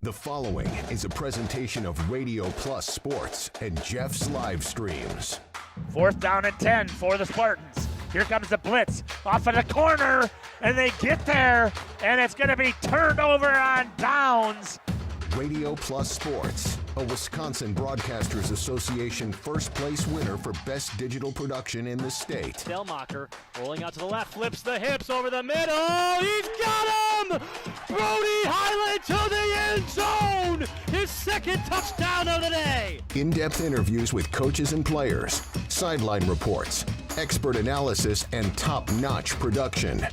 The following is a presentation of Radio Plus Sports and Jeff's live streams. 4th down and 10 for the Spartans. Here comes the blitz off of the corner, and they get there, and it's going to be turned over on downs. Radio Plus Sports, a Wisconsin Broadcasters Association first place winner for best digital production in the state. Delmacher rolling out to the left, flips the hips over the middle. He's got him! Brody Highland to the end zone! His second touchdown of the day! In-depth interviews with coaches and players, sideline reports, expert analysis, and top-notch production.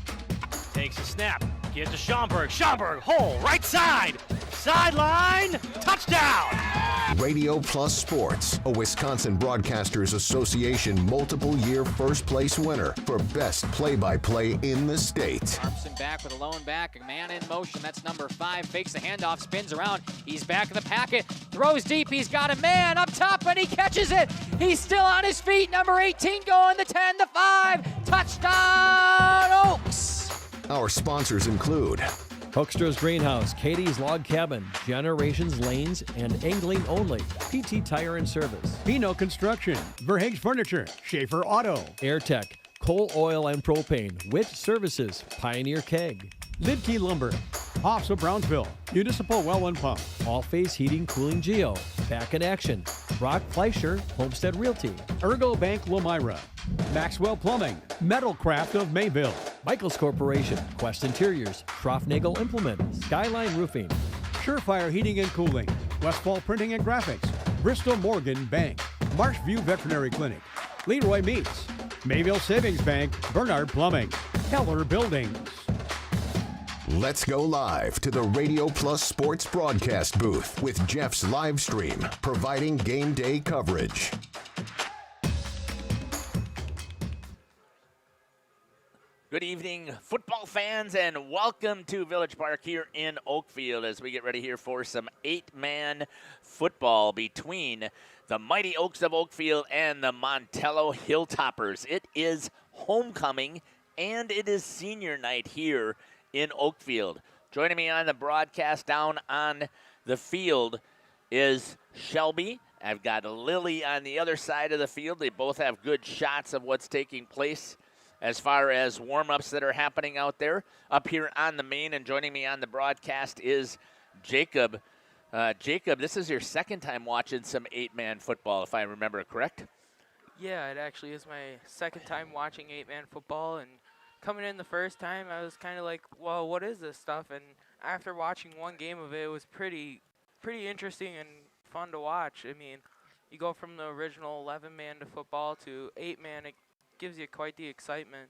Takes a snap, gives to Schomburg. Schomburg, hole, right side! Sideline, touchdown! Radio Plus Sports, a Wisconsin Broadcasters Association multiple-year first-place winner for best play-by-play in the state. Armson back with a lone back, a man in motion, that's number 5, fakes the handoff, spins around, he's back in the packet, throws deep, he's got a man up top, and he catches it! He's still on his feet, number 18 going the 10, the 5, touchdown Oaks! Our sponsors include Hoekstra's Greenhouse, Katie's Log Cabin, Generations Lanes, and Angling Only, PT Tire and Service, Pino Construction, Verhaeg's Furniture, Schaefer Auto, AirTech, Coal Oil and Propane, Witt Services, Pioneer Keg, Lidkey Lumber, Hoffs of Brownsville, Municipal Well and Pump, All Face Heating Cooling Geo, Back in Action, Brock Fleischer, Homestead Realty, Ergo Bank Lomira, Maxwell Plumbing, Metalcraft of Mayville, Michaels Corporation, Quest Interiors, Schroffnagel Implement, Skyline Roofing, Surefire Heating and Cooling, Westfall Printing and Graphics, Bristol Morgan Bank, Marshview Veterinary Clinic, Leroy Meats, Mayville Savings Bank, Bernard Plumbing, Keller Buildings. Let's go live to the Radio Plus Sports broadcast booth with Jeff's live stream, providing game day coverage. Good evening, football fans, and welcome to Village Park here in Oakfield as we get ready here for some 8-man football between the Mighty Oaks of Oakfield and the Montello Hilltoppers. It is homecoming, and it is senior night here in Oakfield. Joining me on the broadcast down on the field is Shelby. I've got Lily on the other side of the field. They both have good shots of what's taking place as far as warm-ups that are happening out there. Up here on the main and joining me on the broadcast is Jacob. Jacob, this is your second time watching some 8-man football, if I remember correct. Yeah, it actually is my second time watching 8-man football, and coming in the first time, I was kind of like, well, what is this stuff? And after watching one game of it, it was pretty interesting and fun to watch. I mean, you go from the original 11-man to football to 8-man. It gives you quite the excitement.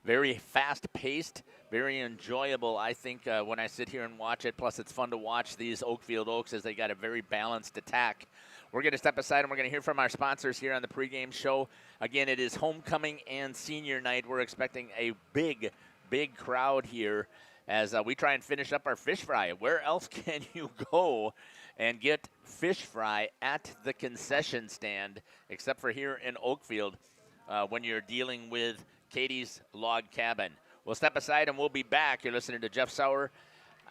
Very fast-paced, very enjoyable, I think, when I sit here and watch it. Plus, it's fun to watch these Oakfield Oaks as they got a very balanced attack. We're going to step aside, and we're going to hear from our sponsors here on the pregame show. Again, it is homecoming and senior night. We're expecting a big, big crowd here as we try and finish up our fish fry. Where else can you go and get fish fry at the concession stand except for here in Oakfield when you're dealing with Katie's Log Cabin? We'll step aside, and we'll be back. You're listening to Jeff Sauer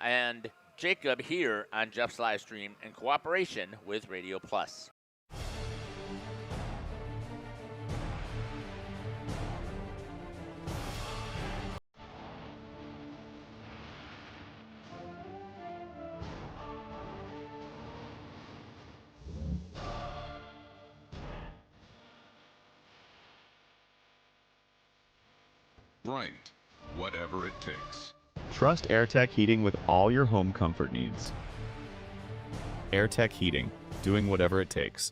and Jacob here on Jeff's live stream in cooperation with Radio Plus. Right, whatever it takes. Trust AirTech Heating with all your home comfort needs. AirTech Heating, doing whatever it takes.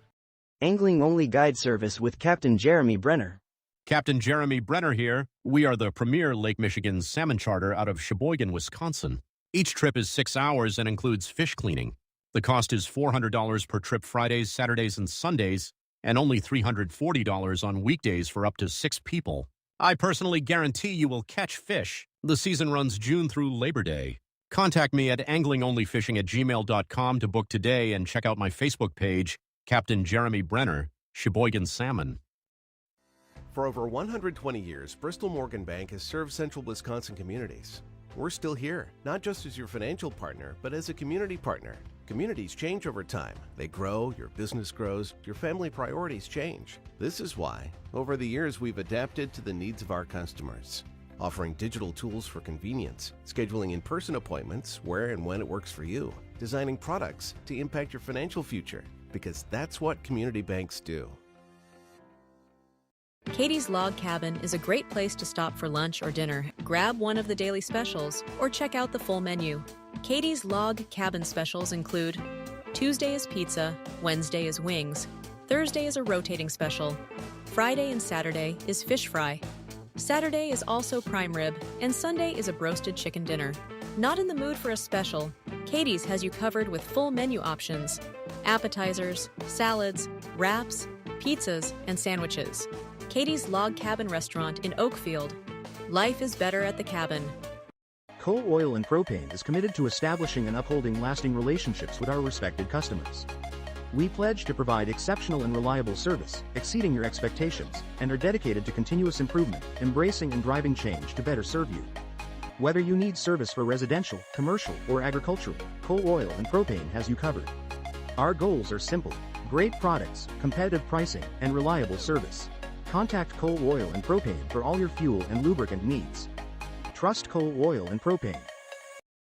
Angling Only Guide Service with Captain Jeremy Brenner. Captain Jeremy Brenner here. We are the premier Lake Michigan salmon charter out of Sheboygan, Wisconsin. Each trip is 6 hours and includes fish cleaning. The cost is $400 per trip Fridays, Saturdays, and Sundays, and only $340 on weekdays for up to 6 people. I personally guarantee you will catch fish. The season runs June through Labor Day. Contact me at anglingonlyfishing@gmail.com to book today and check out my Facebook page, Captain Jeremy Brenner, Sheboygan Salmon. For over 120 years, Bristol Morgan Bank has served central Wisconsin communities. we're still here, not just as your financial partner, but as a community partner. Communities change over time. They grow, your business grows, your family priorities change. This is why, over the years, we've adapted to the needs of our customers, offering digital tools for convenience, scheduling in-person appointments where and when it works for you, designing products to impact your financial future, because that's what community banks do. Katie's Log Cabin is a great place to stop for lunch or dinner, grab one of the daily specials, or check out the full menu. Katie's Log Cabin specials include Tuesday is pizza, Wednesday is wings, Thursday is a rotating special, Friday and Saturday is fish fry, Saturday is also prime rib, and Sunday is a broasted chicken dinner. Not in the mood for a special? Katie's has you covered with full menu options, appetizers, salads, wraps, pizzas, and sandwiches. Katie's Log Cabin Restaurant in Oakfield. Life is better at the cabin. Coal Oil and Propane is committed to establishing and upholding lasting relationships with our respected customers. We pledge to provide exceptional and reliable service, exceeding your expectations, and are dedicated to continuous improvement, embracing and driving change to better serve you. Whether you need service for residential, commercial, or agricultural, Coal Oil and Propane has you covered. Our goals are simple: great products, competitive pricing, and reliable service. Contact Coal Oil and Propane for all your fuel and lubricant needs. Trust Coal Oil and Propane.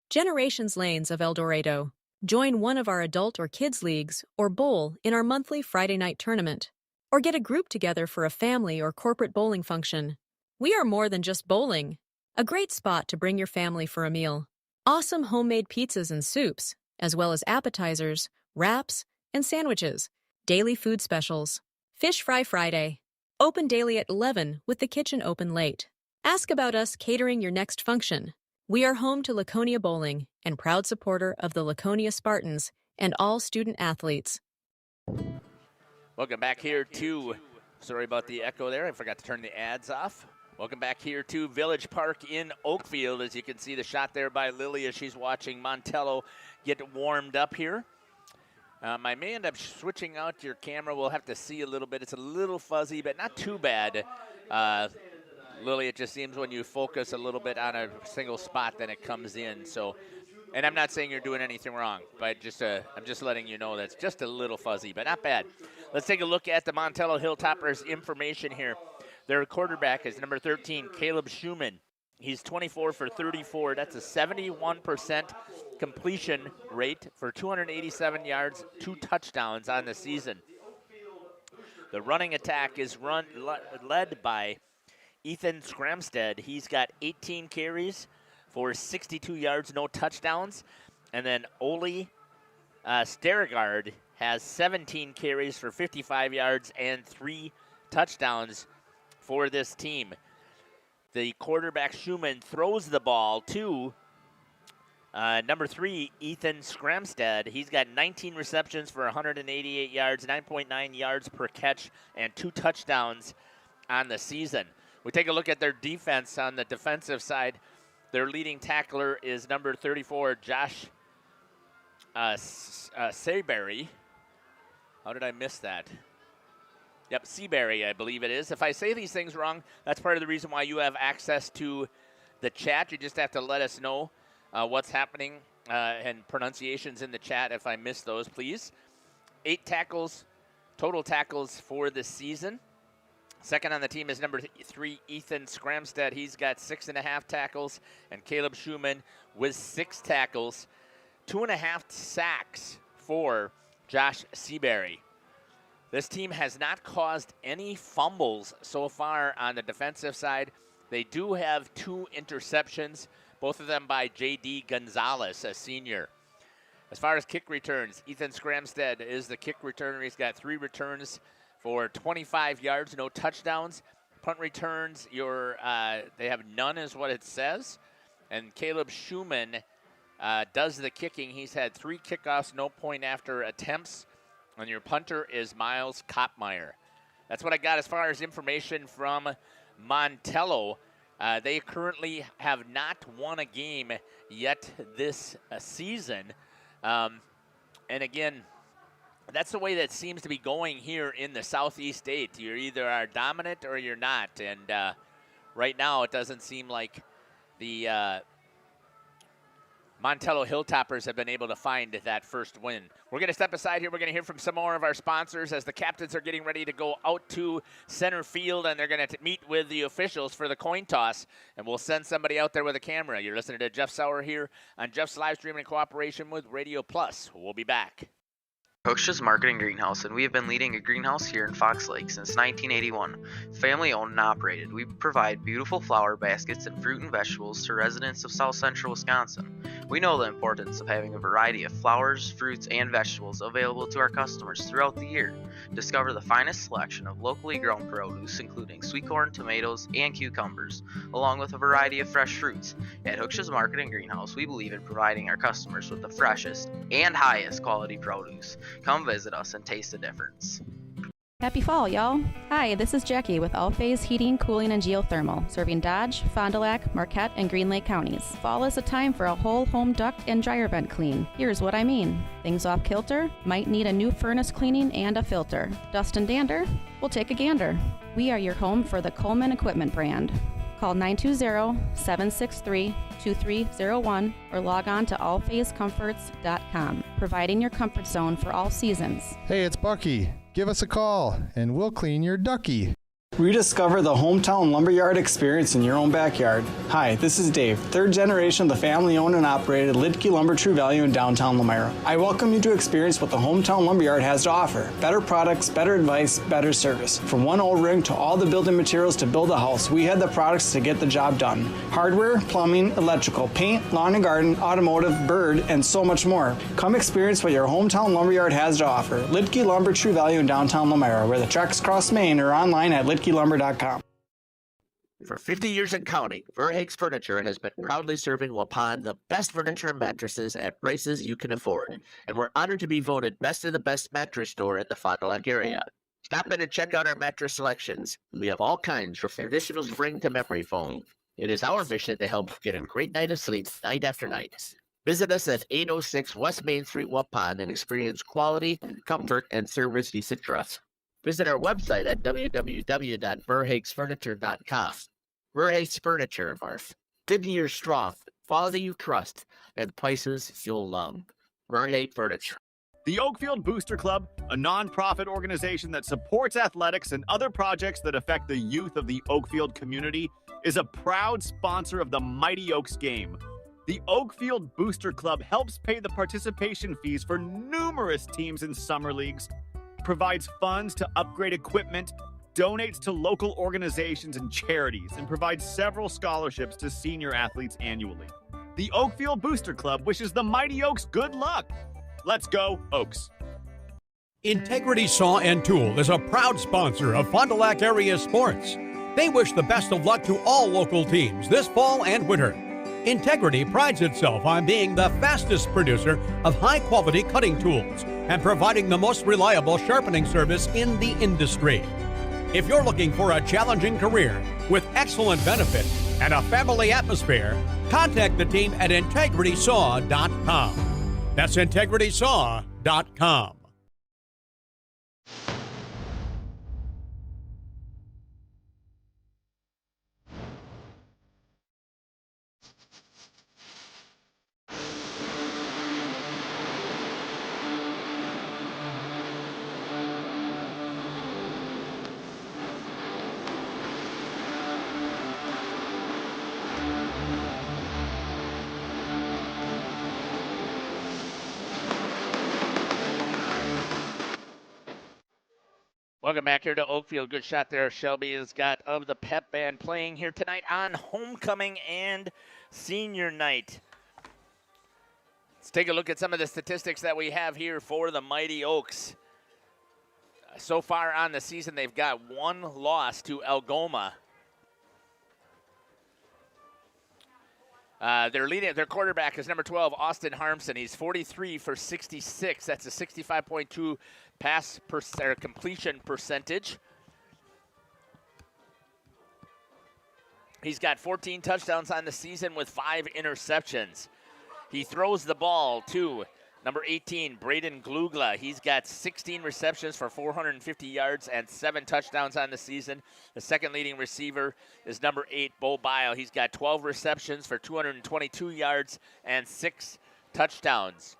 Generations Lanes of El Dorado. Join one of our adult or kids leagues or bowl in our monthly Friday night tournament. Or get a group together for a family or corporate bowling function. We are more than just bowling. A great spot to bring your family for a meal. Awesome homemade pizzas and soups, as well as appetizers, wraps, and sandwiches. Daily food specials. Fish Fry Friday. Open daily at 11 with the kitchen open late. Ask about us catering your next function. We are home to Laconia Bowling and proud supporter of the Laconia Spartans and all student athletes. Welcome back here to, sorry about the echo there, I forgot to turn the ads off. Welcome back here to Village Park in Oakfield. As you can see the shot there by Lily as she's watching Montello get warmed up here. I may end up switching out your camera. We'll have to see a little bit. It's a little fuzzy, but not too bad. Lily, it just seems when you focus a little bit on a single spot, then it comes in. So, and I'm not saying you're doing anything wrong, but just I'm just letting you know that's just a little fuzzy, but not bad. Let's take a look at the Montello Hilltoppers information here. Their quarterback is number 13, Caleb Schumann. He's 24 for 34. That's a 71% completion rate for 287 yards, 2 touchdowns on the season. The running attack is led by Ethan Scramstead. He's got 18 carries for 62 yards, no touchdowns. And then Oli Sterregard has 17 carries for 55 yards and 3 touchdowns for this team. The quarterback, Schumann, throws the ball to number 3, Ethan Scramstead. He's got 19 receptions for 188 yards, 9.9 yards per catch, and 2 touchdowns on the season. We take a look at their defense on the defensive side. Their leading tackler is number 34, Josh Seabury. How did I miss that? Yep, Seabury, I believe it is. If I say these things wrong, that's part of the reason why you have access to the chat. You just have to let us know what's happening and pronunciations in the chat. If I miss those, please. 8 tackles, total tackles for the season. Second on the team is number 3, Ethan Scramstead. He's got 6.5 tackles. And Caleb Schumann with 6 tackles. 2.5 sacks for Josh Seabury. This team has not caused any fumbles so far on the defensive side. They do have 2 interceptions, both of them by J.D. Gonzalez, a senior. As far as kick returns, Ethan Scramstead is the kick returner. He's got 3 returns for 25 yards, no touchdowns. Punt returns, they have none is what it says. And Caleb Schumann does the kicking. He's had 3 kickoffs, no point after attempts. And your punter is Miles Kopmeyer. That's what I got as far as information from Montello. They currently have not won a game yet this season. And again, that's the way that seems to be going here in the Southeast State. You either are dominant or you're not. And right now it doesn't seem like the Montello Hilltoppers have been able to find that first win. We're going to step aside here. We're going to hear from some more of our sponsors as the captains are getting ready to go out to center field, and they're going to meet with the officials for the coin toss, and we'll send somebody out there with a camera. You're listening to Jeff Sauer here on Jeff's live stream in cooperation with Radio Plus. We'll be back. Hoeksches Marketing Greenhouse, and we have been leading a greenhouse here in Fox Lake since 1981. Family owned and operated, we provide beautiful flower baskets and fruit and vegetables to residents of South Central Wisconsin. We know the importance of having a variety of flowers, fruits, and vegetables available to our customers throughout the year. Discover the finest selection of locally grown produce, including sweet corn, tomatoes, and cucumbers, along with a variety of fresh fruits. At Hoeksches Marketing Greenhouse, we believe in providing our customers with the freshest and highest quality produce. Come visit us and taste the difference. Happy fall, y'all. Hi, this is Jackie with All Phase Heating, Cooling, and Geothermal, serving Dodge, Fond du Lac, Marquette, and Green Lake counties. Fall is a time for a whole home duct and dryer vent clean. Here's what I mean. Things off kilter, might need a new furnace cleaning and a filter. Dust and dander? We'll take a gander. We are your home for the Coleman Equipment brand. Call 920-763-2301 or log on to allphasecomforts.com, providing your comfort zone for all seasons. Hey, it's Bucky. Give us a call, and we'll clean your ducky. Rediscover the hometown lumberyard experience in your own backyard. Hi, this is Dave, third generation of the family-owned and operated Lidke Lumber True Value in downtown Lamira. I welcome you to experience what the hometown lumberyard has to offer. Better products, better advice, better service. From one old ring to all the building materials to build a house, we have the products to get the job done. Hardware, plumbing, electrical, paint, lawn and garden, automotive, bird, and so much more. Come experience what your hometown lumberyard has to offer. Lidke Lumber True Value in downtown Lamira, where the tracks cross Maine, or online at lidkelumber.com. For 50 years and counting, Verhaeg's Furniture has been proudly serving Waupun the best furniture and mattresses at prices you can afford. And we're honored to be voted best of the best mattress store in the Fond du Lac area. Stop in and check out our mattress selections. We have all kinds from traditional spring to memory foam. It is our mission to help you get a great night of sleep night after night. Visit us at 806 West Main Street, Waupun, and experience quality, comfort, and service you should trust. Visit our website at www.verhaegsfurniture.com. Verhaeg's Furniture, Marf. 50 years strong, quality you trust, and prices you'll love. Verhaeg Furniture. The Oakfield Booster Club, a nonprofit organization that supports athletics and other projects that affect the youth of the Oakfield community, is a proud sponsor of the Mighty Oaks game. The Oakfield Booster Club helps pay the participation fees for numerous teams in summer leagues, provides funds to upgrade equipment, donates to local organizations and charities, and provides several scholarships to senior athletes annually. The Oakfield Booster Club wishes the Mighty Oaks good luck. Let's go, Oaks. Integrity Saw and Tool is a proud sponsor of Fond du Lac area sports. They wish the best of luck to all local teams this fall and winter. Integrity prides itself on being the fastest producer of high-quality cutting tools and providing the most reliable sharpening service in the industry. If you're looking for a challenging career with excellent benefits and a family atmosphere, contact the team at integritysaw.com. That's integritysaw.com. Welcome back here to Oakfield. Good shot there. Shelby has got of the pep band playing here tonight on homecoming and senior night. Let's take a look at some of the statistics that we have here for the Mighty Oaks. So far on the season, they've got one loss to Algoma. Their quarterback is number 12, Austin Harmson. He's 43 for 66. That's a 65.2 completion percentage. He's got 14 touchdowns on the season with 5 interceptions. He throws the ball to Number 18, Braden Glugla. He's got 16 receptions for 450 yards and 7 touchdowns on the season. The second leading receiver is number 8, Bo Bile. He's got 12 receptions for 222 yards and 6 touchdowns.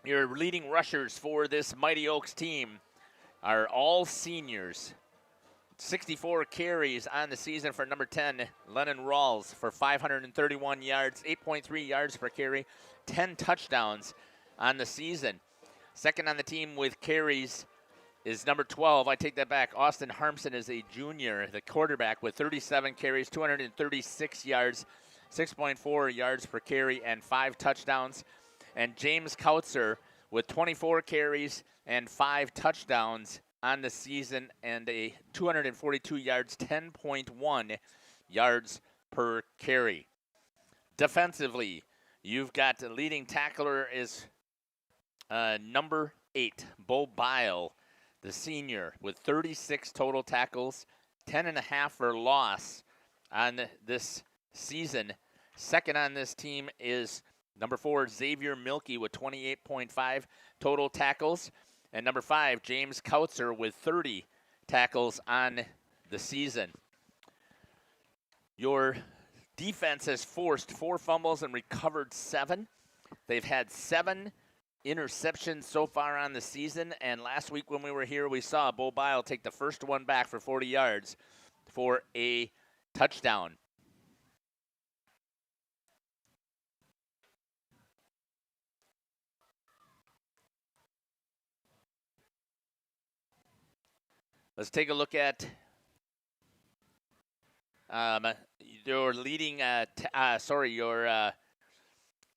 Your leading rushers for this Mighty Oaks team are all seniors. 64 carries on the season for number 10, Lennon Rawls, for 531 yards, 8.3 yards per carry, 10 touchdowns on the season. Second on the team with carries is number 12. I take that back. Austin Harmson is a junior, the quarterback, with 37 carries, 236 yards, 6.4 yards per carry, and 5 touchdowns. And James Kautzer with 24 carries and 5 touchdowns on the season and a 242 yards, 10.1 yards per carry. Defensively, you've got the leading tackler is number 8, Bo Bile, the senior, with 36 total tackles, 10.5 for loss on this season. Second on this team is number 4, Xavier Milkey, with 28.5 total tackles. And number 5, James Kautzer, with 30 tackles on the season. Your defense has forced 4 fumbles and recovered 7. They've had 7 interceptions so far on the season. And last week when we were here, we saw Bo Bile take the first one back for 40 yards for a touchdown. Let's take a look at your leading, your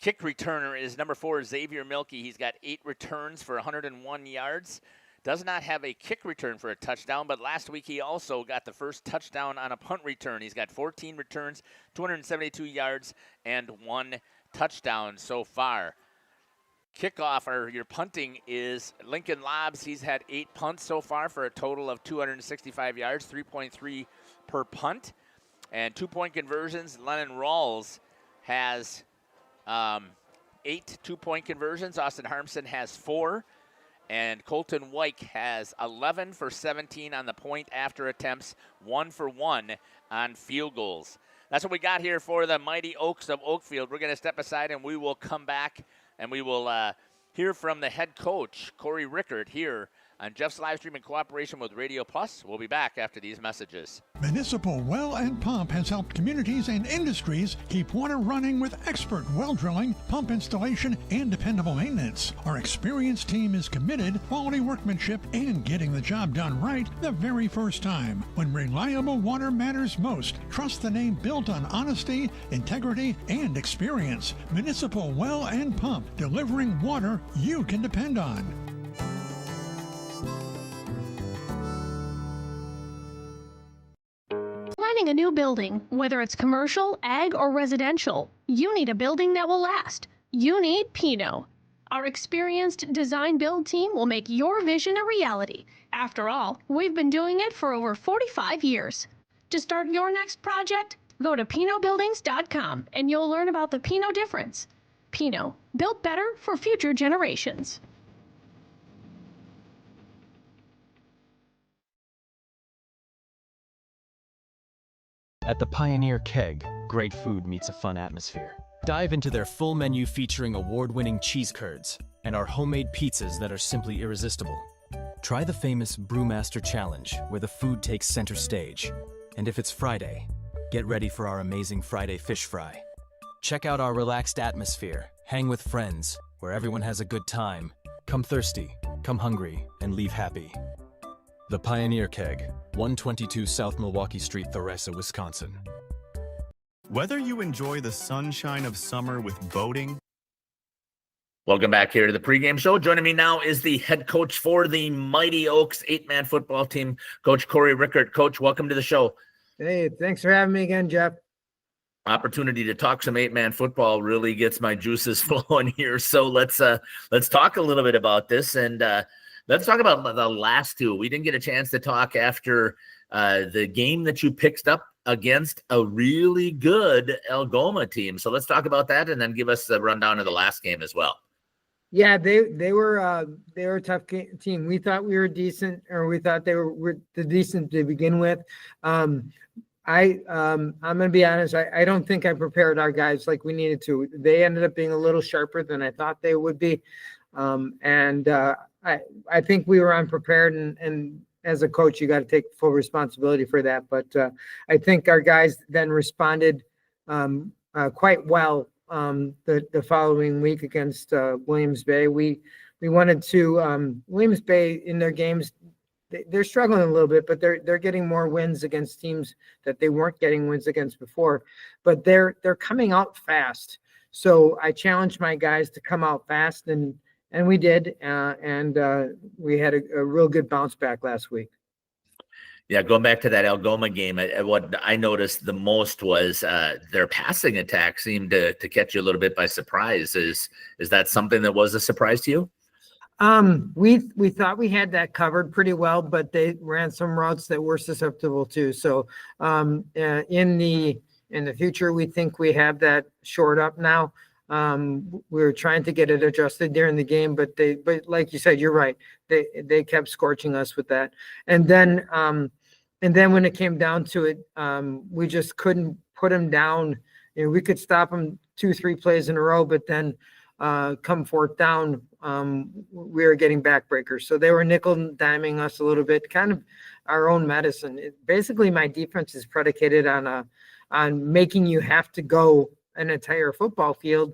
kick returner is number 4, Xavier Milkey. He's got 8 returns for 101 yards. Does not have a kick return for a touchdown, but last week he also got the first touchdown on a punt return. He's got 14 returns, 272 yards, and 1 touchdown so far. Kickoff, or your punting, is Lincoln Lobbs. He's had 8 punts so far for a total of 265 yards, 3.3 per punt. And 2-point conversions, Lennon Rawls has 8 2-point conversions. Austin Harmson has 4. And Colton Wyke has 11 for 17 on the point after attempts, 1 for 1 on field goals. That's what we got here for the Mighty Oaks of Oakfield. We're going to step aside and we will come back and we will hear from the head coach, Corey Rickard, here on Jeff's live stream in cooperation with Radio Plus. We'll be back after these messages. Municipal Well and Pump has helped communities and industries keep water running with expert well drilling, pump installation, and dependable maintenance. Our experienced team is committed, quality workmanship, and getting the job done right the very first time. When reliable water matters most, trust the name built on honesty, integrity, and experience. Municipal Well and Pump, delivering water you can depend on. Planning a new building, whether it's commercial, ag, or residential, you need a building that will last. You need Pino. Our experienced design build team will make your vision a reality. After all, we've been doing it for over 45 years. To start your next project, go to pinobuildings.com and you'll learn about the Pino difference. Pino, built better for future generations. At the Pioneer Keg, great food meets a fun atmosphere. Dive into their full menu featuring award-winning cheese curds and our homemade pizzas that are simply irresistible. Try the famous Brewmaster Challenge, where the food takes center stage. And if it's Friday, get ready for our amazing Friday fish fry. Check out our relaxed atmosphere, hang with friends, where everyone has a good time. Come thirsty, come hungry, and leave happy. The Pioneer Keg, 122 South Milwaukee Street, Theresa, Wisconsin. Whether you enjoy the sunshine of summer with boating. Welcome back here to the pregame show. Joining me now is the head coach for the Mighty Oaks 8-man football team, Coach Corey Rickard. Coach, welcome to the show. Hey, thanks for having me again, Jeff. Opportunity to talk some 8-man football really gets my juices flowing here. So let's talk a little bit about this, and let's talk about the last two. We didn't get a chance to talk after the game that you picked up against a really good Algoma team. So let's talk about that and then give us the rundown of the last game as well. Yeah, they were a tough team. We thought we were decent, or we thought they were the decent to begin with. I'm gonna be honest. I don't think I prepared our guys like we needed to. They ended up being a little sharper than I thought they would be, and I think we were unprepared. And as a coach, you got to take full responsibility for that. But I think our guys then responded quite well the following week against Williams Bay. We wanted to Williams Bay in their games. They're struggling a little bit, but they're getting more wins against teams that they weren't getting wins against before. But they're coming out fast. So I challenged my guys to come out fast, and we did. And we had a real good bounce back last week. Yeah, going back to that Algoma game, what I noticed the most was their passing attack seemed to catch you a little bit by surprise. Is that something that was a surprise to you? We thought we had that covered pretty well, but they ran some routes that were susceptible too. So in the future, we think we have that shored up now. We were trying to get it adjusted during the game, but like you said, you're right. They kept scorching us with that. And then when it came down to it, we just couldn't put them down. You know, we could stop them 2-3 plays in a row, but then come fourth down, we were getting backbreakers. So they were nickel and diming us a little bit, kind of our own medicine. Basically, my defense is predicated on making you have to go an entire football field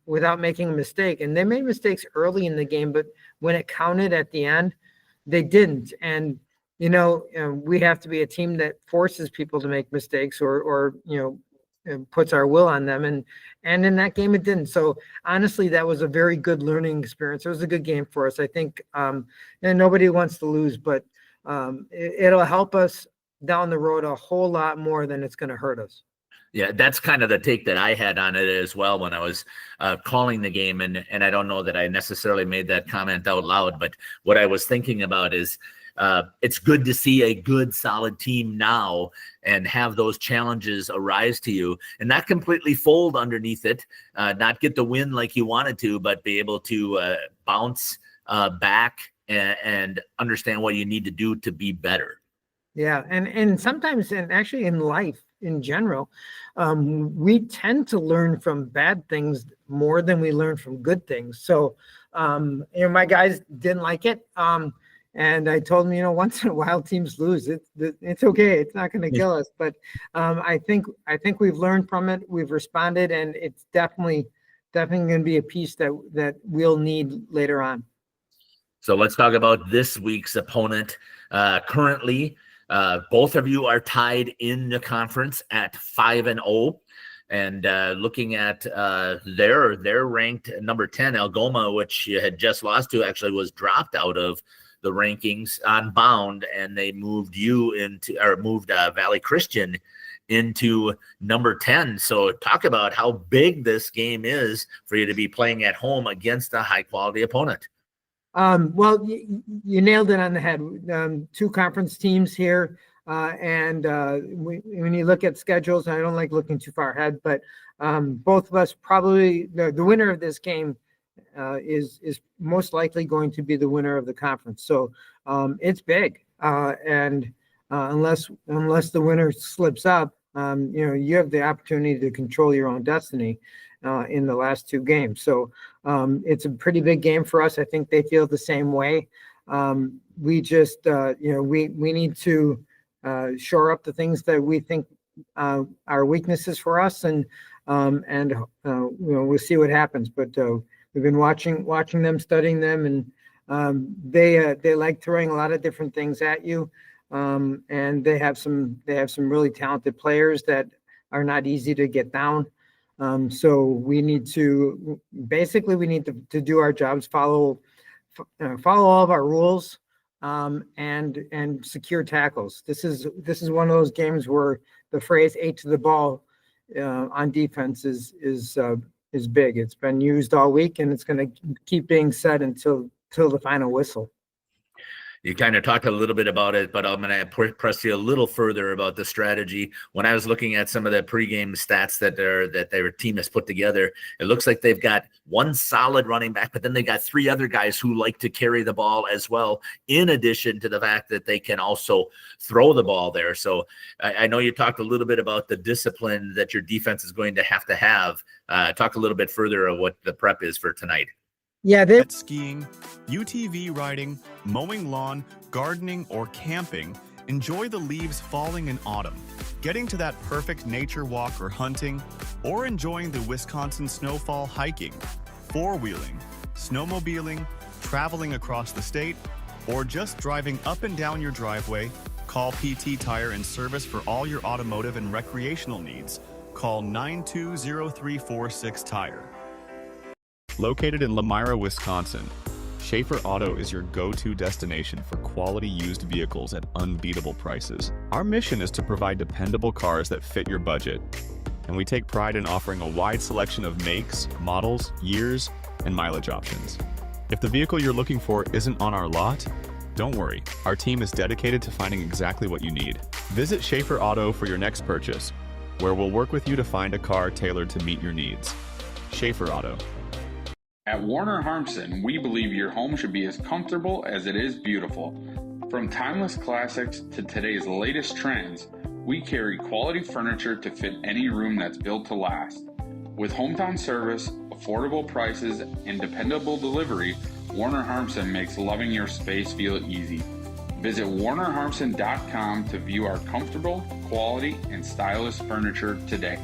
without making a mistake. And they made mistakes early in the game, but when it counted at the end, they didn't. And, we have to be a team that forces people to make mistakes or puts our will on them. And in that game, it didn't. So honestly, that was a very good learning experience. It was a good game for us. I think, and nobody wants to lose, but it'll help us down the road a whole lot more than it's going to hurt us. Yeah, that's kind of the take that I had on it as well when I was calling the game. And I don't know that I necessarily made that comment out loud, but what I was thinking about is it's good to see a good, solid team now and have those challenges arise to you and not completely fold underneath it, not get the win like you wanted to, but be able to bounce back and understand what you need to do to be better. Yeah, and sometimes, and actually in life in general, we tend to learn from bad things more than we learn from good things. So, my guys didn't like it. And I told them, once in a while teams lose. It's okay. It's not going to kill us. But I think we've learned from it. We've responded, and it's definitely going to be a piece that we'll need later on. So let's talk about this week's opponent. Currently, both of you are tied in the conference at 5-0. And looking at their ranked number 10, Algoma, which you had just lost to, actually was dropped out of the rankings on bound, and they moved Valley Christian into number 10. So talk about how big this game is for you to be playing at home against a high quality opponent. Well, you nailed it on the head. 2 conference teams here. And when you look at schedules, I don't like looking too far ahead, but both of us probably the winner of this game is most likely going to be the winner of the conference. So it's big, and unless the winner slips up, you have the opportunity to control your own destiny in the last 2 games. So it's a pretty big game for us. I think they feel the same way. We just we need to shore up the things that we think are weaknesses for us, and we'll see what happens. But we've been watching them, studying them, and they like throwing a lot of different things at you, and they have some really talented players that are not easy to get down. So we need to do our jobs, follow all of our rules, and secure tackles. This is one of those games where the phrase "8 to the ball" on defense is big. It's been used all week, and it's going to keep being said until the final whistle. You kind of talked a little bit about it, but I'm going to press you a little further about the strategy. When I was looking at some of the pregame stats that their team has put together, it looks like they've got one solid running back, but then they got 3 other guys who like to carry the ball as well, in addition to the fact that they can also throw the ball there. So I know you talked a little bit about the discipline that your defense is going to have. Talk a little bit further of what the prep is for tonight. Yeah, skiing, UTV riding, mowing lawn, gardening, or camping, enjoy the leaves falling in autumn, getting to that perfect nature walk or hunting, or enjoying the Wisconsin snowfall hiking, four-wheeling, snowmobiling, traveling across the state, or just driving up and down your driveway, call PT Tire and Service for all your automotive and recreational needs. Call 920-346 Tire. Located in Lamira, Wisconsin, Schaefer Auto is your go-to destination for quality used vehicles at unbeatable prices. Our mission is to provide dependable cars that fit your budget, and we take pride in offering a wide selection of makes, models, years, and mileage options. If the vehicle you're looking for isn't on our lot, don't worry. Our team is dedicated to finding exactly what you need. Visit Schaefer Auto for your next purchase, where we'll work with you to find a car tailored to meet your needs. Schaefer Auto. At Warner Harmson, we believe your home should be as comfortable as it is beautiful. From timeless classics to today's latest trends, we carry quality furniture to fit any room that's built to last. With hometown service, affordable prices, and dependable delivery, Warner Harmson makes loving your space feel easy. Visit warnerharmson.com to view our comfortable, quality, and stylish furniture today.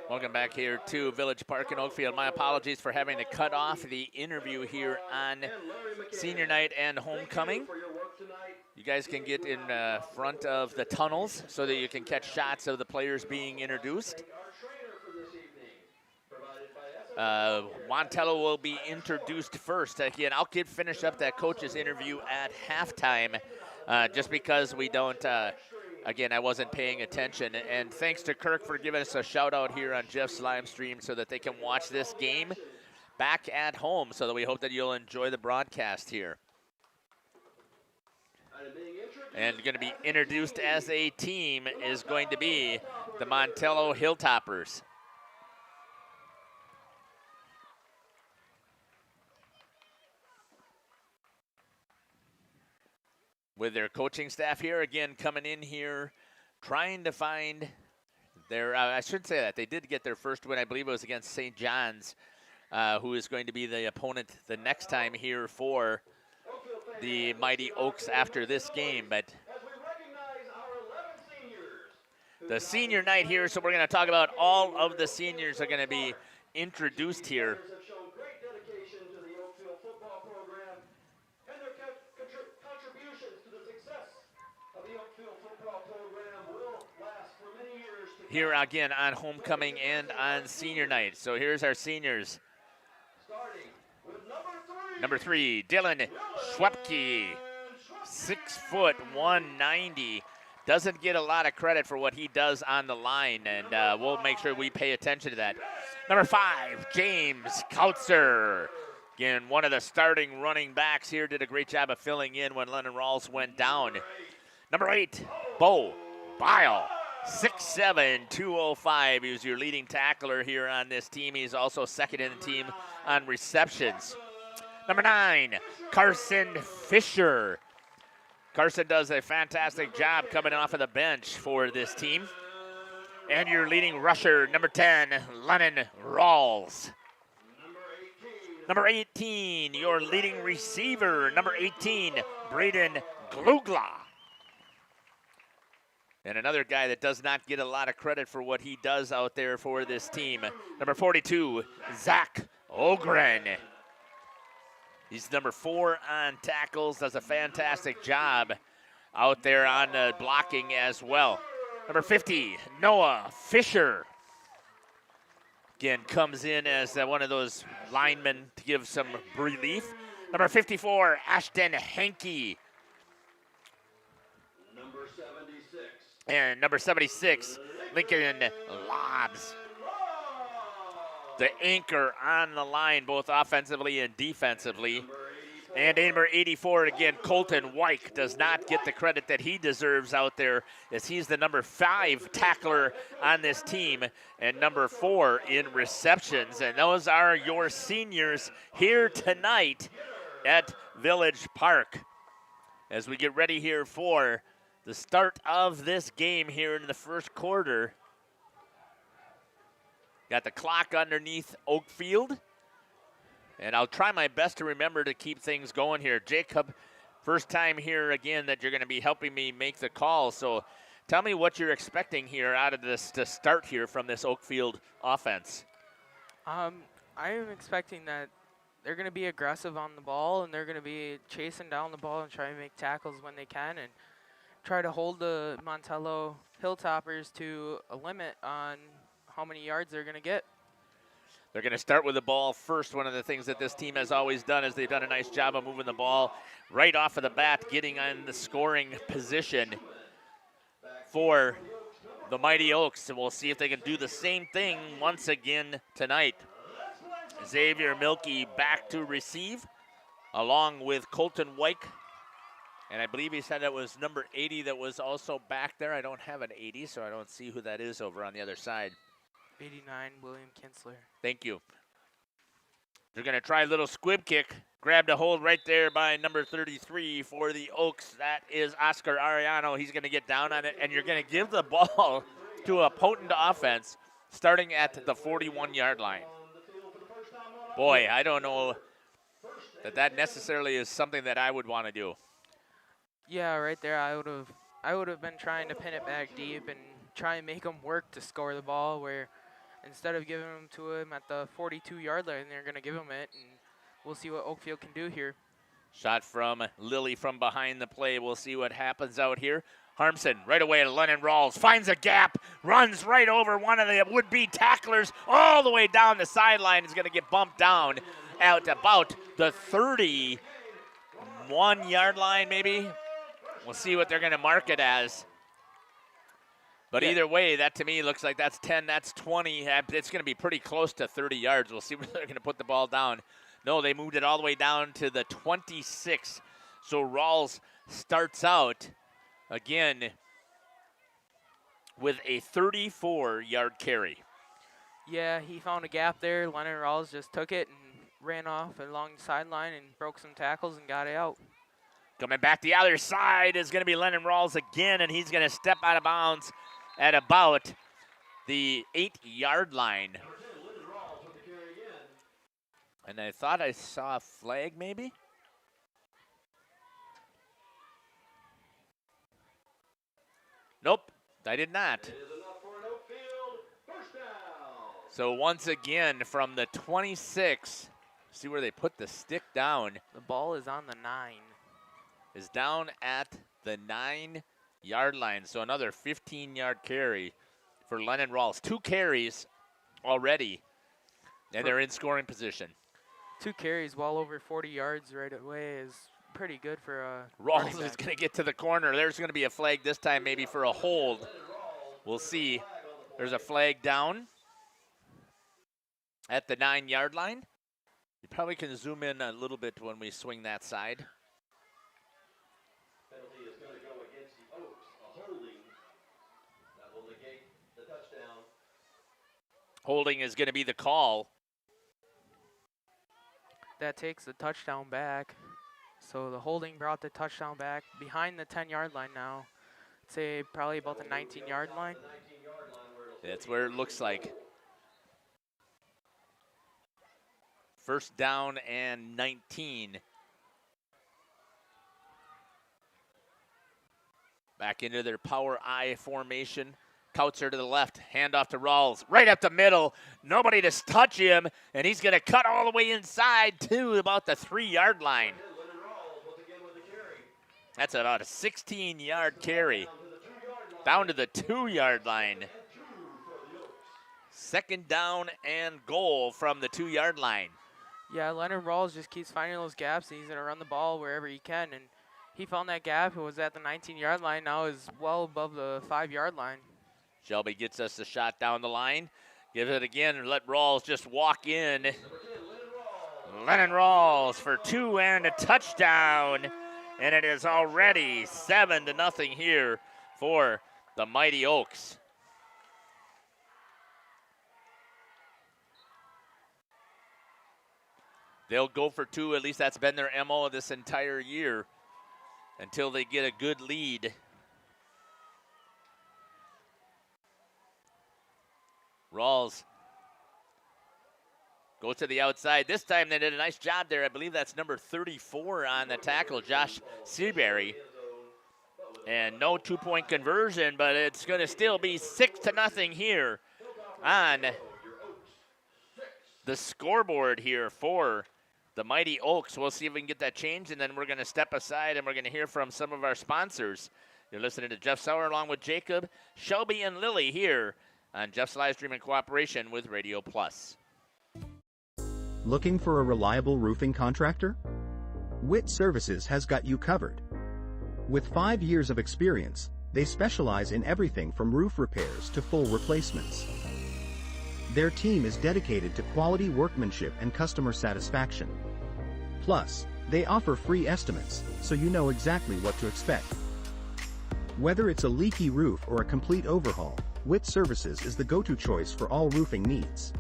Welcome back here to Village Park in Oakfield. My apologies for having to cut off the interview here on senior night and homecoming. You guys can get in front of the tunnels so that you can catch shots of the players being introduced. Montello will be introduced first. Again, I'll finish up that coach's interview at halftime just because we don't again, I wasn't paying attention. And thanks to Kirk for giving us a shout out here on Jeff's live stream so that they can watch this game back at home, so that we hope that you'll enjoy the broadcast here. And going to be introduced as a team is going to be the Montello Hilltoppers. With their coaching staff here, again, coming in here, trying to find their, I should say that, they did get their first win. I believe it was against St. John's, who is going to be the opponent the next time here for the Mighty Oaks after this game. But the senior night here, so we're going to talk about all of the seniors are going to be introduced here. Here again on homecoming and on senior night. So here's our seniors. Number 3, Dylan Schwepke, 6 foot 190. Doesn't get a lot of credit for what he does on the line, and we'll make sure we pay attention to that. Number 5, James Kautzer. Again, one of the starting running backs here, did a great job of filling in when Lennon Rawls went down. Number 8, Bo Bile. 6'7", 205. He was your leading tackler here on this team. He's also second in the team on receptions. Number 9, Carson Fisher. Carson does a fantastic job coming off of the bench for this team. And your leading rusher, number 10, Lennon Rawls. Number 18, your leading receiver, number 18, Braden Glugla. And another guy that does not get a lot of credit for what he does out there for this team. Number 42, Zach Ogren. He's number 4 on tackles, does a fantastic job out there on blocking as well. Number 50, Noah Fisher. Again, comes in as one of those linemen to give some relief. Number 54, Ashton Henke. And number 76, Lincoln Lobbs. the anchor on the line, both offensively and defensively. And number 84, again, Colton Wyke does not get the credit that he deserves out there, as he's the number 5 tackler on this team and number 4 in receptions. And those are your seniors here tonight at Village Park as we get ready here for the start of this game here in the first quarter. Got the clock underneath Oakfield. And I'll try my best to remember to keep things going here. Jacob, first time here again that you're going to be helping me make the call. So tell me what you're expecting here out of this to start here from this Oakfield offense. I am expecting that they're going to be aggressive on the ball, and they're going to be chasing down the ball and trying to make tackles when they can and try to hold the Montello Hilltoppers to a limit on how many yards they're going to get. They're going to start with the ball first. One of the things that this team has always done is they've done a nice job of moving the ball right off of the bat, getting on the scoring position for the Mighty Oaks. And we'll see if they can do the same thing once again tonight. Xavier Milkey back to receive, along with Colton Wyke. And I believe he said it was number 80 that was also back there. I don't have an 80, so I don't see who that is over on the other side. 89, William Kinsler. Thank you. They're going to try a little squib kick. Grabbed a hold right there by number 33 for the Oaks. That is Oscar Ariano. He's going to get down on it, and you're going to give the ball to a potent offense starting at the 41-yard line. Boy, I don't know that necessarily is something that I would want to do. Yeah, right there, I would have been trying to pin it back deep and try and make them work to score the ball, where instead of giving them to him at the 42-yard line, they're going to give him it, and we'll see what Oakfield can do here. Shot from Lilly from behind the play. We'll see what happens out here. Harmson right away to Lennon Rawls, finds a gap, runs right over one of the would-be tacklers all the way down the sideline. Is going to get bumped down at about the 31-yard line maybe. We'll see what they're going to mark it as. But either way, that to me looks like that's 10, that's 20. It's going to be pretty close to 30 yards. We'll see where they're going to put the ball down. No, they moved it all the way down to the 26. So Rawls starts out again with a 34-yard carry. Yeah, he found a gap there. Lennon Rawls just took it and ran off along the sideline and broke some tackles and got it out. Coming back the other side is going to be Lennon Rawls again, and he's going to step out of bounds at about the 8-yard line. And I thought I saw a flag maybe. Nope, I did not. So once again from the 26, see where they put the stick down. The ball is on the 9. Is down at the 9-yard line. So another 15-yard carry for Lennon Rawls. 2 carries already, and they're in scoring position. 2 carries well over 40 yards right away is pretty good for a Rawls is going to get to the corner. There's going to be a flag this time maybe for a hold. We'll see. There's a flag down at the 9-yard line. You probably can zoom in a little bit when we swing that side. Penalty is going to go against the Oaks, a holding that will negate the touchdown. Holding is going to be the call. That takes the touchdown back. So the holding brought the touchdown back behind the 10-yard line now. I'd say probably about the 19-yard line. That's where it looks like. First down and 19. Back into their power I formation. Kautzer to the left, handoff to Rawls, right up the middle. Nobody to touch him, and he's going to cut all the way inside to about the 3-yard line. That's about a 16-yard carry. Down to the 2-yard line. Second down and goal from the 2-yard line. Yeah, Leonard Rawls just keeps finding those gaps, and he's going to run the ball wherever he can. And he found that gap. It was at the 19-yard line. Now is well above the 5-yard line. Shelby gets us a shot down the line. Give it again and let Rawls just walk in. Lennon Rawls for 2 and a touchdown. And it is already 7-0 here for the Mighty Oaks. They'll go for 2. At least that's been their MO this entire year until they get a good lead. Rawls goes to the outside. This time they did a nice job there. I believe that's number 34 on the tackle, Josh Seabury. And no 2-point conversion, but it's going to still be 6-0 here on the scoreboard here for the Mighty Oaks. We'll see if we can get that changed, and then we're going to step aside and we're going to hear from some of our sponsors. You're listening to Jeff Sauer along with Jacob, Shelby, and Lily here on Jeff's live stream in cooperation with Radio Plus. Looking for a reliable roofing contractor? Witt Services has got you covered. With 5 years of experience, they specialize in everything from roof repairs to full replacements. Their team is dedicated to quality workmanship and customer satisfaction. Plus, they offer free estimates, so you know exactly what to expect. Whether it's a leaky roof or a complete overhaul, Witt Services is the go-to choice for all roofing needs.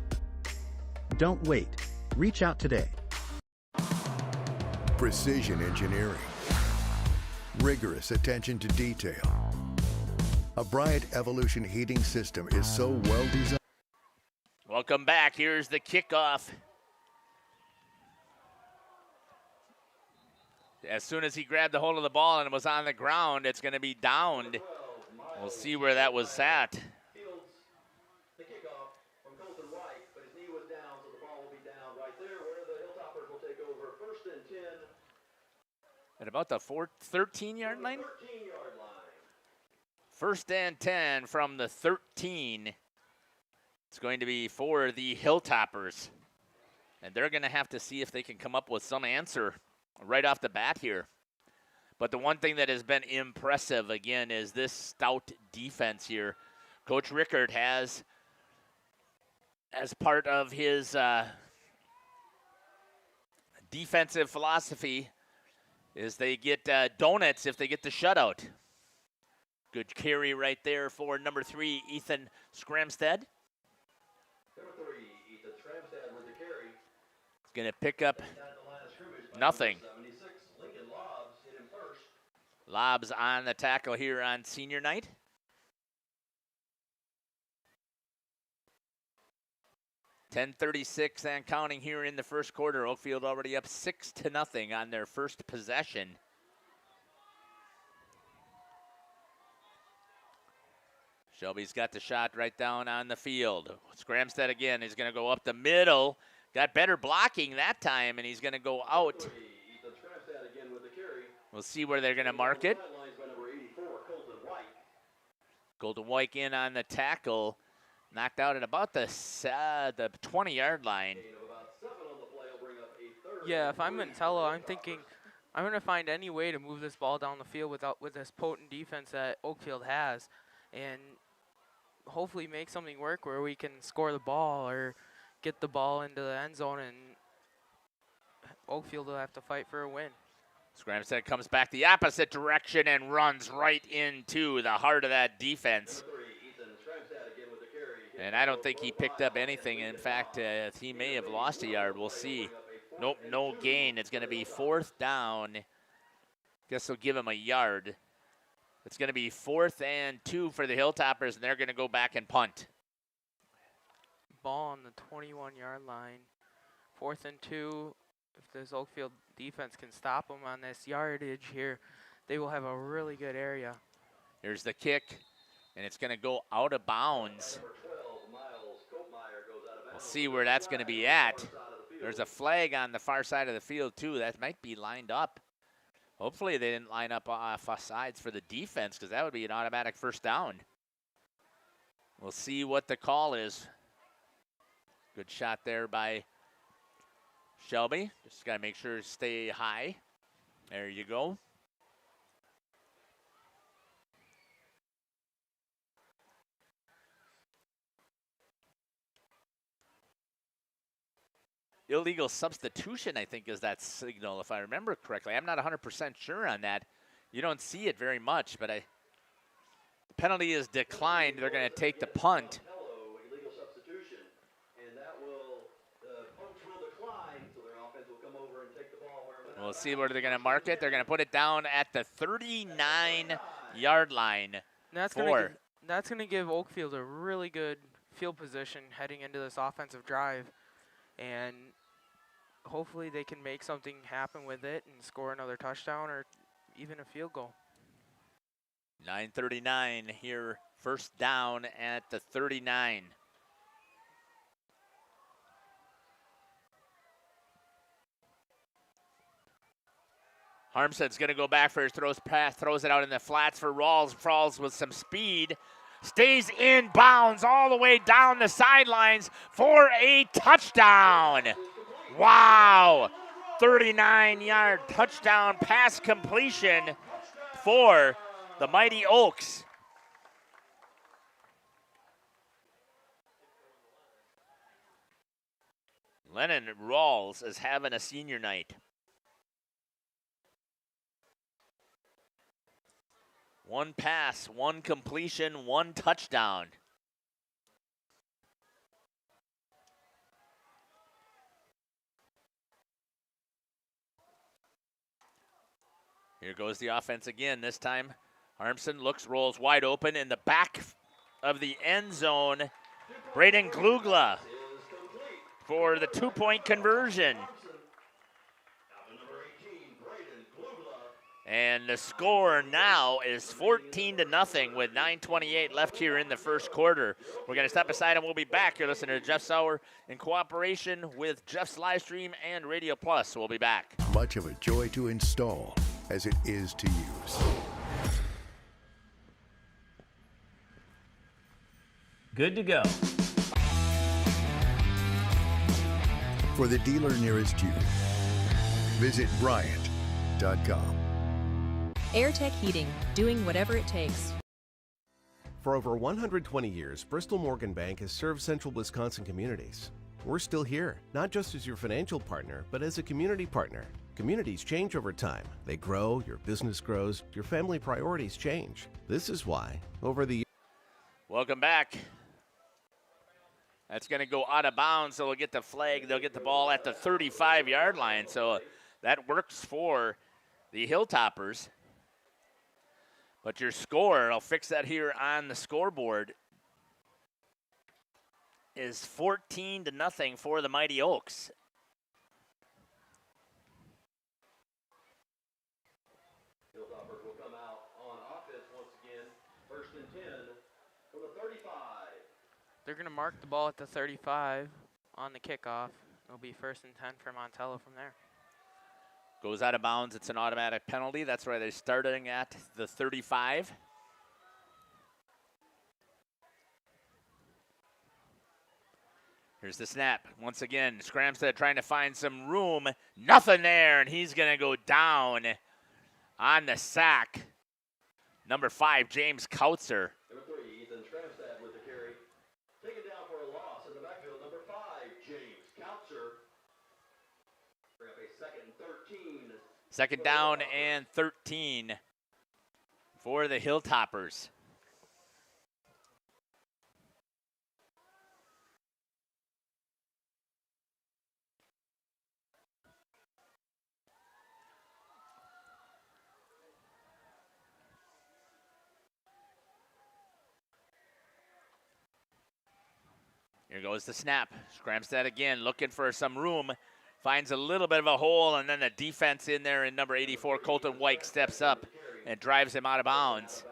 Don't wait. Reach out today. Precision engineering. Rigorous attention to detail. A Bryant Evolution heating system is so well designed. Welcome back. Here's the kickoff. As soon as he grabbed the hold of the ball and it was on the ground, it's going to be downed. We'll see where that was at. The kickoff from Colton White, but his knee was down, so the ball will be down right there where the Hilltoppers will take over 1st and 10. At about the 13-yard line? 13-yard line. 1st and 10 from the 13. It's going to be for the Hilltoppers. And they're going to have to see if they can come up with some answer right off the bat here. But the one thing that has been impressive, again, is this stout defense here. Coach Rickard has, as part of his defensive philosophy, is they get donuts if they get the shutout. Good carry right there for number 3, Ethan Scramstead. Number 3, Ethan Scramstead with the carry. He's going to pick up nothing. 76, Lincoln Lobbs hit him first. Lobbs on the tackle here on senior night. .10:36 and counting here in the first quarter. Oakfield already up 6-0 on their first possession. Shelby's got the shot right down on the field. Scramstead again. He's going to go up the middle. Got better blocking that time, and he's going to go out. Ethan Scramstead again with the carry. We'll see where they're going to mark it. Colton White in on the tackle. Knocked out at about the 20-yard line. Yeah, if I'm Montello, I'm thinking I'm going to find any way to move this ball down the field with this potent defense that Oakfield has, and hopefully make something work where we can score the ball or get the ball into the end zone, and Oakfield will have to fight for a win. Scramstead comes back the opposite direction and runs right into the heart of that defense. And I don't think he picked up anything. In fact, he may have lost a yard. We'll see. Nope, no gain. It's going to be 4th down. Guess they'll give him a yard. It's going to be 4th and 2 for the Hilltoppers, and they're going to go back and punt. Ball on the 21-yard line. 4th and 2. If this Oakfield defense can stop them on this yardage here, they will have a really good area. Here's the kick, and it's going to go out of bounds. We'll see where that's going to be at. There's a flag on the far side of the field, too. That might be lined up. Hopefully they didn't line up off sides for the defense, because that would be an automatic 1st down. We'll see what the call is. Good shot there by Shelby. Just got to make sure to stay high. There you go. illegal substitution, I think, is that signal, if I remember correctly. I'm not 100% sure on that. You don't see it very much, but the penalty is declined. They're going to take the punt. Montello, illegal substitution, and that will, the punch will decline, so their offense will come over and take the ball wherever. We'll see where they're going to mark it. They're going to put it down at the 39-yard line. And that's going to give Oakfield a really good field position heading into this offensive drive. And hopefully they can make something happen with it and score another touchdown or even a field goal. 9:39 here, first down at the 39. Harmstead's going to go back for his pass, throws it out in the flats for Rawls. Rawls with some speed, stays in bounds all the way down the sidelines for a touchdown. Wow, 39-yard touchdown pass completion for the Mighty Oaks. Lennon Rawls is having a senior night. One pass, one completion, one touchdown. Here goes the offense again. This time, Armson looks, rolls wide open in the back of the end zone. Braden Glugla for the two-point conversion. And the score now is 14-0 with 9:28 left here in the first quarter. We're going to step aside and we'll be back. You're listening to Jeff Sauer in cooperation with Jeff's Livestream and Radio Plus. We'll be back. Much of a joy to install as it is to use. Good to go. For the dealer nearest you, visit Bryant.com. AirTech Heating, doing whatever it takes. For over 120 years, Bristol Morgan Bank has served central Wisconsin communities. We're still here, not just as your financial partner, but as a community partner. Communities change over time. They grow, your business grows, your family priorities change. This is why, over the years. Welcome back. That's going to go out of bounds, so they'll get the flag. They'll get the ball at the 35-yard line, so that works for the Hilltoppers. But your score, I'll fix that here on the scoreboard, is 14-0 for the Mighty Oaks. Hilltoppers will come out on offense once again. First and 10 from the 35. They're going to mark the ball at the 35 on the kickoff. It'll be first and 10 for Montello from there. Goes out of bounds. It's an automatic penalty. That's why they're starting at the 35. Here's the snap. Once again, Scramstead trying to find some room. Nothing there, and he's going to go down on the sack. Number 5, James Kautzer. Number 3, Ethan Scramstad with the carry. Taken down for a loss in the backfield. Number 5, James Kautzer. Bring up a second and 13. Second down and 13 for the Hilltoppers. Here goes the snap. Scramstad again looking for some room. Finds a little bit of a hole, and then the defense in there, and number 84, Colton White, steps up and drives him out of bounds.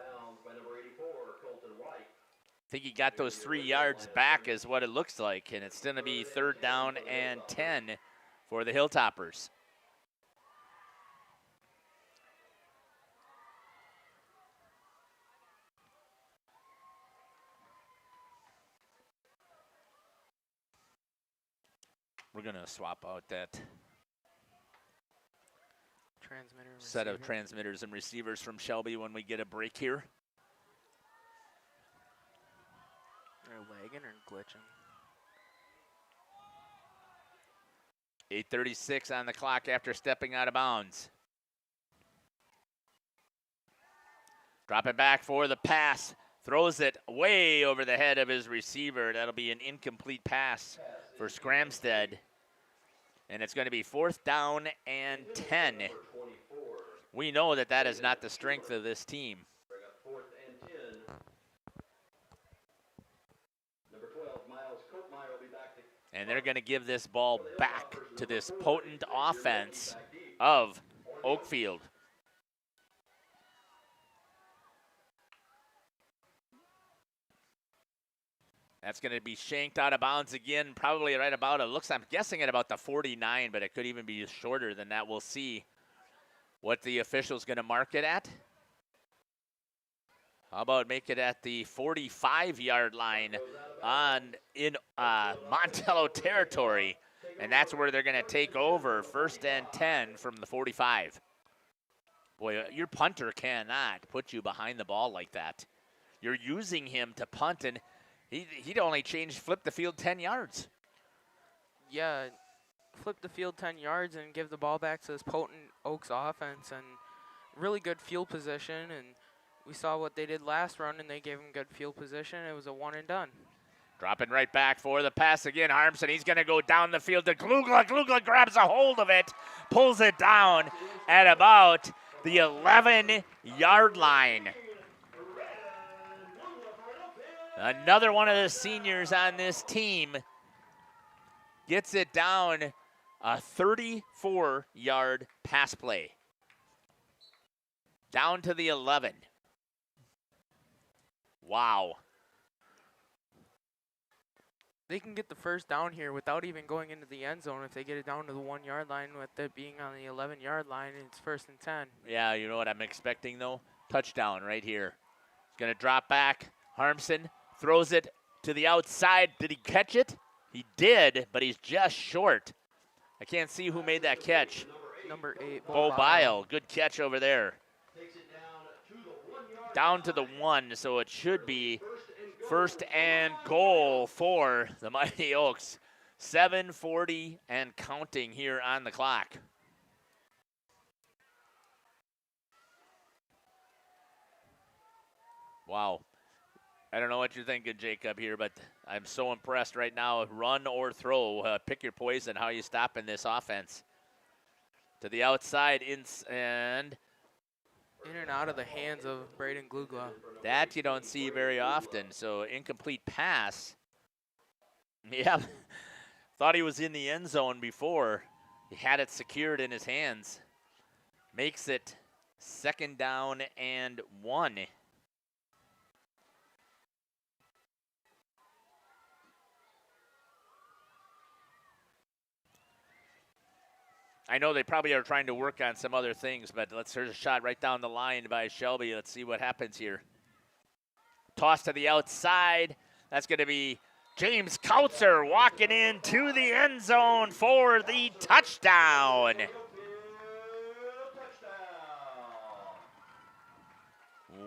I think he got those 3 yards back is what it looks like, and it's going to be third down and 10 for the Hilltoppers. We're going to swap out that set of transmitters and receivers from Shelby when we get a break here. They're lagging or glitching? 8:36 on the clock after stepping out of bounds. Drop it back for the pass. Throws it way over the head of his receiver. That'll be an incomplete pass for Scramstead. And it's going to be 4th down and 10. We know that that is not the strength of this team. And they're going to give this ball back to this potent offense of Oakfield. That's going to be shanked out of bounds again, probably right about, I'm guessing at about the 49, but it could even be shorter than that. We'll see what the official's going to mark it at. How about make it at the 45-yard line in Montello territory, and that's where they're going to take over 1st and 10 from the 45. Boy, your punter cannot put you behind the ball like that. You're using him to punt, and he'd only flip the field 10 yards. Yeah, flip the field 10 yards and give the ball back to this potent Oaks offense, and really good field position. And we saw what they did last run, and they gave him good field position. It was a one and done. Dropping right back for the pass again, Harmson. He's going to go down the field to Glugla. Glugla grabs a hold of it, pulls it down at about the 11-yard line. Another one of the seniors on this team gets it down, a 34-yard pass play. Down to the 11. Wow. They can get the first down here without even going into the end zone if they get it down to the 1-yard line, with it being on the 11-yard line, and it's 1st and 10. Yeah, you know what I'm expecting, though? Touchdown right here. He's going to drop back. Harmson throws it to the outside. Did he catch it? He did, but he's just short. I can't see who made that catch. Number 8, Bo Bile. Good catch over there. Down to the 1, so it should be 1st and goal for the Mighty Oaks. 7:40 and counting here on the clock. Wow. I don't know what you're thinking, Jacob, here, but I'm so impressed right now. Run or throw. Pick your poison. How you stopping this offense? To the outside, and in and out of the hands of Braden Glugla. That you don't see very often. So incomplete pass. Yeah, thought he was in the end zone before. He had it secured in his hands. Makes it 2nd down and 1. I know they probably are trying to work on some other things, but here's a shot right down the line by Shelby. Let's see what happens here. Toss to the outside. That's going to be James Kautzer walking into the end zone for the touchdown.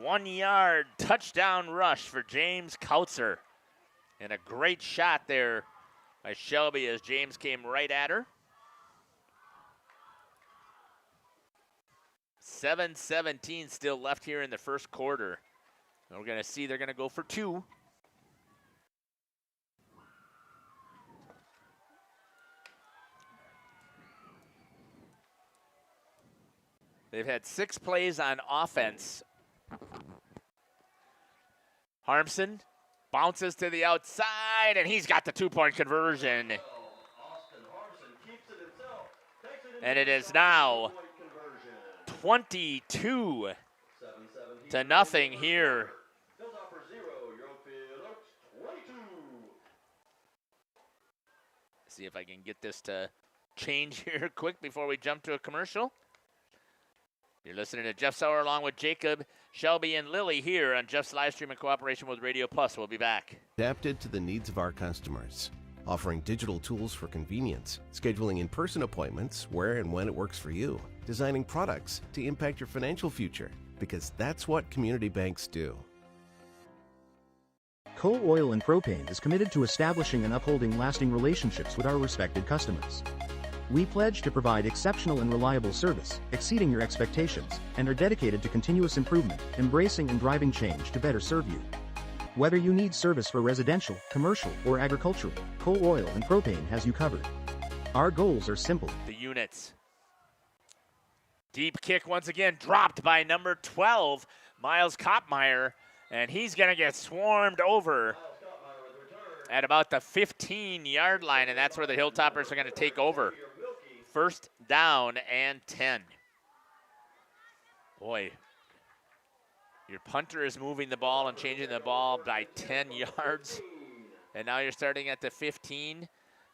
One-yard touchdown rush for James Kautzer. And a great shot there by Shelby as James came right at her. 7:17 still left here in the first quarter. And we're going to see they're going to go for 2. They've had 6 plays on offense. Harmson bounces to the outside, and he's got the 2-point conversion. And it is now 22-0 here. See if I can get this to change here quick before we jump to a commercial. You're listening to Jeff Sauer along with Jacob, Shelby, and Lily here on Jeff's live stream in cooperation with Radio Plus. We'll be back. Adapted to the needs of our customers, offering digital tools for convenience, scheduling in-person appointments where and when it works for you, designing products to impact your financial future, because that's what community banks do. Coal Oil and Propane is committed to establishing and upholding lasting relationships with our respected customers. We pledge to provide exceptional and reliable service, exceeding your expectations, and are dedicated to continuous improvement, embracing and driving change to better serve you. Whether you need service for residential, commercial, or agricultural, coal, oil, and propane has you covered. Our goals are simple. The units. Deep kick once again, dropped by number 12, Miles Kopmeyer, and he's going to get swarmed over at about the 15-yard line, and that's where the Hilltoppers are going to take over. First down and 10. Boy, your punter is moving the ball and changing the ball by 10 yards, and now you're starting at the 15.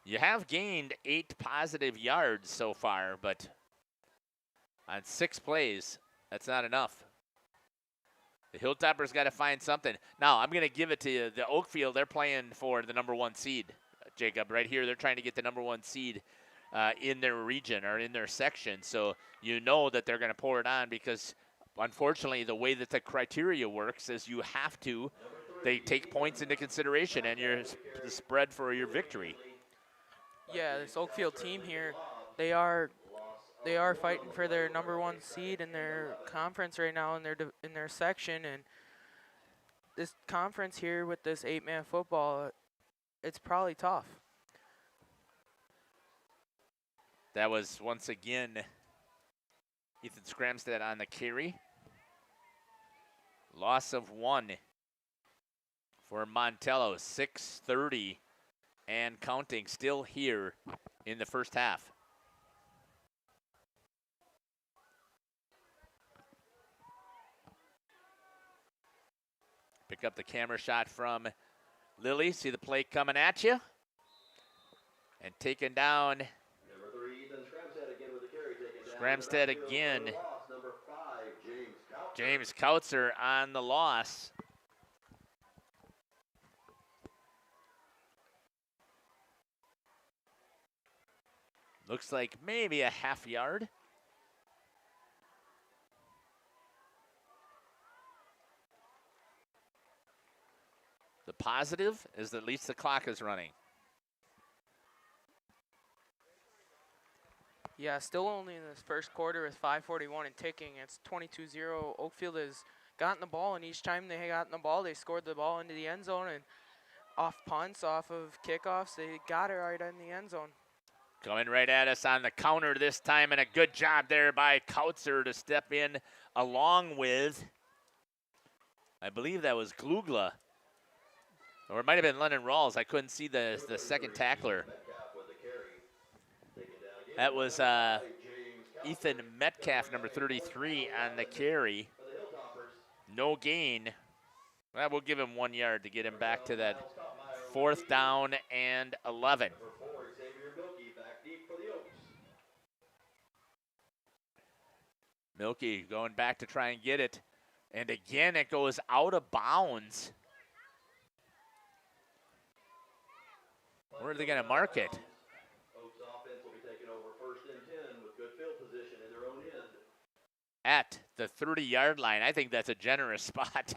You have gained 8 positive yards so far, but on 6 plays, that's not enough. The Hilltoppers got to find something. Now, I'm going to give it to you. The Oakfield, they're playing for the number 1 seed, Jacob. Right here, they're trying to get the number 1 seed in their region or in their section. So you know that they're going to pour it on because, unfortunately, the way that the criteria works is you have to. They take points into consideration and the spread for your victory. Yeah, this Oakfield team here, they are fighting for their number 1 seed in their conference right now in their section, and this conference here with this 8-man football, it's probably tough. That was once again Ethan Scramstead on the carry. Loss of 1 for Montello. 6:30 and counting still here in the first half. Pick up the camera shot from Lilly. See the play coming at you. And taken down. Number 3, Ethan Scramstead again with the carry, taken down. Scramstead again. Loss, number 5, James Kautzer on the loss. Looks like maybe a half yard. The positive is that at least the clock is running. Yeah, still only in this first quarter with 5:41 and ticking. It's 22-0. Oakfield has gotten the ball, and each time they got the ball, they scored the ball into the end zone. And off punts, off of kickoffs, they got it right in the end zone. Coming right at us on the counter this time, and a good job there by Kautzer to step in along with, I believe that was Glugla. Or it might have been Lennon Rawls. I couldn't see the second tackler. That was Ethan Metcalf, number 33, on the carry. No gain. Well, we'll give him 1 yard to get him back to that 4th down and 11. Milky going back to try and get it. And again, it goes out of bounds. Where are they going to mark it? Oaks offense will be taking over 1st and 10 with good field position in their own end. At the 30-yard line. I think that's a generous spot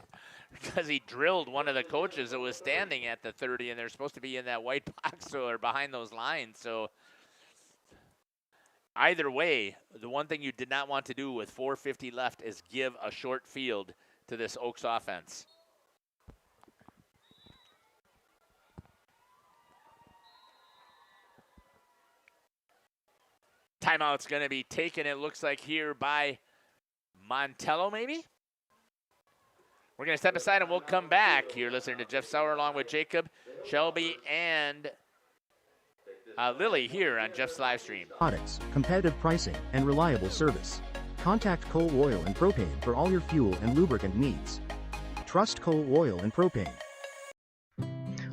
because he drilled one of the coaches that was standing at the 30, and they're supposed to be in that white box or behind those lines. So either way, the one thing you did not want to do with 4:50 left is give a short field to this Oaks offense. Timeout's going to be taken, it looks like, here by Montello, maybe? We're going to step aside and we'll come back. You're listening to Jeff Sauer along with Jacob, Shelby, and Lily here on Jeff's live stream. Products, competitive pricing, and reliable service. Contact Coal Oil and Propane for all your fuel and lubricant needs. Trust Coal Oil and Propane.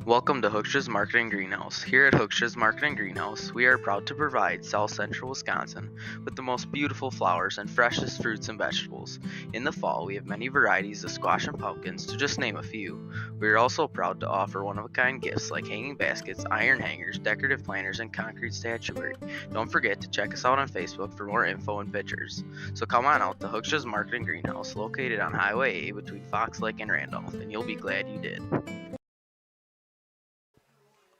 Welcome to Hooksha's Marketing Greenhouse. Here at Hooksha's Marketing Greenhouse, we are proud to provide South Central Wisconsin with the most beautiful flowers and freshest fruits and vegetables. In the fall, we have many varieties of squash and pumpkins, to just name a few. We are also proud to offer one-of-a-kind gifts like hanging baskets, iron hangers, decorative planters, and concrete statuary. Don't forget to check us out on Facebook for more info and pictures. So come on out to Hooksha's Marketing Greenhouse, located on Highway A between Fox Lake and Randolph, and you'll be glad you did.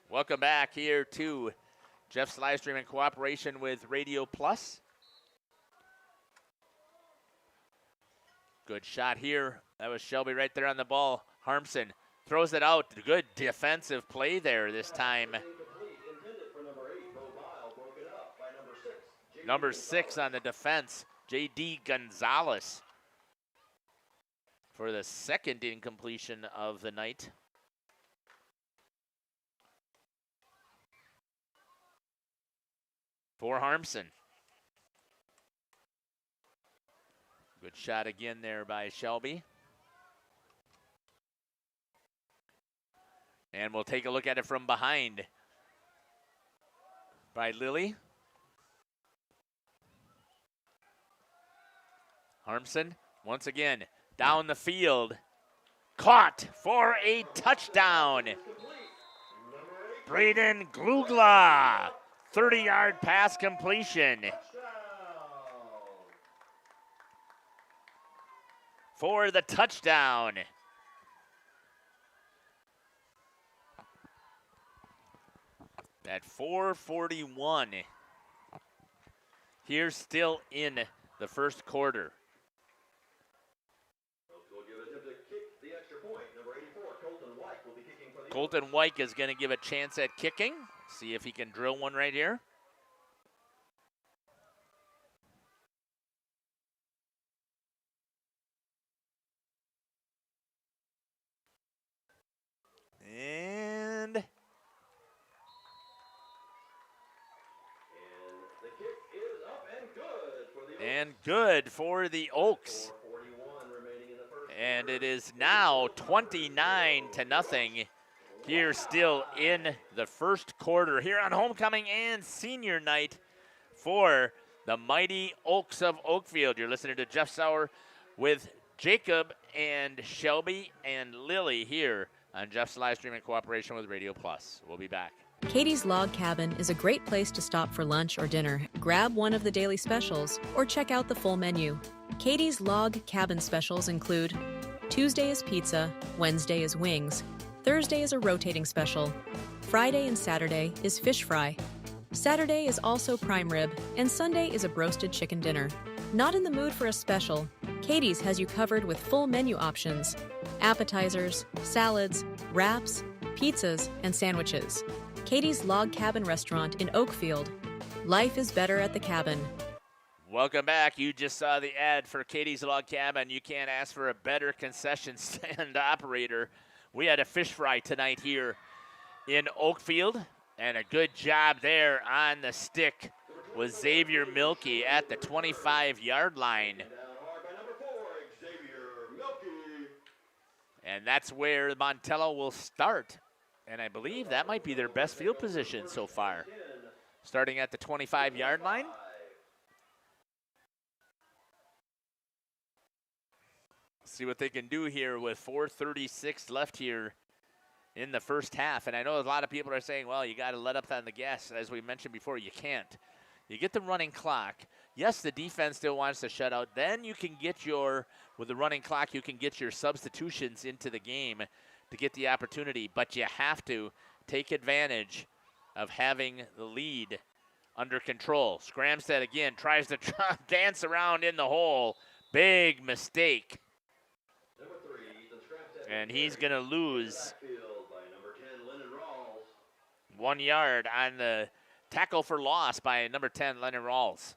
Welcome back here to Jeff's live stream in cooperation with Radio Plus. Good shot here. That was Shelby right there on the ball. Harmson throws it out. Good defensive play there this time. Number 6 on the defense, J.D. Gonzalez, for the second incompletion of the night. For Harmson. Good shot again there by Shelby. And we'll take a look at it from behind by Lilly. Harmson, once again, down the field. Caught for a touchdown. Braden Glugla, 30-yard pass completion. For the touchdown. At 4:41. Here still in the first quarter. Colton White is going to give a chance at kicking. See if he can drill one right here. And the kick is up and good for the Oaks. And good for the Oaks. And it is now 29-0 here still in the first quarter here on homecoming and senior night for the mighty Oaks of Oakfield. You're listening to Jeff Sauer with Jacob and Shelby and Lily here on Jeff's live stream in cooperation with Radio Plus. We'll be back. Katie's Log Cabin is a great place to stop for lunch or dinner. Grab one of the daily specials or check out the full menu. Katie's Log Cabin specials include Tuesday is pizza, Wednesday is wings, Thursday is a rotating special, Friday and Saturday is fish fry, Saturday is also prime rib, and Sunday is a broasted chicken dinner. Not in the mood for a special? Katie's has you covered with full menu options, appetizers, salads, wraps, pizzas, and sandwiches. Katie's Log Cabin Restaurant in Oakfield. Life is better at the cabin. Welcome back. You just saw the ad for Katie's Log Cabin. You can't ask for a better concession stand operator. We had a fish fry tonight here in Oakfield, and a good job there on the stick was Xavier Milkey at the 25-yard line. And that's where Montello will start. And I believe that might be their best field position so far. Starting at the 25-yard line. See what they can do here with 4:36 left here in the first half. And I know a lot of people are saying, well, you got to let up on the gas. As we mentioned before, you can't. You get the running clock. Yes, the defense still wants to shut out. Then you can get with the running clock, you can get your substitutions into the game to get the opportunity. But you have to take advantage of having the lead under control. Scramstead again tries to dance around in the hole. Big mistake. And he's going to lose 1 yard on the tackle for loss by number 10, Lennon Rawls.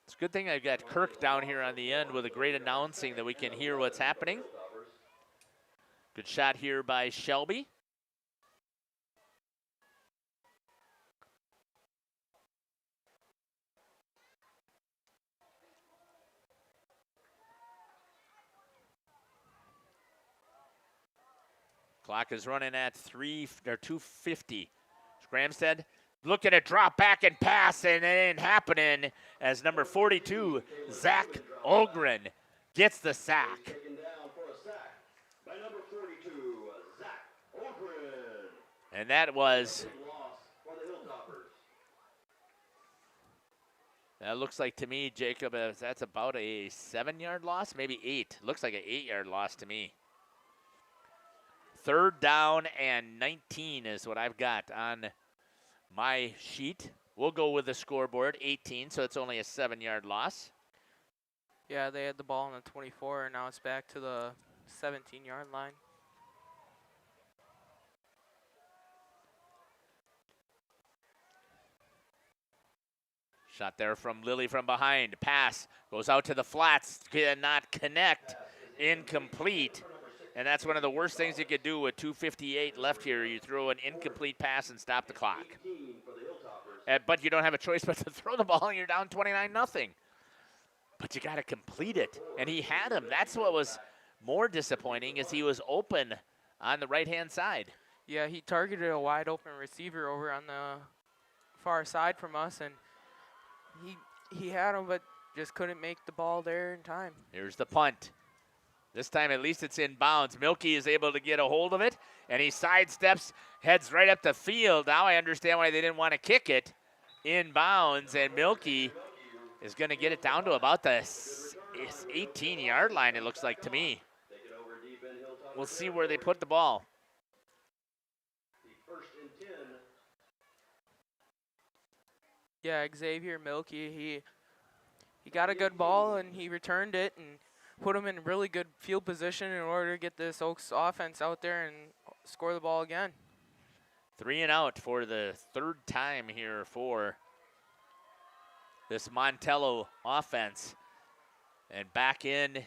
It's a good thing I've got Kirk down here on the end with a great announcing that we can hear what's happening. Good shot here by Shelby. Clock is running at 2:50. Scramstead looking to drop back and pass, and it ain't happening as number 42, Zach Ogren, gets the sack. Taken down for a sack by number 42, Zach Ogren. And that was, Loss for the Hilltoppers. that looks like to me, Jacob, that's about a 7-yard loss, maybe 8. Looks like an 8-yard loss to me. 3rd down and 19 is what I've got on my sheet. We'll go with the scoreboard, 18, so it's only a 7-yard loss. Yeah, they had the ball on the 24, and now it's back to the 17-yard line. Shot there from Lilly from behind. Pass goes out to the flats. Cannot connect. Incomplete. And that's one of the worst things you could do with 2:58 left here. You throw an incomplete pass and stop the clock. But you don't have a choice but to throw the ball, and you're down 29-0. But you got to complete it. And he had him. That's what was more disappointing, is he was open on the right-hand side. Yeah, he targeted a wide open receiver over on the far side from us, and he had him, but just couldn't make the ball there in time. Here's the punt. This time, at least it's in bounds. Milky is able to get a hold of it, and he sidesteps, heads right up the field. Now I understand why they didn't want to kick it in bounds, and Milky is going to get it down to about the 18-yard line, it looks like to me. We'll see where they put the ball. Yeah, Xavier Milky, he got a good ball, and he returned it and put him in really good field position in order to get this Oaks offense out there and score the ball again. 3 and out for the third time here for this Montello offense. And back in,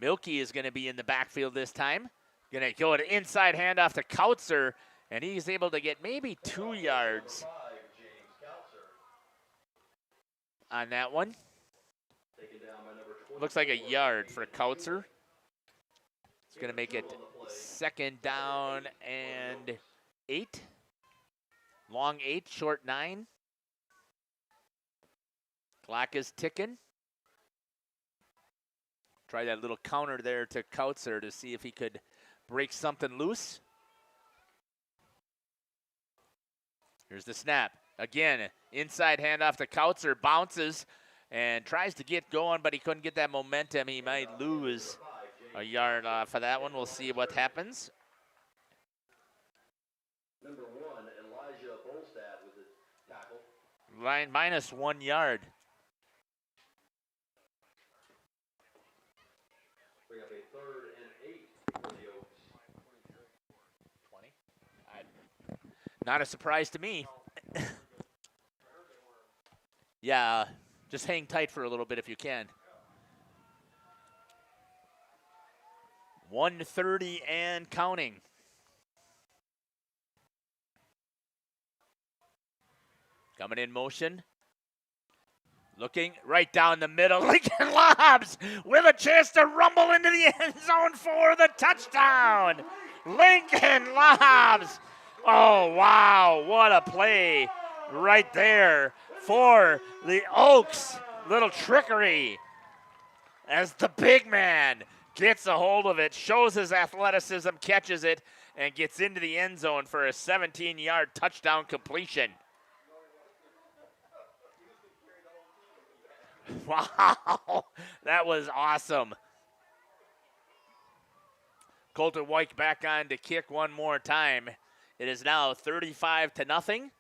Milky is going to be in the backfield this time. Going to go an inside handoff to Kautzer, and he's able to get maybe 2 yards on that one. Looks like a yard for Kautzer. It's going to make it 2nd down and 8. Long 8, short 9. Clock is ticking. Try that little counter there to Kautzer to see if he could break something loose. Here's the snap. Again, inside handoff to Kautzer, bounces and tries to get going, but he couldn't get that momentum. He might lose a yard off of that one. We'll see what happens. Number 1, Elijah Bolstad with the tackle. Line minus 1 yard. Bring up a 3rd and 8 for the Oaks. 20. Not a surprise to me. Yeah, just hang tight for a little bit if you can. 1:30 and counting. Coming in motion. Looking right down the middle. Lincoln Lobs with a chance to rumble into the end zone for the touchdown. Lincoln Lobs. Oh, wow. What a play right there for the Oaks. Little trickery as the big man gets a hold of it, shows his athleticism, catches it, and gets into the end zone for a 17-yard touchdown completion. Wow, that was awesome. Colton White back on to kick one more time. It is now 35-0.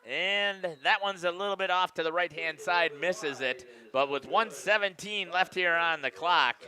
And that one's a little bit off to the right-hand side, misses it. But with 1:17 left here on the clock,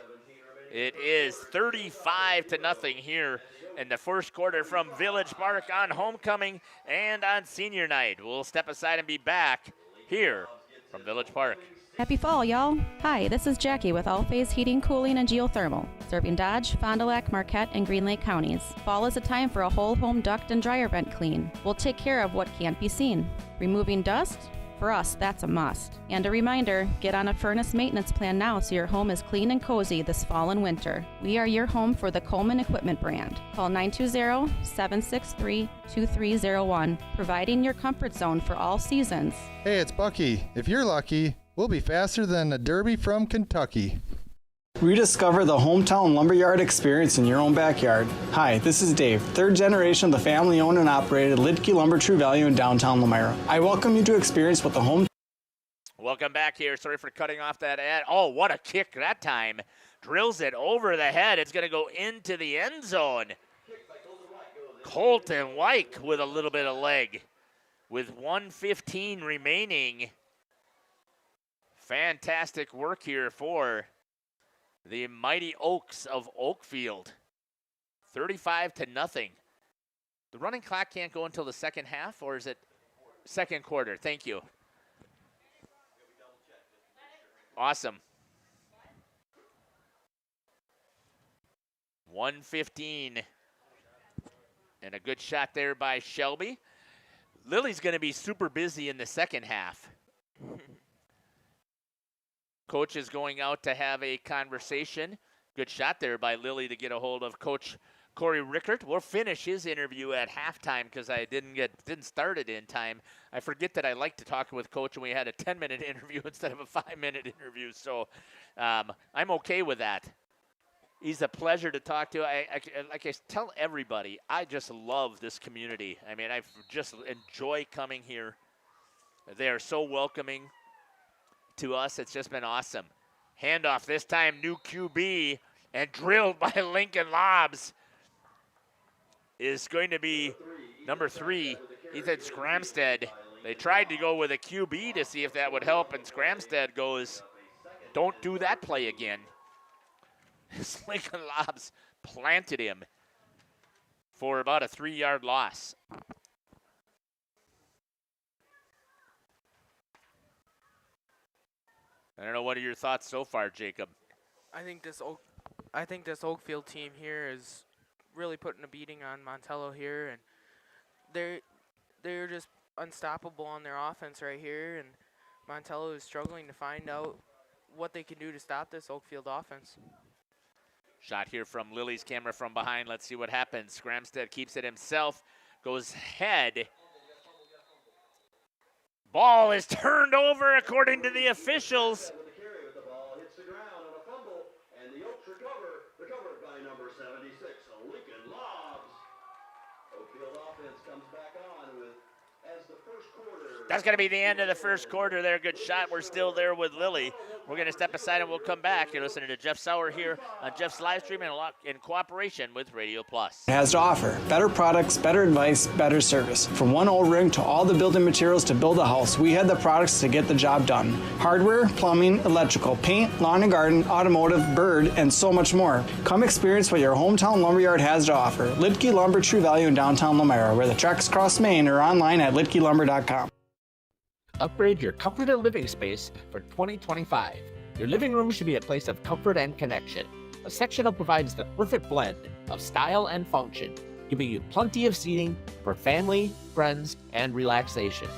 it is 35-0 here in the first quarter from Village Park on homecoming and on senior night. We'll step aside and be back here from Village Park. Happy fall, y'all. Hi, this is Jackie with All Phase Heating, Cooling, and Geothermal, serving Dodge, Fond du Lac, Marquette, and Green Lake counties. Fall is a time for a whole home duct and dryer vent clean. We'll take care of what can't be seen. Removing dust? For us, that's a must. And a reminder, get on a furnace maintenance plan now so your home is clean and cozy this fall and winter. We are your home for the Coleman Equipment brand. Call 920-763-2301, providing your comfort zone for all seasons. Hey, it's Bucky. If you're lucky, we'll be faster than a Derby from Kentucky. Rediscover the hometown lumberyard experience in your own backyard. Hi, this is Dave, 3rd generation of the family-owned and operated Lidke Lumber True Value in downtown Lamira. I welcome you to experience what the home... Welcome back here. Sorry for cutting off that ad. Oh, what a kick that time. Drills it over the head. It's going to go into the end zone. Colton White with a little bit of leg. with 1:15 remaining. Fantastic work here for the Mighty Oaks of Oakfield. 35-0. The running clock can't go until the second half, or is it second quarter? Thank you. Awesome. 1:15. And a good shot there by Shelby. Lily's going to be super busy in the second half. Coach is going out to have a conversation. Good shot there by Lily to get a hold of Coach Corey Rickert. We'll finish his interview at halftime because I didn't start it in time. I forget that I like to talk with Coach, and we had a 10-minute interview instead of a 5-minute interview. So I'm okay with that. He's a pleasure to talk to. Like I tell everybody, I just love this community. I mean, I just enjoy coming here. They are so welcoming to us. It's just been awesome. Handoff this time, new QB, and drilled by Lincoln Lobbs is going to be number 3, Ethan Scramstead. They tried to go with a QB to see if that would help, and Scramstead goes, don't do that play again. Lincoln Lobbs planted him for about a 3-yard loss. I don't know, what are your thoughts so far, Jacob? I think this Oakfield team here is really putting a beating on Montello here, and they're just unstoppable on their offense right here, and Montello is struggling to find out what they can do to stop this Oakfield offense. Shot here from Lily's camera from behind. Let's see what happens. Scramstead keeps it himself, goes head. Ball is turned over according to the officials. Recovered by number 76, Lincoln Lobbs. Oakfield offense comes back on with as the first quarter. That's going to be the end of the first quarter there. Good shot. We're still there with Lily. We're going to step aside and we'll come back. You're listening to Jeff Sauer here on Jeff's live stream in cooperation with Radio Plus. Has to offer better products, better advice, better service. From one O-ring to all the building materials to build a house, we had the products to get the job done. Hardware, plumbing, electrical, paint, lawn and garden, automotive, bird, and so much more. Come experience what your hometown lumberyard has to offer. Lidke Lumber, True Value in downtown Lamera, where the tracks cross Main, or online at lidkelumber.com. Upgrade your comforted living space for 2025. Your living room should be a place of comfort and connection. A sectional provides the perfect blend of style and function, giving you plenty of seating for family, friends, and relaxation.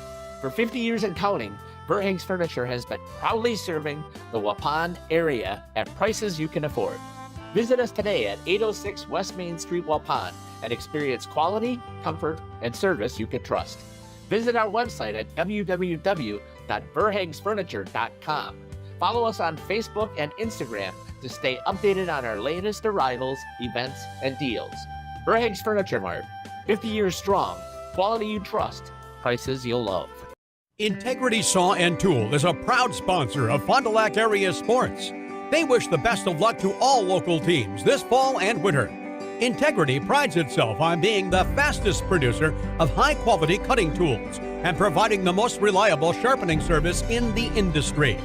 For 50 years and counting, Verhaeg's Furniture has been proudly serving the Waupun area at prices you can afford. Visit us today at 806 West Main Street, Waupun, and experience quality, comfort, and service you can trust. Visit our website at www.verhaegsfurniture.com. Follow us on Facebook and Instagram to stay updated on our latest arrivals, events, and deals. Verhaeg's Furniture Mart, 50 years strong, quality you trust, prices you'll love. Integrity Saw and Tool is a proud sponsor of Fond du Lac area sports. They wish the best of luck to all local teams this fall and winter. Integrity prides itself on being the fastest producer of high-quality cutting tools and providing the most reliable sharpening service in the industry.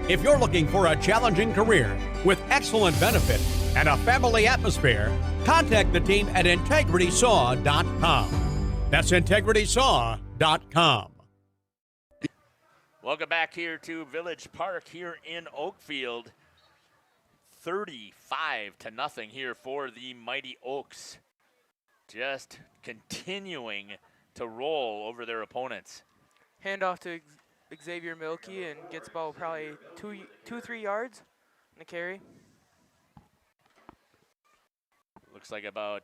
If you're looking for a challenging career with excellent benefits and a family atmosphere, contact the team at integritysaw.com. That's integritysaw.com. Welcome back here to Village Park here in Oakfield. 35-0 here for the Mighty Oaks. Just continuing to roll over their opponents. Handoff to Xavier Milkey and gets about probably 2-3 yards in the carry. Looks like about,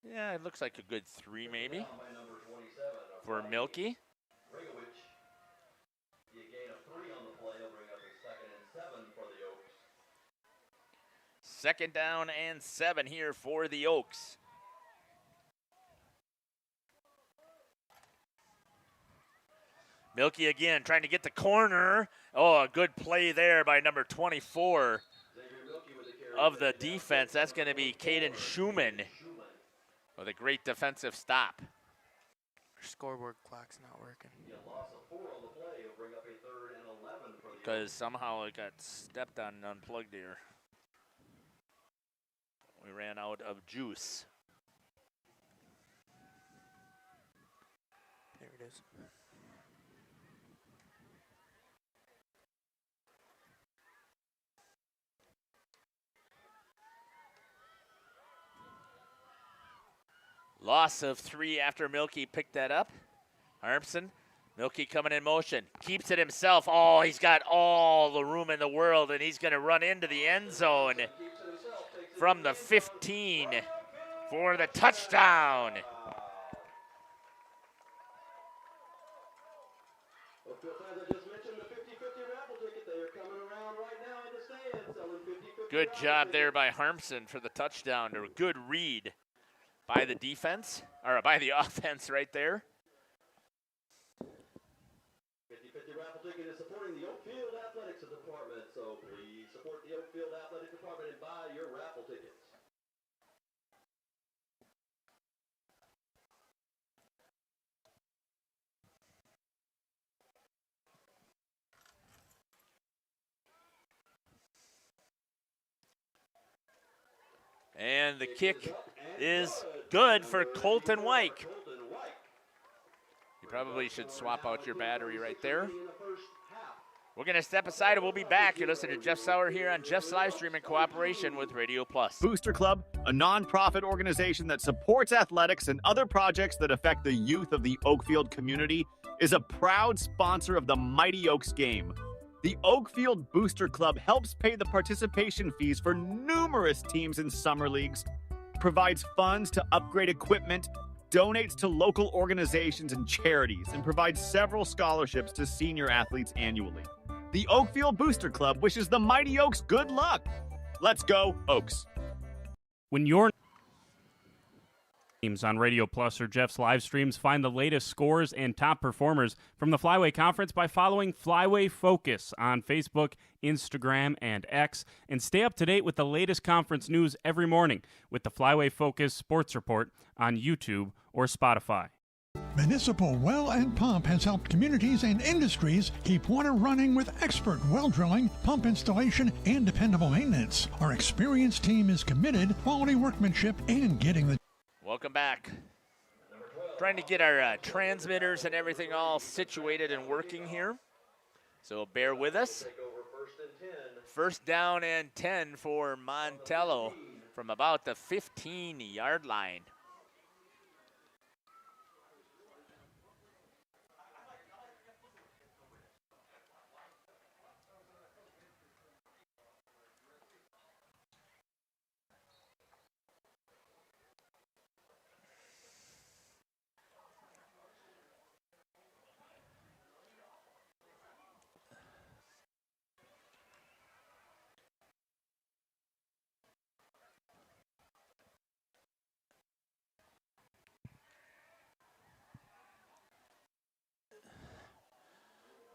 it looks like a good 3 maybe for Milkey. Second down and 7 here for the Oaks. Milkey again trying to get the corner. Oh, a good play there by number 24 of the defense. That's going to be Caden Schumann with a great defensive stop. scoreboard clock's not working. Loss of 4 on the play will bring up a 3rd and 11 for the Because somehow it got stepped on and unplugged here. We ran out of juice. There it is. Loss of 3 after Milky picked that up. Harmson, Milky coming in motion, keeps it himself. Oh, he's got all the room in the world, and he's going to run into the end zone from the 15 for the touchdown. Oakfield fans, I just mentioned the 50-50 raffle ticket. They are coming around right now in the stands selling 50-50. Good job there by Harmson for the touchdown, or good read by the defense, or by the offense right there. 50-50 raffle ticket is supporting the Oakfield Athletics Department, so please support the Oakfield Athletic Department and buy your raffle tickets. And the kick is good for Colton Wyke. You probably should swap out your battery right there. We're going to step aside and we'll be back. You're listening to Jeff Sauer here on Jeff's live stream in cooperation with Radio Plus. Booster Club, a nonprofit organization that supports athletics and other projects that affect the youth of the Oakfield community, is a proud sponsor of the Mighty Oaks game. The Oakfield Booster Club helps pay the participation fees for numerous teams in summer leagues, provides funds to upgrade equipment, donates to local organizations and charities, and provides several scholarships to senior athletes annually. The Oakfield Booster Club wishes the Mighty Oaks good luck. Let's go, Oaks. When you're on Radio Plus or Jeff's live streams, find the latest scores and top performers from the Flyway Conference by following Flyway Focus on Facebook, Instagram, and X, and stay up to date with the latest conference news every morning with the Flyway Focus Sports Report on YouTube or Spotify. Municipal Well and Pump has helped communities and industries keep water running with expert well drilling, pump installation, and dependable maintenance. Our experienced team is committed, quality workmanship, and getting the Welcome back. Trying to get our transmitters and everything all situated and working here. So bear with us. First down and 10 for Montello from about the 15-yard line.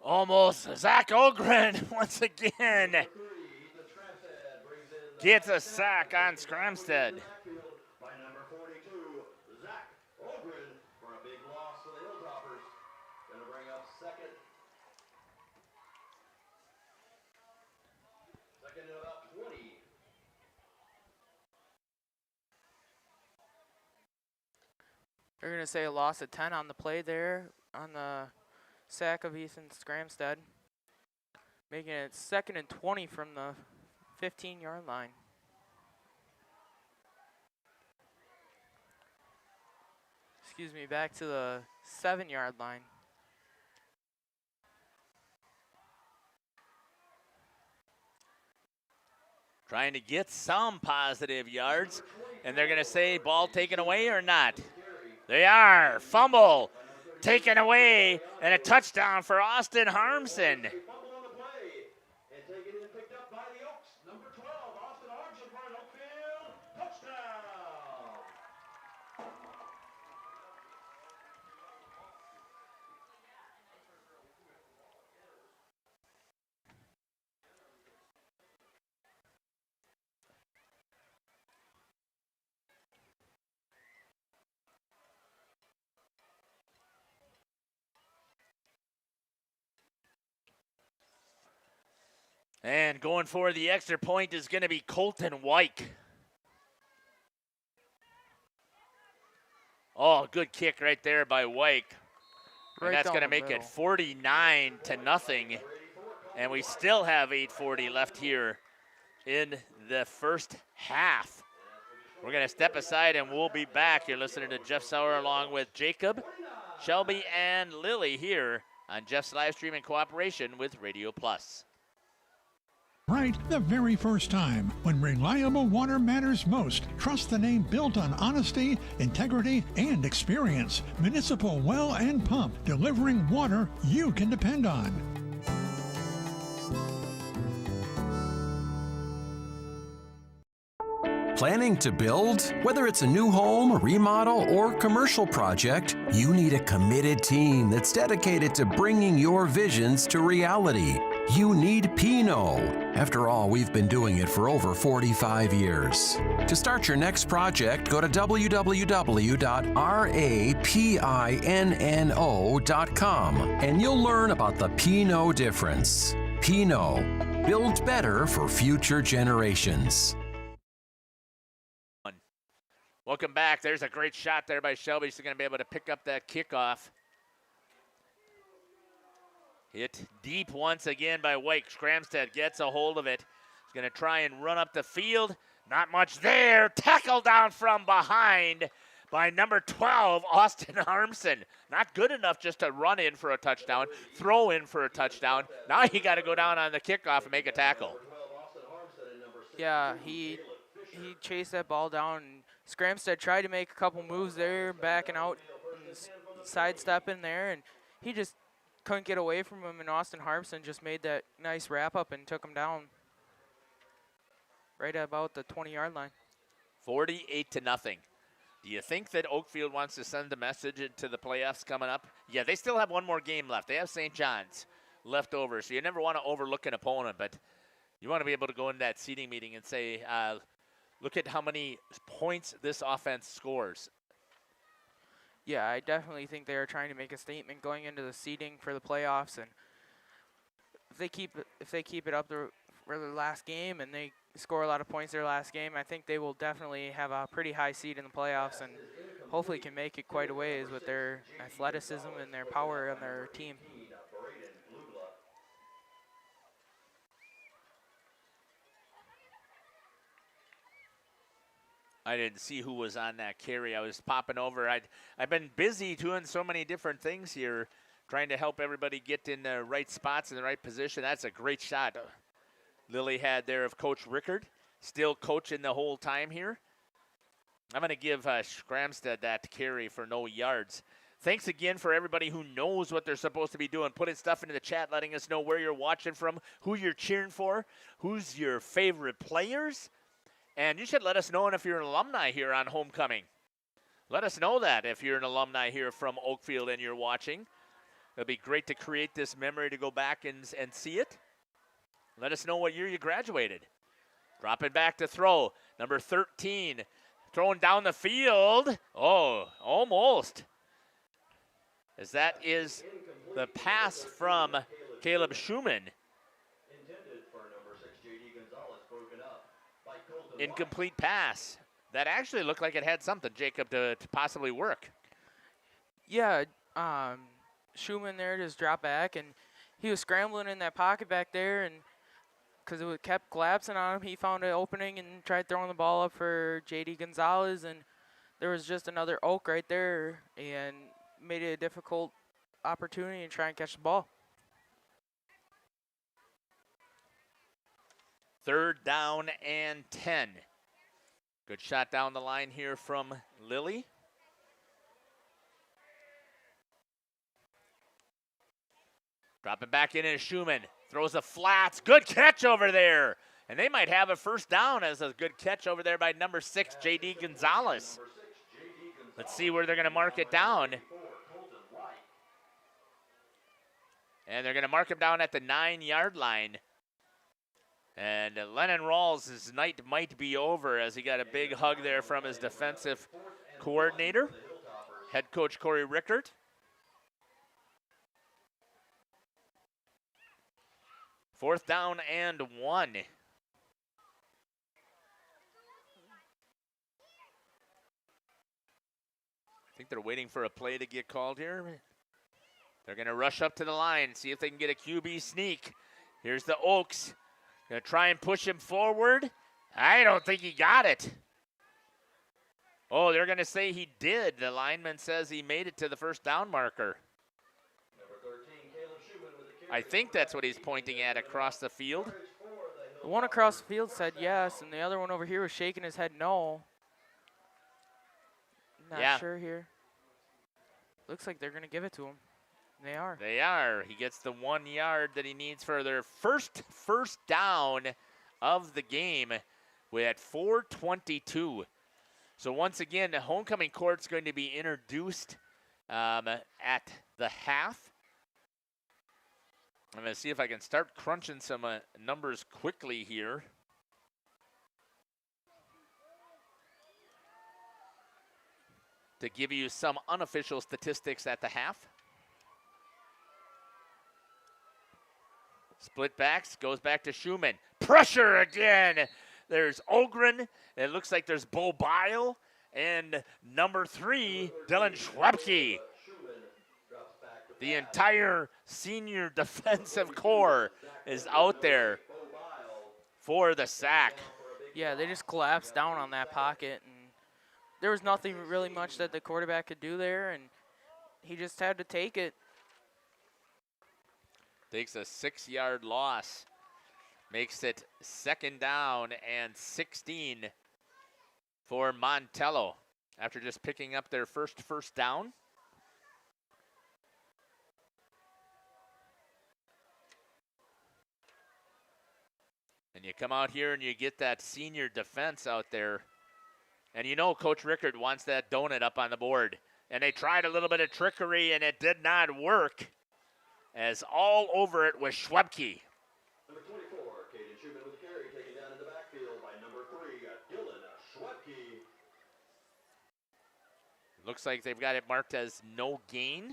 Almost Zach Ogren once again gets a sack on Scramstead. By number 42, Zach Ogren for a big loss for the Hilltoppers. Going to bring up second and about 20. They're going to say a loss of 10 on the play there on the sack of Ethan Scramstead, making it 2nd and 20 from the 15-yard line. Excuse me, back to the 7-yard line. Trying to get some positive yards, and they're going to say ball taken away or not. They are. Fumble taken away, and a touchdown for Austin Harmson. And taken and picked up by the Oaks. Number 12, Austin Harmson for an Oakfield touchdown. And going for the extra point is going to be Colton Wyke. Oh, good kick right there by Wyke. And that's going to make it 49-0. And we still have 8:40 left here in the first half. We're going to step aside and we'll be back. You're listening to Jeff Sauer along with Jacob, Shelby, and Lily here on Jeff's live stream in cooperation with Radio Plus. Right the very first time. When reliable water matters most, trust the name built on honesty, integrity, and experience. Municipal Well and Pump, delivering water you can depend on. Planning to build? Whether it's a new home, a remodel, or commercial project, you need a committed team that's dedicated to bringing your visions to reality. You need Pinot. After all, we've been doing it for over 45 years. To start your next project, go to www.rapinno.com and you'll learn about the Pinot difference. Pinot, build better for future generations. Welcome back. There's a great shot there by Shelby. She's going to be able to pick up that kickoff. Hit deep once again by Wake. Scramstead gets a hold of it. He's going to try and run up the field. Not much there. Tackle down from behind by number 12, Austin Harmson. Not good enough just to run in for a touchdown, throw in for a touchdown. Now you got to go down on the kickoff and make a tackle. Yeah, he chased that ball down. And Scramstead tried to make a couple moves there, backing out and sidestepping there, and he just couldn't get away from him, and Austin Harmson just made that nice wrap-up and took him down right at about the 20-yard line. 48-0. Do you think that Oakfield wants to send a message into the playoffs coming up? Yeah, they still have one more game left. They have St. John's left over, so you never want to overlook an opponent, but you want to be able to go into that seating meeting and say, look at how many points this offense scores. Yeah, I definitely think they are trying to make a statement going into the seeding for the playoffs, and if they keep it up for their last game and they score a lot of points their last game, I think they will definitely have a pretty high seed in the playoffs and hopefully can make it quite a ways with their athleticism and their power on their team. I didn't see who was on that carry. I was popping over. I've been busy doing so many different things here, trying to help everybody get in the right spots in the right position. That's a great shot Lily had there of Coach Rickard, still coaching the whole time here. I'm going to give Scramstead that carry for no yards. Thanks again for everybody who knows what they're supposed to be doing. Putting stuff into the chat, letting us know where you're watching from, who you're cheering for, who's your favorite players. And you should let us know if you're an alumni here on Homecoming. Let us know that if you're an alumni here from Oakfield and you're watching. It'll be great to create this memory to go back and see it. Let us know what year you graduated. Dropping back to throw. Number 13, throwing down the field. Oh, almost. As that is the pass from Caleb Schumann. Incomplete pass. That actually looked like it had something, Jacob, to possibly work. Yeah, Schumann there just dropped back, and he was scrambling in that pocket back there, and because it kept collapsing on him, he found an opening and tried throwing the ball up for J.D. Gonzalez, and there was just another Oak right there, and made it a difficult opportunity to try and catch the ball. Third down and 10. Good shot down the line here from Lily. Dropping back in is Schumann. Throws the flats. Good catch over there. And they might have a first down as a good catch over there by number 6, J.D. Gonzalez. Let's see where they're going to mark it down. And they're going to mark him down at the 9-yard line. And Lennon Rawls' night might be over as he got a big hug there from his defensive coordinator, head coach Corey Rickard. 4th down and 1. I think they're waiting for a play to get called here. They're going to rush up to the line, see if they can get a QB sneak. Here's the Oaks. Going to try and push him forward. I don't think he got it. Oh, they're going to say he did. The lineman says he made it to the 1st down marker. I think that's what he's pointing at across the field. The one across the field said yes, and the other one over here was shaking his head no. Not sure here. Looks like they're going to give it to him. They are. They are. He gets the 1 yard that he needs for their first down of the game. We're at 4:22. So once again, the homecoming court's going to be introduced at the half. I'm going to see if I can start crunching some numbers quickly here. To give you some unofficial statistics at the half. Split backs, goes back to Schumann. Pressure again. There's Ogren. It looks like there's Bo Bile. And number 3, Dylan Schwebke. The entire senior defensive core is out there for the sack. Yeah, they just collapsed down on that pocket. And there was nothing really much that the quarterback could do there. And he just had to take it. Takes a 6-yard loss. Makes it 2nd down and 16 for Montello after just picking up their first down. And you come out here and you get that senior defense out there. And you know Coach Rickard wants that donut up on the board. And they tried a little bit of trickery and it did not work. As all over it was Schwebke. Number 24, Caden Schumann with the carry, taken down in the backfield by number 3, Dylan Schwebke. Looks like they've got it marked as no gain.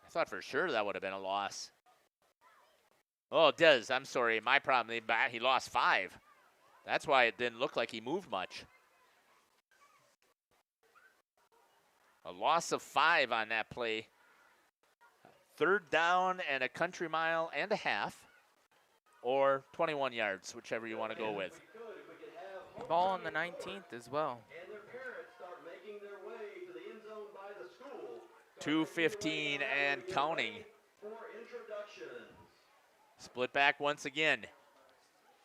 I thought for sure that would have been a loss. Oh, it does. I'm sorry. My problem, he lost 5. That's why it didn't look like he moved much. A loss of 5 on that play. 3rd down and a country mile and a half, or 21 yards, whichever you want to go with. Ball on the 19th as well. And their parents start making their way to the end zone by the school. 2:15 and counting. For introductions. Split back once again.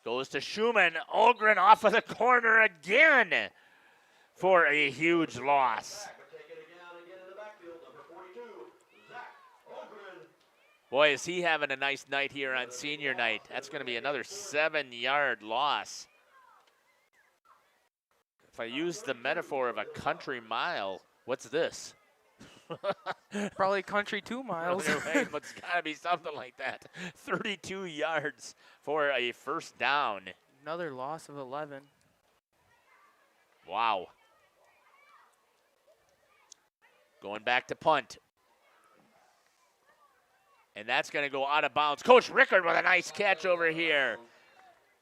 Goes to Schumann. Ogren off of the corner again for a huge loss. Boy, is he having a nice night here on senior night. That's going to be another 7-yard loss. If I use the metaphor of a country mile, what's this? Probably country 2 miles. Right, but it's got to be something like that. 32 yards for a 1st down. Another loss of 11. Wow. Going back to punt. And that's going to go out of bounds. Coach Rickard with a nice catch over here.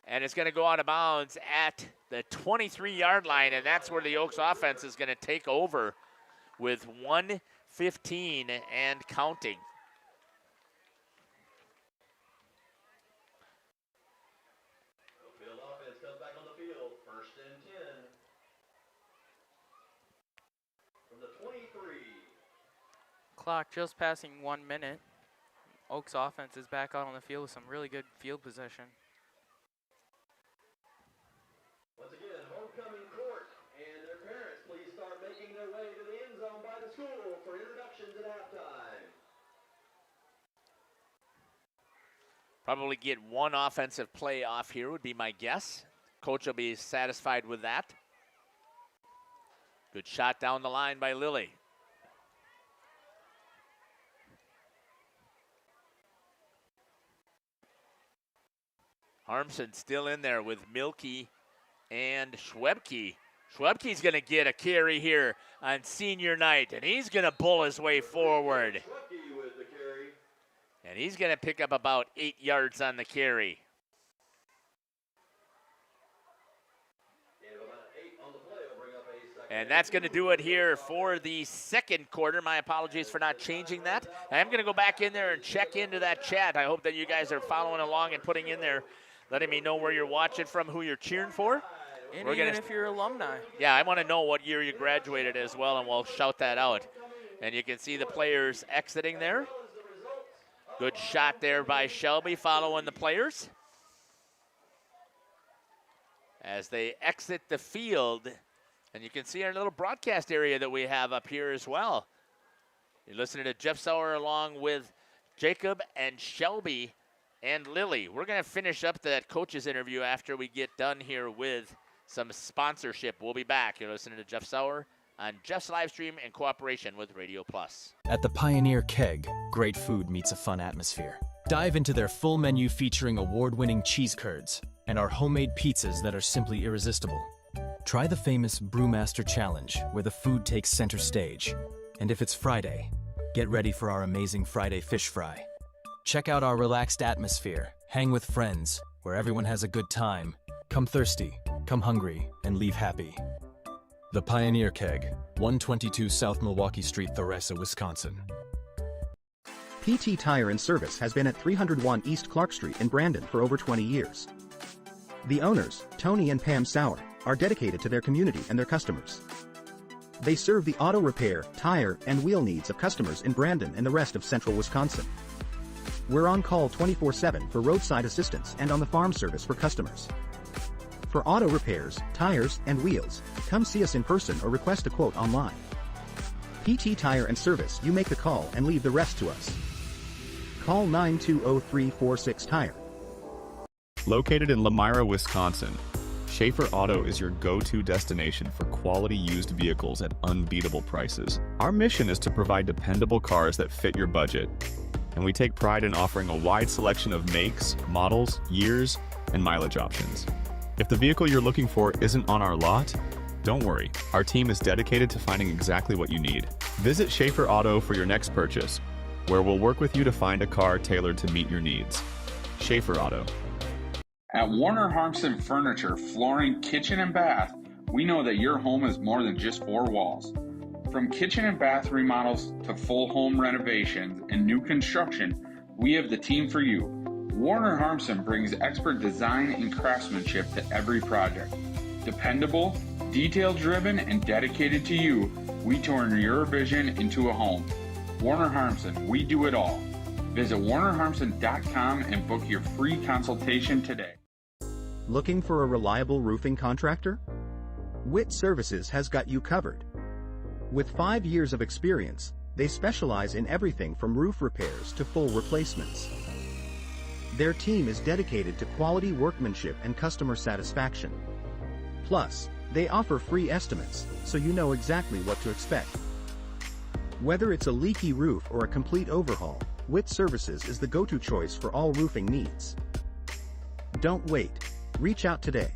And it's going to go out of bounds at the 23-yard line, and that's where the Oaks offense is going to take over with 1:15 and counting. Oakfield offense comes back on the field, 1st and 10. From the 23. Clock just passing 1 minute. Oaks offense is back out on the field with some really good field position. Once again, homecoming court and their parents please start making their way to the end zone by the school for introductions at halftime. Probably get one offensive play off here would be my guess. Coach will be satisfied with that. Good shot down the line by Lilly. Harmson still in there with Milky and Schwebke. Schwebke's going to get a carry here on senior night, and he's going to bull his way forward. And he's going to pick up about 8 yards on the carry. And that's going to do it here for the second quarter. My apologies for not changing that. I'm going to go back in there and check into that chat. I hope that you guys are following along and putting in there, letting me know where you're watching from, who you're cheering for. And even if you're alumni. Yeah, I want to know what year you graduated as well, and we'll shout that out. And you can see the players exiting there. Good shot there by Shelby following the players. As they exit the field, and you can see our little broadcast area that we have up here as well. You're listening to Jeff Sauer along with Jacob and Shelby and Lily. We're going to finish up that coach's interview after we get done here with some sponsorship. We'll be back. You're listening to Jeff Sauer on Jeff's live stream in cooperation with Radio Plus. At the Pioneer Keg, great food meets a fun atmosphere. Dive into their full menu featuring award-winning cheese curds and our homemade pizzas that are simply irresistible. Try the famous Brewmaster Challenge, where the food takes center stage. And if it's Friday, get ready for our amazing Friday fish fry. Check out our relaxed atmosphere, hang with friends, where everyone has a good time. Come thirsty, come hungry, and leave happy. The Pioneer Keg, 122 South Milwaukee Street, Theresa, Wisconsin. PT Tire and Service has been at 301 East Clark Street in Brandon for over 20 years. The owners, Tony and Pam Sauer, are dedicated to their community and their customers. They serve the auto repair, tire, and wheel needs of customers in Brandon and the rest of central Wisconsin. We're on call 24/7 for roadside assistance and on the farm service for customers. For auto repairs, tires, and wheels, come see us in person or request a quote online. PT Tire and Service, you make the call and leave the rest to us. Call 920-346-TIRE. Located in Lamira, Wisconsin, Schaefer Auto is your go-to destination for quality used vehicles at unbeatable prices. Our mission is to provide dependable cars that fit your budget, and we take pride in offering a wide selection of makes, models, years, and mileage options. If the vehicle you're looking for isn't on our lot, don't worry. Our team is dedicated to finding exactly what you need. Visit Schaefer Auto for your next purchase, where we'll work with you to find a car tailored to meet your needs. Schaefer Auto. At Warner Harmson Furniture, Flooring, Kitchen, and Bath, we know that your home is more than just four walls. From kitchen and bath remodels to full home renovations and new construction, we have the team for you. Warner Harmson brings expert design and craftsmanship to every project. Dependable, detail-driven, and dedicated to you, we turn your vision into a home. Warner Harmson, we do it all. Visit warnerharmson.com and book your free consultation today. Looking for a reliable roofing contractor? Witt Services has got you covered. With 5 years of experience, they specialize in everything from roof repairs to full replacements. Their team is dedicated to quality workmanship and customer satisfaction. Plus, they offer free estimates, so you know exactly what to expect. Whether it's a leaky roof or a complete overhaul, Witt Services is the go-to choice for all roofing needs. Don't wait. Reach out today.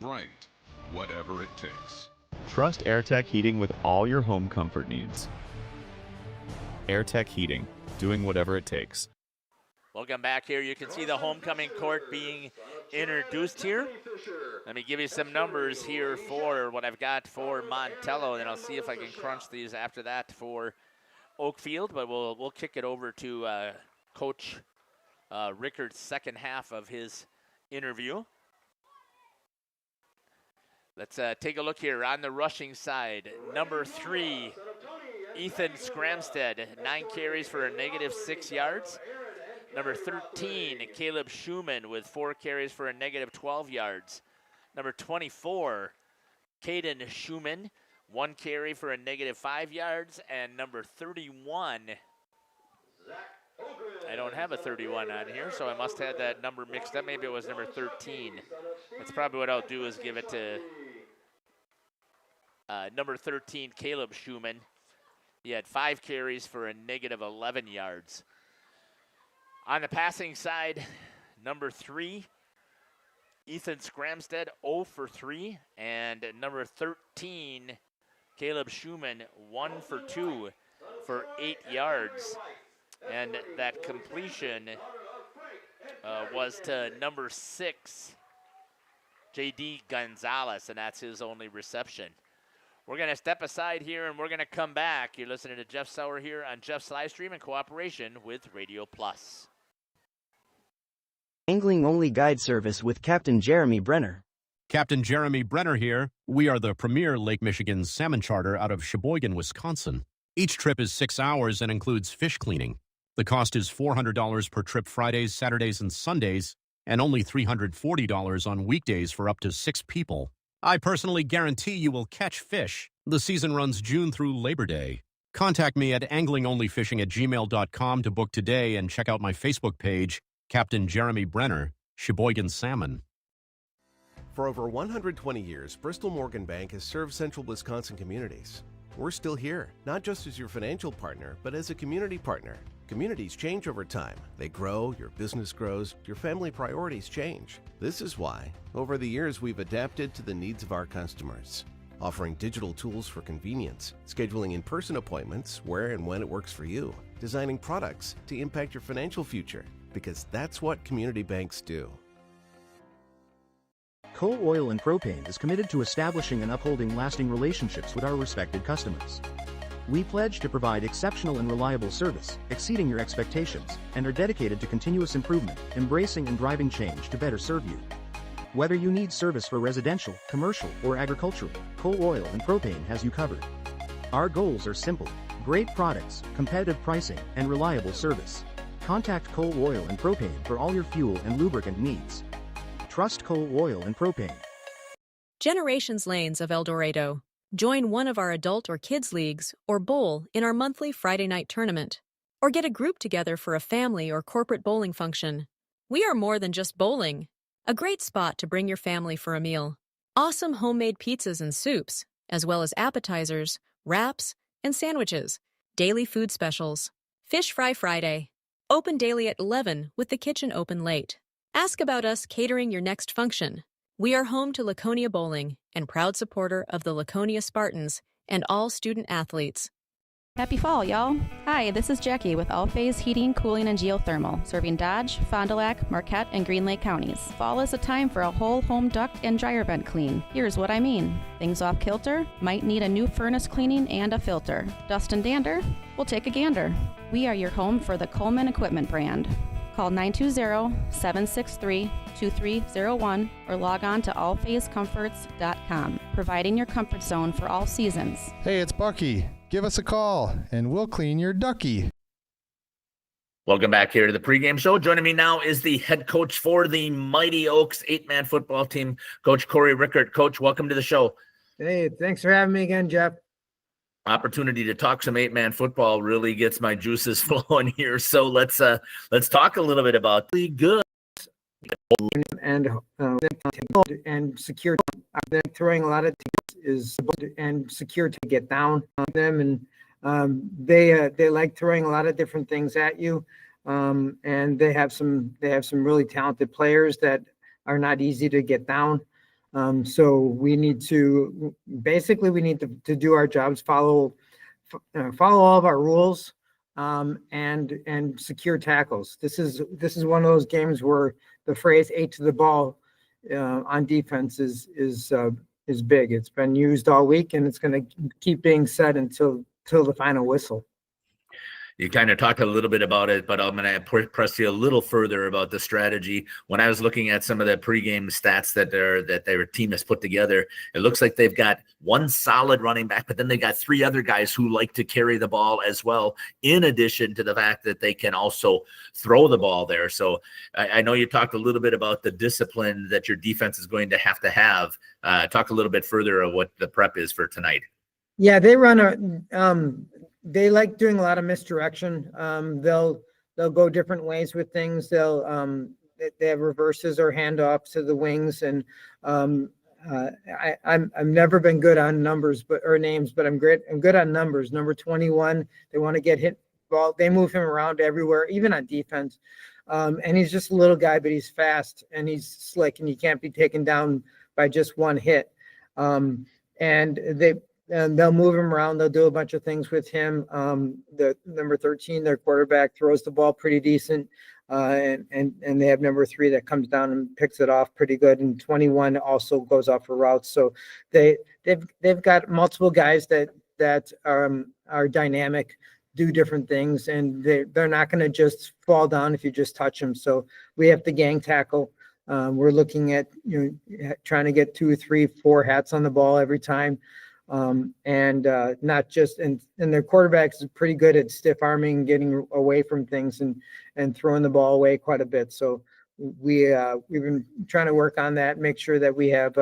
Right. Whatever it takes. Trust AirTech Heating with all your home comfort needs. AirTech Heating, doing whatever it takes. Welcome back here. You can see the homecoming court being introduced here. Let me give you some numbers here for what I've got for Montello, and then I'll see if I can crunch these after that for Oakfield. But we'll kick it over to Coach Rickard's second half of his interview. Let's take a look here on the rushing side. Number 3, Ethan Scramstead, 9 carries for a -6 yards. Number 13, Caleb Schumann with 4 carries for a -12 yards. Number 24, Caden Schumann, 1 carry for a -5 yards. And number 31, I don't have a 31 on here, so I must have that number mixed up. Maybe it was number 13. That's probably what I'll do is give it to Number 13, Caleb Schumann. He had 5 carries for a negative 11 yards. On the passing side, number 3, Ethan Scramstead, 0 for 3. And number 13, Caleb Schumann, 1 for 2 for 8 yards. And that completion was to number 6, J.D. Gonzalez, and that's his only reception. We're going to step aside here, and we're going to come back. You're listening to Jeff Sauer here on Jeff's live stream in cooperation with Radio Plus. Angling-only guide service with Captain Jeremy Brenner. Captain Jeremy Brenner here. We are the premier Lake Michigan salmon charter out of Sheboygan, Wisconsin. Each trip is 6 hours and includes fish cleaning. The cost is $400 per trip Fridays, Saturdays, and Sundays, and only $340 on weekdays for up to 6 people. I personally guarantee you will catch fish. The season runs June through Labor Day. Contact me at anglingonlyfishing@gmail.com to book today and check out my Facebook page, Captain Jeremy Brenner, Sheboygan Salmon. For over 120 years, Bristol Morgan Bank has served central Wisconsin communities. We're still here, not just as your financial partner, but as a community partner. Communities change over time. They grow, your business grows, your family priorities change. This is why, over the years, we've adapted to the needs of our customers, offering digital tools for convenience, scheduling in-person appointments where and when it works for you, designing products to impact your financial future, because that's what community banks do. Coal Oil and Propane is committed to establishing and upholding lasting relationships with our respected customers. We pledge to provide exceptional and reliable service, exceeding your expectations, and are dedicated to continuous improvement, embracing and driving change to better serve you. Whether you need service for residential, commercial, or agricultural, Coal Oil and Propane has you covered. Our goals are simple: great products, competitive pricing, and reliable service. Contact Coal Oil and Propane for all your fuel and lubricant needs. Trust Coal Oil and Propane. Generations Lanes of El Dorado. Join one of our adult or kids leagues or bowl in our monthly Friday night tournament. Or get a group together for a family or corporate bowling function. We are more than just bowling. A great spot to bring your family for a meal. Awesome homemade pizzas and soups, as well as appetizers, wraps, and sandwiches. Daily food specials. Fish Fry Friday. Open daily at 11 with the kitchen open late. Ask about us catering your next function. We are home to Laconia Bowling and proud supporter of the Laconia Spartans and all student athletes. Happy fall, y'all. Hi, this is Jackie with All Phase Heating, Cooling, and Geothermal, serving Dodge, Fond du Lac, Marquette, and Green Lake counties. Fall is a time for a whole home duct and dryer vent clean. Here's what I mean. Things off kilter, might need a new furnace cleaning and a filter. Dust and dander? We'll take a gander. We are your home for the Coleman Equipment brand. Call 920-763-2301 or log on to allphasecomforts.com, providing your comfort zone for all seasons. Hey, it's Bucky. Give us a call, and we'll clean your ducky. Welcome back here to the pregame show. Joining me now is the head coach for the Mighty Oaks 8-man football team, Coach Corey Rickert. Coach, welcome to the show. Hey, thanks for having me again, Jeff. Opportunity to talk some 8-man football really gets my juices flowing here. So let's talk a little bit about the good and secure. They're throwing a lot of is and secure to get down on them, and they like throwing a lot of different things at you, and they have some really talented players that are not easy to get down. So we need to do our jobs, follow all of our rules, and secure tackles. This is one of those games where the phrase "8 to the ball" on defense is big. It's been used all week, and it's going to keep being said until the final whistle. You kind of talked a little bit about it, but I'm going to press you a little further about the strategy. When I was looking at some of the pregame stats that their team has put together, it looks like they've got one solid running back, but then they got 3 other guys who like to carry the ball as well, in addition to the fact that they can also throw the ball there. So I know you talked a little bit about the discipline that your defense is going to have. Talk a little bit further of what the prep is for tonight. Yeah, they run they like doing a lot of misdirection. They'll go different ways with things. They have reverses or handoffs to the wings, and I've never been good on numbers, or names, but I'm great. I'm good on numbers. Number 21. They want to get hit ball. They move him around everywhere, even on defense. And he's just a little guy, but he's fast and he's slick, and he can't be taken down by just one hit. And they'll move him around. They'll do a bunch of things with him. The number 13, their quarterback, throws the ball pretty decent. And they have number 3 that comes down and picks it off pretty good. And 21 also goes off for routes. So they've got multiple guys that are dynamic, do different things, and they're not going to just fall down if you just touch them. So we have to gang tackle. We're looking at trying to get 2, 3, 4 hats on the ball every time. And not just and their quarterbacks is pretty good at stiff arming, getting away from things and throwing the ball away quite a bit. So we've been trying to work on that, make sure that we have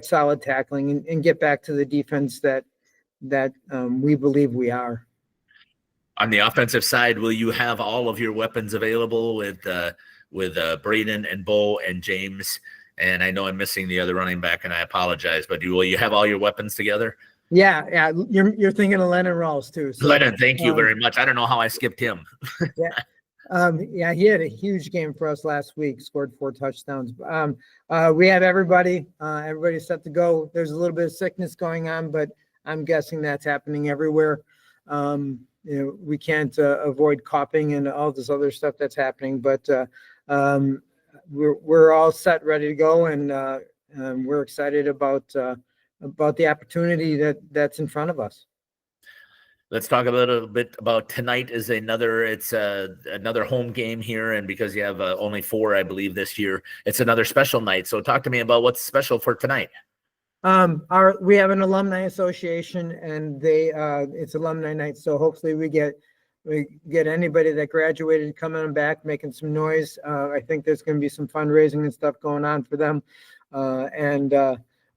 solid tackling and get back to the defense that we believe we are. On the offensive side, will you have all of your weapons available with Braden and Bo and James? And I know I'm missing the other running back, and I apologize, but will you have all your weapons together? Yeah. You're thinking of Lennon Rawls too. So, Lennon, thank you very much. I don't know how I skipped him. Yeah. He had a huge game for us last week, scored 4 touchdowns. We have everybody. Everybody's set to go. There's a little bit of sickness going on, but I'm guessing that's happening everywhere. We can't avoid coughing and all this other stuff that's happening, but we're all set, ready to go, and we're excited about the opportunity that's in front of us. Let's talk a little bit about tonight. It's another home game here, and because you have only 4, I believe, this year, it's another special night. So talk to me about what's special for tonight. We have an alumni association, and it's alumni night. So hopefully we get anybody that graduated coming back, making some noise. I think there's going to be some fundraising and stuff going on for them.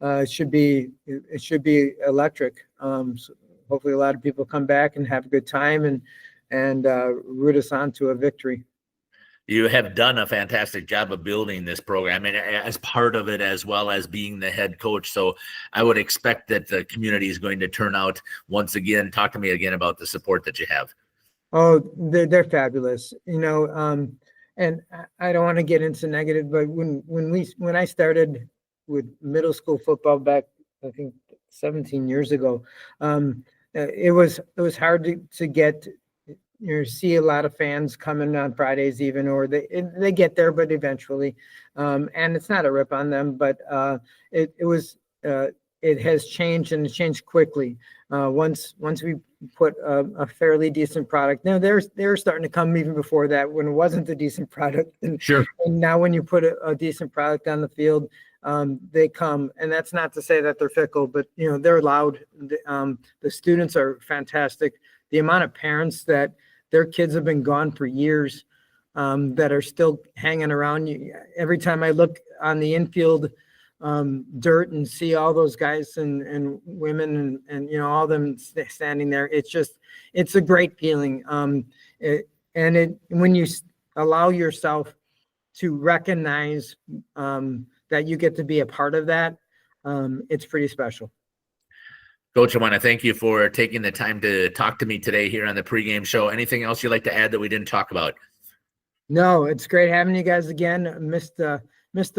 It should be electric. So hopefully a lot of people come back and have a good time and root us on to a victory. You have done a fantastic job of building this program, and as part of it, as well as being the head coach. So I would expect that the community is going to turn out once again. Talk to me again about the support that you have. Oh, they're fabulous, and I don't want to get into negative, but when I started with middle school football back, I think 17 years ago, it was hard to get. See a lot of fans coming on Fridays even, or they get there, but eventually, and it's not a rip on them, but it has changed, and it changed quickly. Once we put a fairly decent product. Now they're starting to come even before that when it wasn't a decent product. And, sure. And now when you put a decent product on the field, they come, and that's not to say that they're fickle, but they're loud. The students are fantastic. The amount of parents that their kids have been gone for years, that are still hanging around. Every time I look on the infield dirt and see all those guys and women and all them standing there, it's a great feeling. When you allow yourself to recognize that you get to be a part of that, it's pretty special. Coach, I want to thank you for taking the time to talk to me today here on the pregame show. Anything else you'd like to add that we didn't talk about? No, it's great having you guys again. Missed the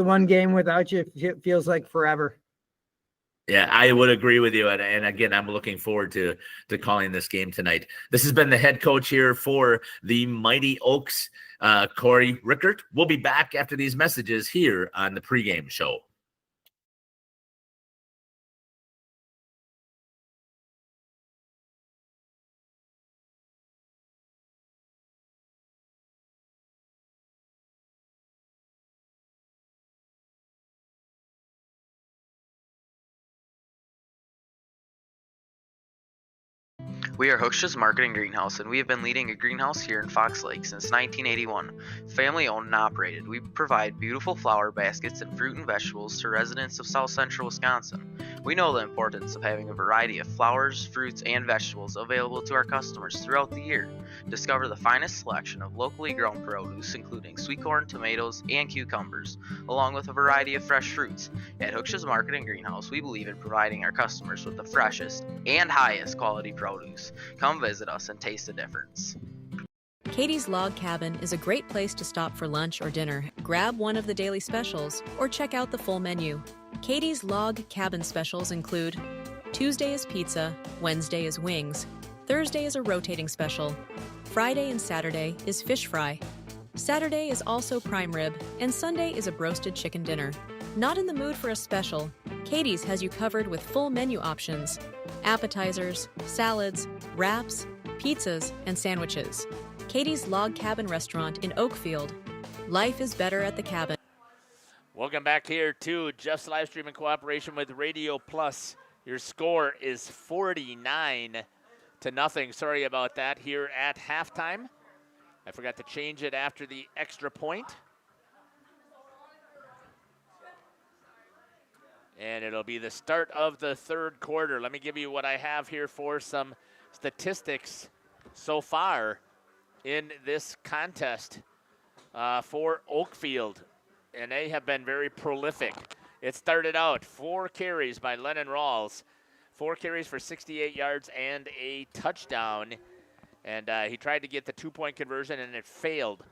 one game without you. It feels like forever. Yeah, I would agree with you. And again, I'm looking forward to calling this game tonight. This has been the head coach here for the Mighty Oaks, Corey Rickert. We'll be back after these messages here on the pregame show. We are Hochstra's Marketing Greenhouse, and we have been leading a greenhouse here in Fox Lake since 1981. Family owned and operated, we provide beautiful flower baskets and fruit and vegetables to residents of South Central Wisconsin. We know the importance of having a variety of flowers, fruits, and vegetables available to our customers throughout the year. Discover the finest selection of locally grown produce, including sweet corn, tomatoes, and cucumbers. along with a variety of fresh fruits. At Hooksha's Market and Greenhouse, we believe in providing our customers with the freshest and highest quality produce. Come visit us and taste the difference. Katie's Log Cabin is a great place to stop for lunch or dinner. Grab one of the daily specials or check out the full menu. Katie's Log Cabin specials include Tuesday is pizza, Wednesday is wings, Thursday is a rotating special, Friday and Saturday is fish fry, Saturday is also prime rib, and Sunday is a broasted chicken dinner. Not in the mood for a special? Katie's has you covered with full menu options, appetizers, salads, wraps, pizzas, and sandwiches. Katie's Log Cabin Restaurant in Oakfield. Life is better at the cabin. Welcome back here to Jeff's live stream in cooperation with Radio Plus. Your score is 49-0. Sorry about that here at halftime. I forgot to change it after the extra point. And it'll be the start of the third quarter. Let me give you what I have here for some statistics so far in this contest for Oakfield. And they have been very prolific. It started out 4 carries by Lennon Rawls. 4 carries for 68 yards and a touchdown. And he tried to get the 2-point conversion, and it failed.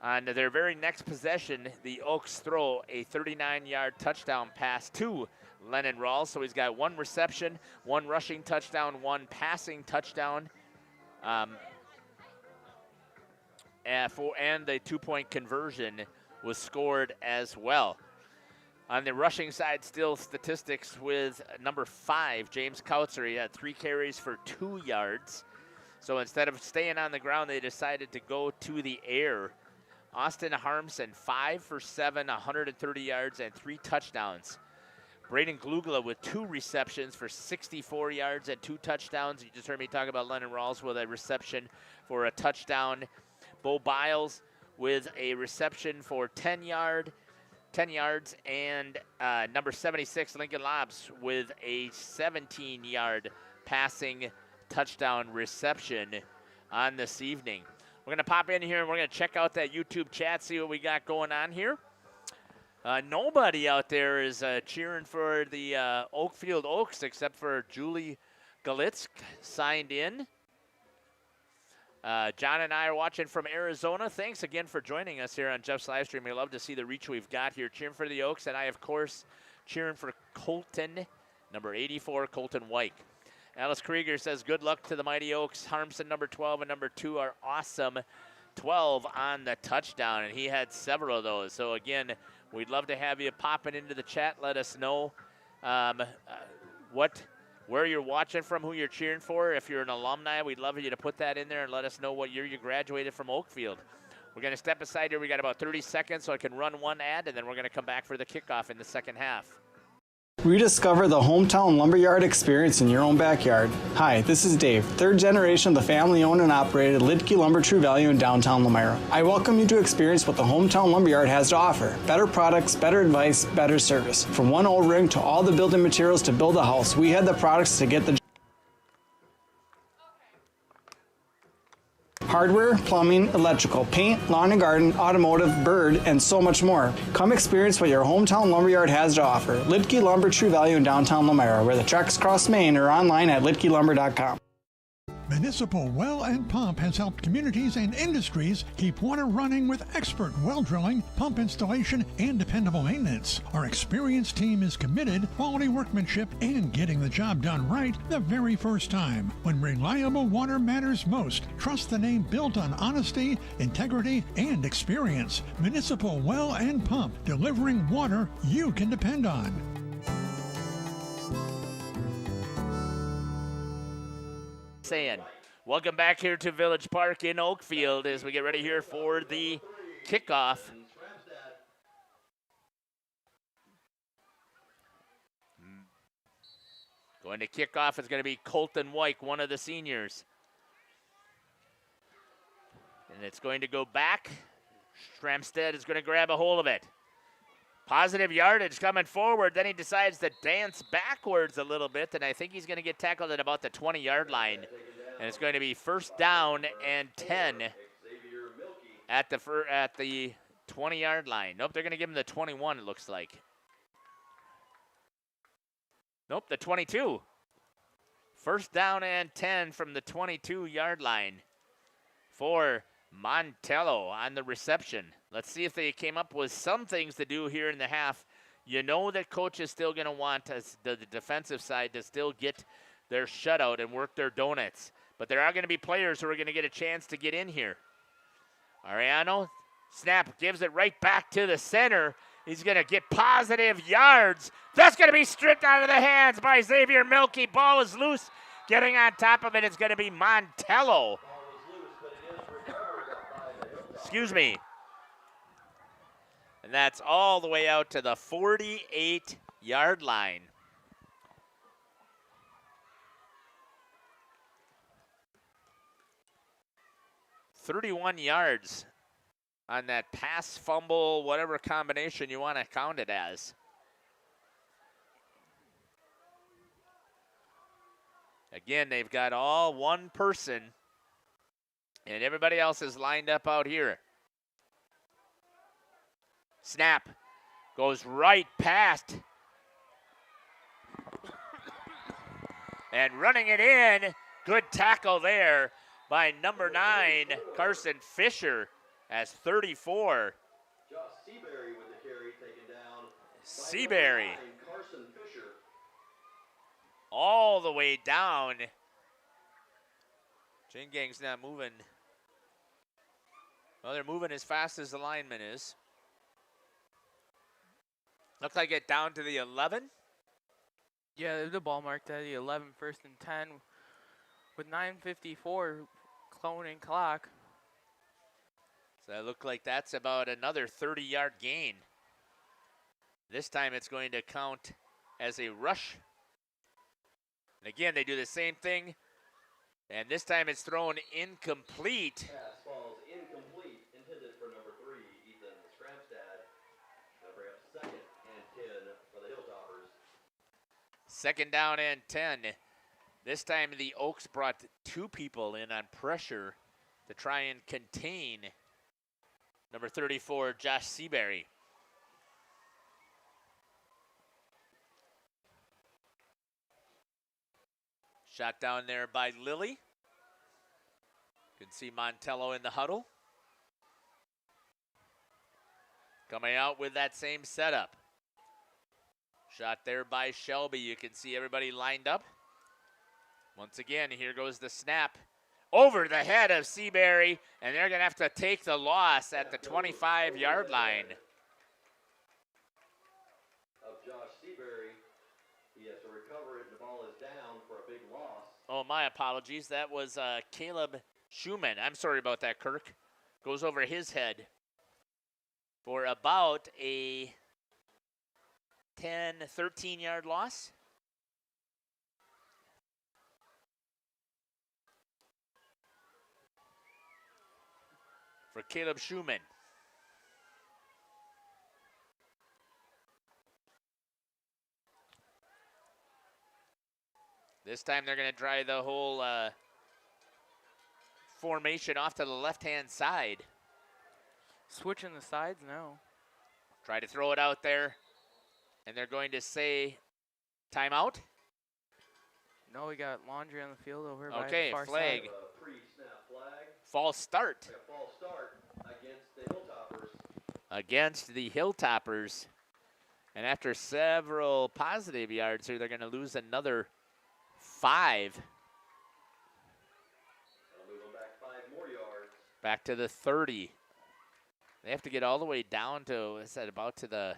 On their very next possession, the Oaks throw a 39-yard touchdown pass to Lennon Rawls. So he's got 1 reception, 1 rushing touchdown, 1 passing touchdown. And the 2-point conversion was scored as well. On the rushing side, still statistics with number 5, James Kautzer. He had 3 carries for 2 yards. So instead of staying on the ground, they decided to go to the air. Austin Harmson, 5 for 7, 130 yards and 3 touchdowns. Braden Glugla with 2 receptions for 64 yards and 2 touchdowns. You just heard me talk about Lennon Rawls with a reception for a touchdown. Bo Biles with a reception for 10 yards, and number 76, Lincoln Lobs, with a 17-yard passing touchdown reception on this evening. We're going to pop in here and we're going to check out that YouTube chat, see what we got going on here. Nobody out there is cheering for the Oakfield Oaks except for Julie Galitz signed in. John and I are watching from Arizona. Thanks again for joining us here on Jeff's live stream. We love to see the reach we've got here, cheering for the Oaks, and I, of course, cheering for Colton, number 84, Colton White. Alice Krieger says, good luck to the Mighty Oaks. Harmson, number 12, and number 2 are awesome. 12 on the touchdown, and he had several of those. So, again, we'd love to have you popping into the chat. Let us know where you're watching from, who you're cheering for. If you're an alumni, we'd love you to put that in there and let us know what year you graduated from Oakfield. We're going to step aside here. We got about 30 seconds, so I can run one ad, and then we're going to come back for the kickoff in the second half. Rediscover the hometown lumberyard experience in your own backyard. Hi, this is Dave, 3rd generation of the family-owned and operated Lidke Lumber True Value in downtown Lamira. I welcome you to experience what the hometown lumberyard has to offer. Better products, better advice, better service. From one old ring to all the building materials to build a house, we had the products to get the hardware, plumbing, electrical, paint, lawn and garden, automotive, bird, and so much more. Come experience what your hometown lumberyard has to offer. Lidke Lumber True Value in downtown Lamira, where the tracks cross Main, or online at lidkelumber.com. Municipal Well and Pump has helped communities and industries keep water running with expert well drilling, pump installation, and dependable maintenance. Our experienced team is committed, quality workmanship, and getting the job done right the very first time. When reliable water matters most, trust the name built on honesty, integrity, and experience. Municipal Well and Pump, delivering water you can depend on. Welcome back here to Village Park in Oakfield as we get ready here for the kickoff. Going to kick off is going to be Colton White, one of the seniors. And it's going to go back. Stramstead is going to grab a hold of it. Positive yardage coming forward. Then he decides to dance backwards a little bit, and I think he's going to get tackled at about the 20-yard line. And it's going to be 1st down and 10 at the 20-yard line. Nope, they're going to give him the 21, it looks like. Nope, the 22. First down and 10 from the 22-yard line for Montello on the reception. Let's see if they came up with some things to do here in the half. You know that coach is still going to want the defensive side to still get their shutout and work their donuts. But there are going to be players who are going to get a chance to get in here. Ariano, snap, gives it right back to the center. He's going to get positive yards. That's going to be stripped out of the hands by Xavier Milky. Ball is loose. Getting on top of it is going to be Montello. Excuse me. And that's all the way out to the 48-yard line. $31 yards on that pass, fumble, whatever combination you want to count it as. Again, they've got all one person, and everybody else is lined up out here. Snap goes right past. And running it in, good tackle there by number 9, Carson Fisher, as 34. Josh Seabury with the carry taken down. Seabury. Carson Fisher. All the way down. Chain gang's not moving. Well, they're moving as fast as the lineman is. Looks like it down to the 11. Yeah, the ball marked at the 11, 1st and 10 with 9:54 cloning clock. So it looked like that's about another 30-yard gain. This time it's going to count as a rush. And again, they do the same thing. And this time it's thrown incomplete. Pass falls incomplete, intended for number 3, Ethan Scramstad. Now bring up 2nd and 10 for the Hilltoppers. 2nd down and 10. This time the Oaks brought 2 people in on pressure to try and contain number 34, Josh Seabury. Shot down there by Lilly. You can see Montello in the huddle. Coming out with that same setup. Shot there by Shelby. You can see everybody lined up. Once again, here goes the snap. Over the head of Seabury, and they're going to have to take the loss at the 25-yard line. Of Josh Seabury. He has to recover it, and the ball is down for a big loss. Oh, my apologies. That was Caleb Schumann. I'm sorry about that, Kirk. Goes over his head for about a 10, 13-yard loss. For Caleb Schumann. This time they're going to try the whole formation off to the left-hand side. Switching the sides now. Try to throw it out there, and they're going to say timeout. No, we got laundry on the field over okay, by the far flag. side. Pre-snap flag. False start. A false start against the Hilltoppers. Against the Hilltoppers. And after several positive yards here, they're going to lose another 5. That'll move them back 5 more yards. Back to the 30. They have to get all the way down to, is that about to the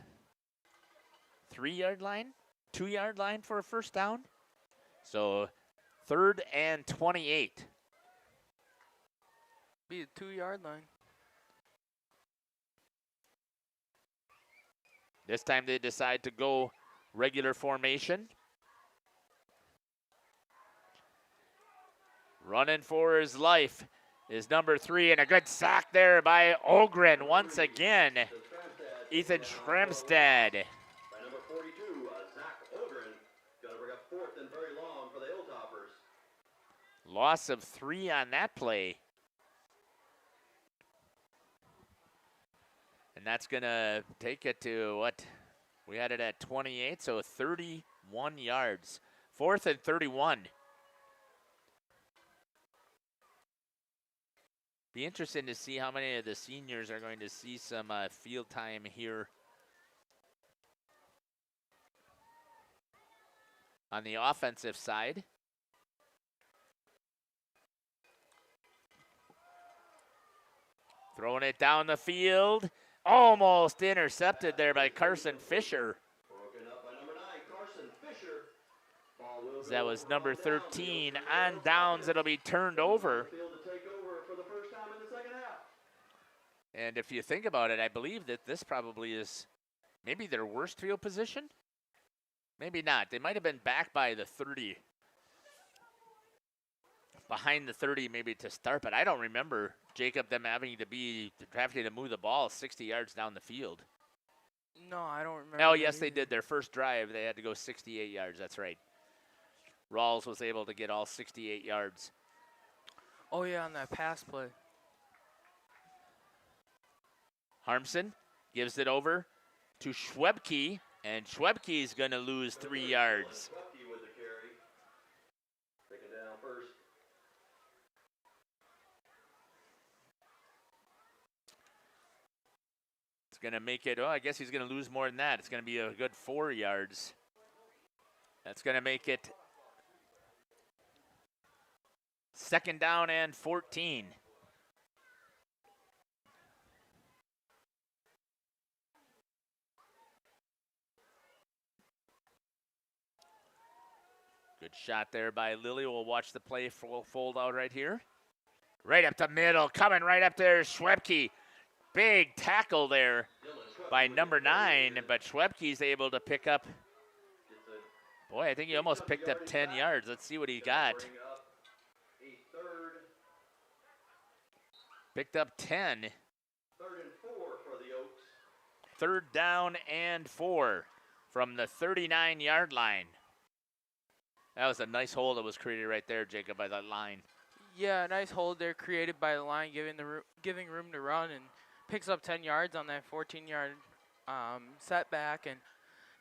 3-yard line? 2-yard line for a first down? So 3rd and 28. Be the 2-yard line. This time they decide to go regular formation. Running for his life is number 3, and a good sack there by Ogren once again. Ethan Schremstad. By number 42, Zach Ogren. Going to bring up 4th and very long for the Hilltoppers. Loss of 3 on that play. And that's going to take it to what? We had it at 28, so 31 yards. 4th and 31. Be interesting to see how many of the seniors are going to see some field time here on the offensive side. Throwing it down the field. Almost intercepted there by Carson Fisher. Broken up by number 9, Carson Fisher. Ball will That go was over number on down. 13. On downs, it'll be turned over. Field to take over for the first time in the second half. And if you think about it, I believe that this probably is maybe their worst field position. Maybe not. They might have been back by the 30. Behind the 30 maybe to start, but I don't remember, Jacob, them having to move the ball 60 yards down the field. No, I don't remember. Oh, yes, they did. Their first drive, they had to go 68 yards. That's right. Rawls was able to get all 68 yards. Oh, yeah, on that pass play. Harmson gives it over to Schwebke, and Schwebke's going to lose 3 yards. Schwebke with the carry. Taken down first. It's going to make it, I guess he's going to lose more than that. It's going to be a good 4 yards. That's going to make it 2nd down and 14. Good shot there by Lilly. We'll watch the play fold out right here. Right up the middle, coming right up there, Schwebke. Big tackle there by number 9, but Schwebke's able to pick up. Boy, I think he almost picked up 10 yards. Let's see what he got. Picked up 10. 3rd and 4 for the Oaks. 3rd down and 4 from the 39-yard line. That was a nice hole that was created right there, Jacob, by that line. Yeah, nice hold there created by the line, giving room to run, and picks up 10 yards on that 14-yard setback. And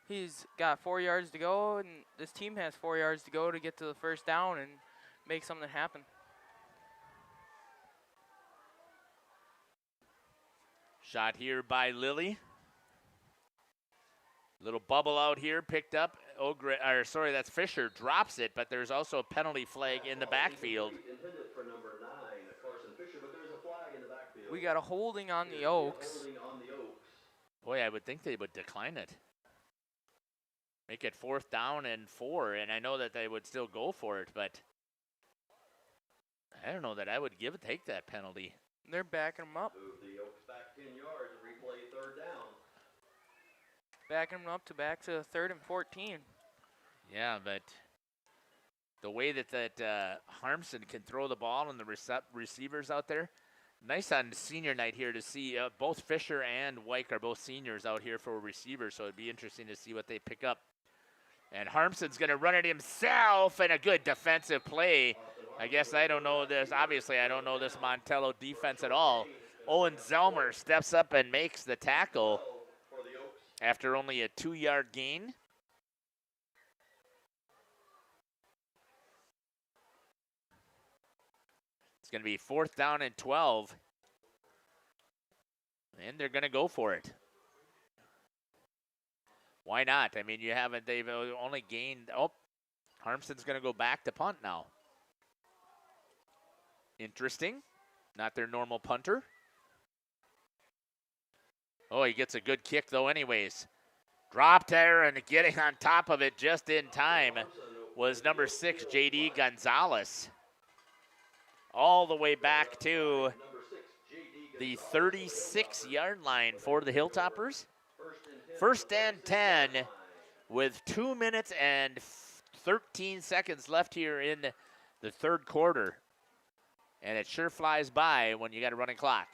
he's got 4 yards to go, and this team has 4 yards to go to get to the 1st down and make something happen. Shot here by Lilly. Little bubble out here, picked up. That's Fisher, drops it, but there's also a penalty flag in the backfield. Intended for number 9, Carson Fisher, but there's a flag in the backfield. We got a holding on the Oaks. Holding on the Oaks. Boy, I would think they would decline it. Make it 4th down and 4, and I know that they would still go for it, but I don't know that I would take that penalty. They're backing them up. Move the Oaks back 10 yards and replay 3rd down. Backing them up to 3rd and 14. Yeah, but the way that Harmson can throw the ball and the receivers out there, nice on senior night here to see both Fisher and Wyke are both seniors out here for receivers, so it'd be interesting to see what they pick up. And Harmson's going to run it himself, and a good defensive play. I guess I don't know this. Obviously, I don't know this Montello defense at all. Owen Zelmer steps up and makes the tackle after only a 2-yard gain. It's going to be 4th down and 12. And they're going to go for it. Why not? I mean, they've only gained, Harmson's going to go back to punt now. Interesting. Not their normal punter. Oh, he gets a good kick, though, anyways. Dropped there, and getting on top of it just in time was number 6, J.D. Gonzalez. All the way back to the 36-yard line for the Hilltoppers. 1st and 10 with 2 minutes and 13 seconds left here in the 3rd quarter. And it sure flies by when you got a running clock.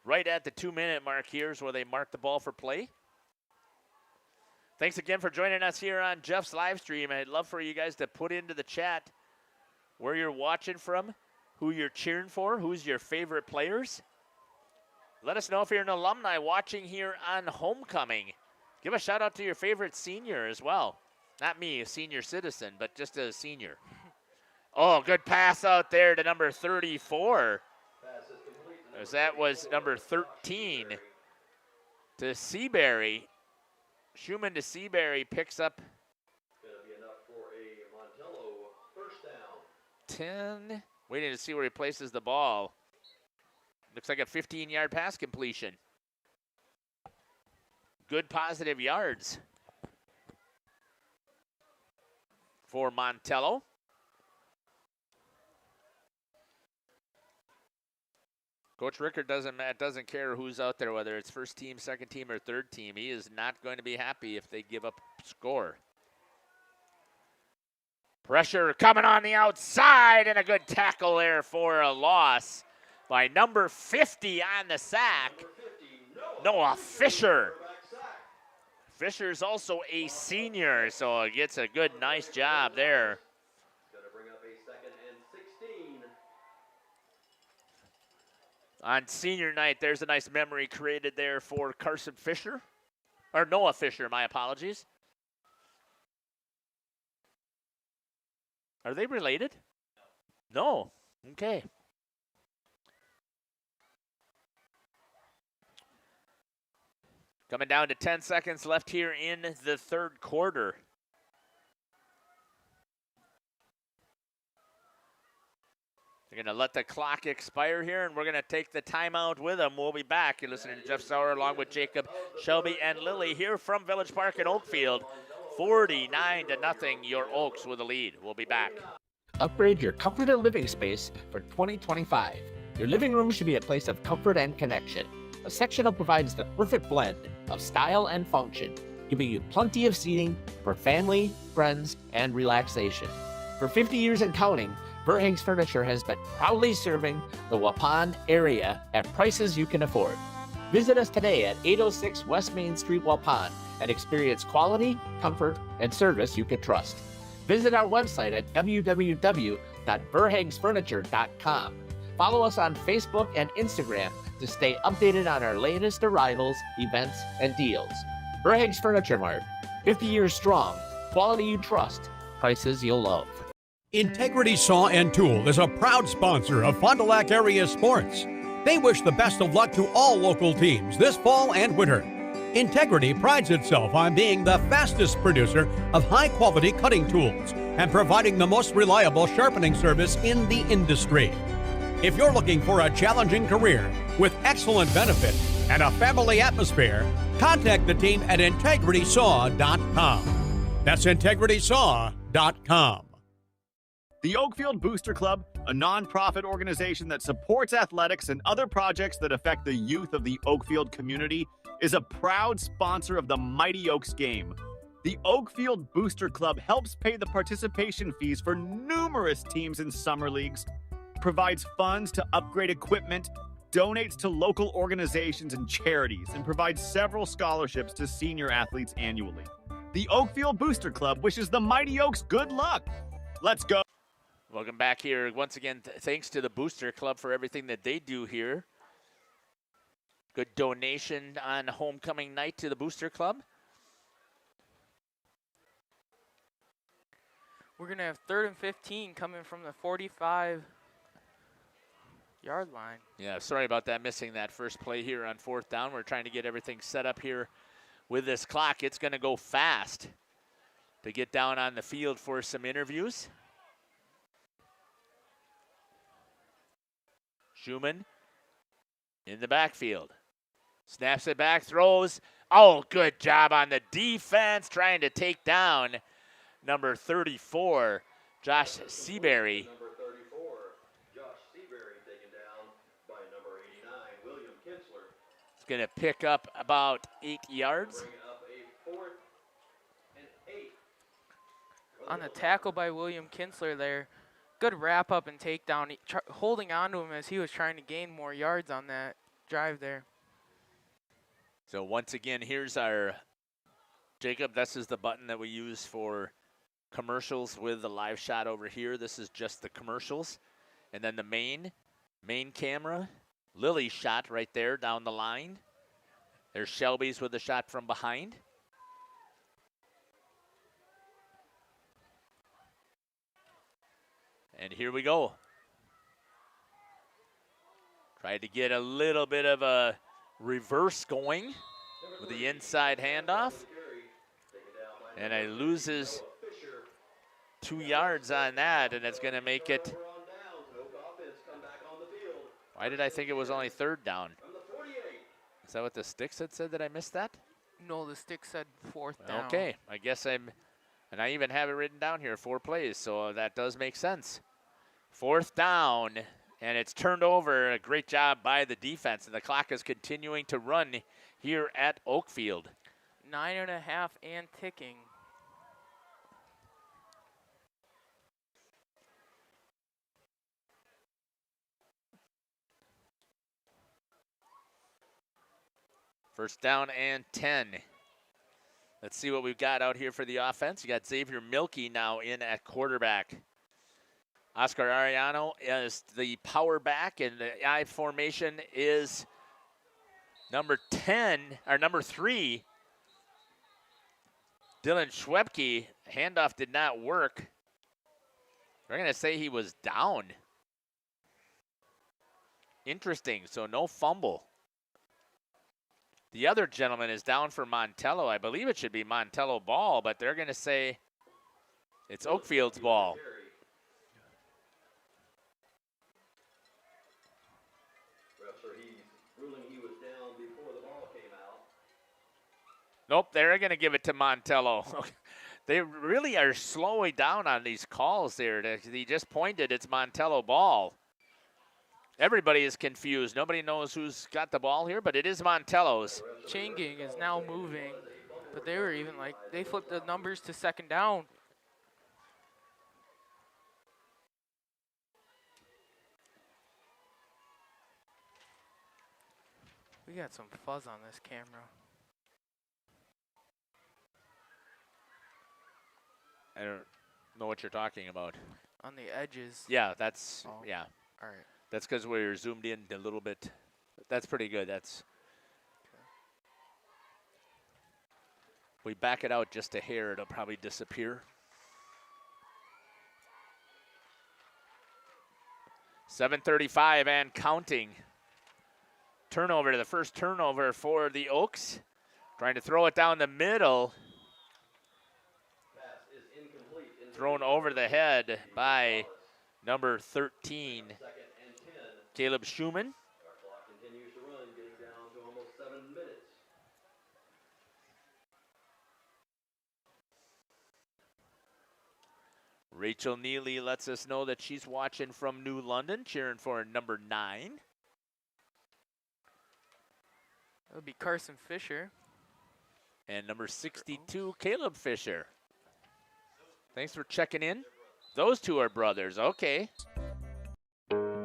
Right at the 2-minute mark here is where they mark the ball for play. Thanks again for joining us here on Jeff's live stream. I'd love for you guys to put into the chat where you're watching from. who you're cheering for, who's your favorite players. Let us know if you're an alumni watching here on Homecoming. Give a shout out to your favorite senior as well. Not me, a senior citizen, but just a senior. Oh, good pass out there to number 34. As that was number 13 to Seabury. Schumann to Seabury picks up Gonna be enough for a Montello first down. 10. Waiting to see where he places the ball. Looks like a 15-yard pass completion. Good positive yards for Montello. Coach Rickard doesn't care who's out there, whether it's first team, second team, or third team. He is not going to be happy if they give up score. Pressure coming on the outside, and a good tackle there for a loss by number 50 on the sack, Noah Fisher. Fisher's also a senior, so it gets a good, nice job there. Gonna bring up a 2nd and 16. On senior night, there's a nice memory created there for Carson Fisher, or Noah Fisher, my apologies. Are they related? No. Okay. Coming down to 10 seconds left here in the third quarter. They're going to let the clock expire here, and we're going to take the timeout with them. We'll be back. You're listening to Jeff Sauer along with Jacob, Shelby, and Lily here from Village Park in Oakfield. 49-0, your Oaks with a lead. We'll be back. Upgrade your comfort and living space for 2025. Your living room should be a place of comfort and connection. A sectional provides the perfect blend of style and function, giving you plenty of seating for family, friends, and relaxation. For 50 years and counting, Verhaeg's Furniture has been proudly serving the Waupun area at prices you can afford. Visit us today at 806 West Main Street, Waupun, and experience quality, comfort, and service you can trust. Visit our website at www.verhaegsfurniture.com. Follow us on Facebook and Instagram to stay updated on our latest arrivals, events, and deals. Verhaeg's Furniture Mart, 50 years strong, quality you trust, prices you'll love. Integrity Saw and Tool is a proud sponsor of Fond du Lac area sports. They wish the best of luck to all local teams this fall and winter. Integrity prides itself on being the fastest producer of high-quality cutting tools and providing the most reliable sharpening service in the industry. If you're looking for a challenging career with excellent benefits and a family atmosphere, contact the team at integritysaw.com. That's integritysaw.com. The Oakfield Booster Club, a nonprofit organization that supports athletics and other projects that affect the youth of the Oakfield community, is a proud sponsor of the Mighty Oaks game. The Oakfield Booster Club helps pay the participation fees for numerous teams in summer leagues, provides funds to upgrade equipment, donates to local organizations and charities, and provides several scholarships to senior athletes annually. The Oakfield Booster Club wishes the Mighty Oaks good luck. Let's go. Welcome back here. Once again, thanks to the Booster Club for everything that they do here. Good donation on homecoming night to the Booster Club. We're going to have 3rd and 15 coming from the 45-yard line. Yeah, sorry about that, missing that first play here on 4th down. We're trying to get everything set up here with this clock. It's going to go fast to get down on the field for some interviews. Schumann in the backfield. Snaps it back, throws. Oh, good job on the defense trying to take down number 34, Josh Seabury. Number 34, Josh Seabury taken down by number 89, William Kinsler. It's going to pick up about 8 yards. Bring up a 4th and 8. On the tackle by William Kinsler there. Good wrap up and takedown, holding on to him as he was trying to gain more yards on that drive there. So once again, here's our, Jacob, this is the button that we use for commercials with the live shot over here. This is just the commercials. And then the main camera. Lily's shot right there down the line. There's Shelby's with the shot from behind. And here we go. Tried to get a little bit of a reverse going with the inside handoff. And it loses 2 yards on that, and it's going to make it. Why did I think it was only 3rd down? Is that what the sticks had said? Did I miss that? No, the stick said 4th down. Okay, I guess and I even have it written down here, 4 plays, so that does make sense. 4th down, and it's turned over. A great job by the defense, and the clock is continuing to run here at Oakfield. 9.5 and ticking. First down and 10. Let's see what we've got out here for the offense. You got Xavier Milkey now in at quarterback. Oscar Ariano is the power back, and the I formation is number 10, or number 3. Dylan Schwebke. Handoff did not work. We're going to say he was down. Interesting, so no fumble. The other gentleman is down for Montello. I believe it should be Montello ball, but they're going to say it's Oakfield's ball. Nope, they're going to give it to Montello. They really are slowing down on these calls there. He just pointed, it's Montello ball. Everybody is confused. Nobody knows who's got the ball here, but it is Montello's. Chain gang is now moving, but they were even like, they flipped the numbers to 2nd down. We got some fuzz on this camera. I don't know what you're talking about. On the edges. Yeah, that's, yeah. All right. That's because we're zoomed in a little bit. That's pretty good. That's. If we back it out just a hair, it'll probably disappear. 7:35 and counting. Turnover, the first turnover for the Oaks. Trying to throw it down the middle. Thrown over the head by number 13, Caleb Schumann. Rachel Neely lets us know that she's watching from New London, cheering for number 9. That would be Carson Fisher. And number 62, Caleb Fisher. Thanks for checking in. Those two are brothers, okay.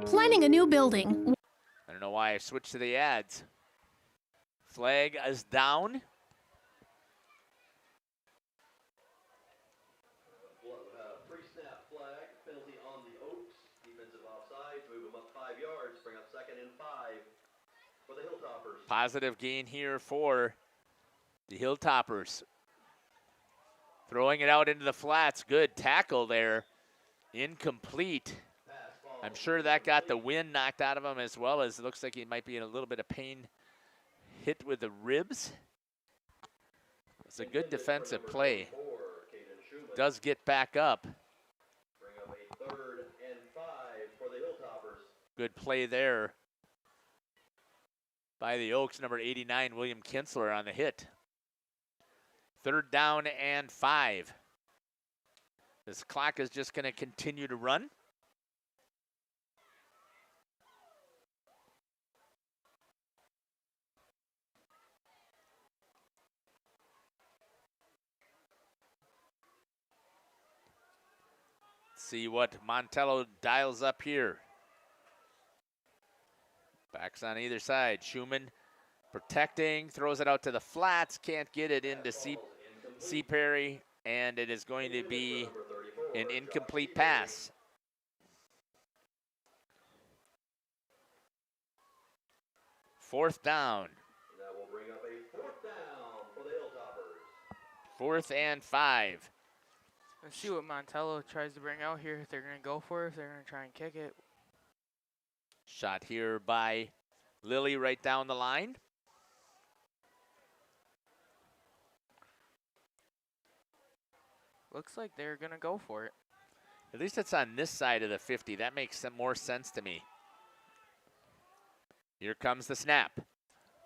Planning a new building. I don't know why I switched to the ads. Flag is down. Pre-snap flag, penalty on the Oaks. Defensive offside, move them up 5 yards, bring up 2nd and 5 for the Hilltoppers. Positive gain here for the Hilltoppers. Throwing it out into the flats. Good tackle there. Incomplete. I'm sure that got the wind knocked out of him, as well as it looks like he might be in a little bit of pain. Hit with the ribs. It's a good defensive play. Does get back up. Bring up a 3rd and 5 for the Hilltoppers. Good play there by the Oaks. Number 89, William Kinsler on the hit. 3rd down and 5. This clock is just going to continue to run. See what Montello dials up here. Backs on either side. Schumann protecting, throws it out to the flats, can't get it into C. Perry, and it is going to be an incomplete pass. 4th down. That will bring up a 4th down for the Hilltoppers. 4th and 5. Let's see what Montello tries to bring out here. If they're going to go for it, if they're going to try and kick it. Shot here by Lilly right down the line. Looks like they're going to go for it. At least it's on this side of the 50. That makes some more sense to me. Here comes the snap.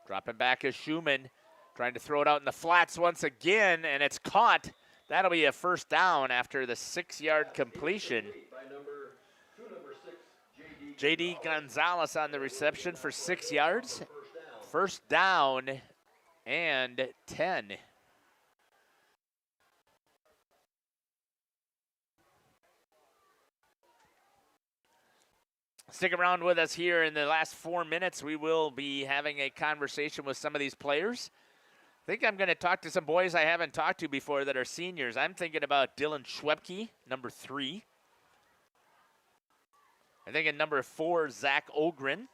Dropping back is Schumann. Trying to throw it out in the flats once again, and it's caught. That'll be a 1st down after the 6-yard completion. J.D. Gonzalez on the reception for 6 yards. 1st down and 10. Stick around with us here in the last 4 minutes. We will be having a conversation with some of these players. I think I'm going to talk to some boys I haven't talked to before that are seniors. I'm thinking about Dylan Schwebke, number 3. I think at number 4, Zach Ogren.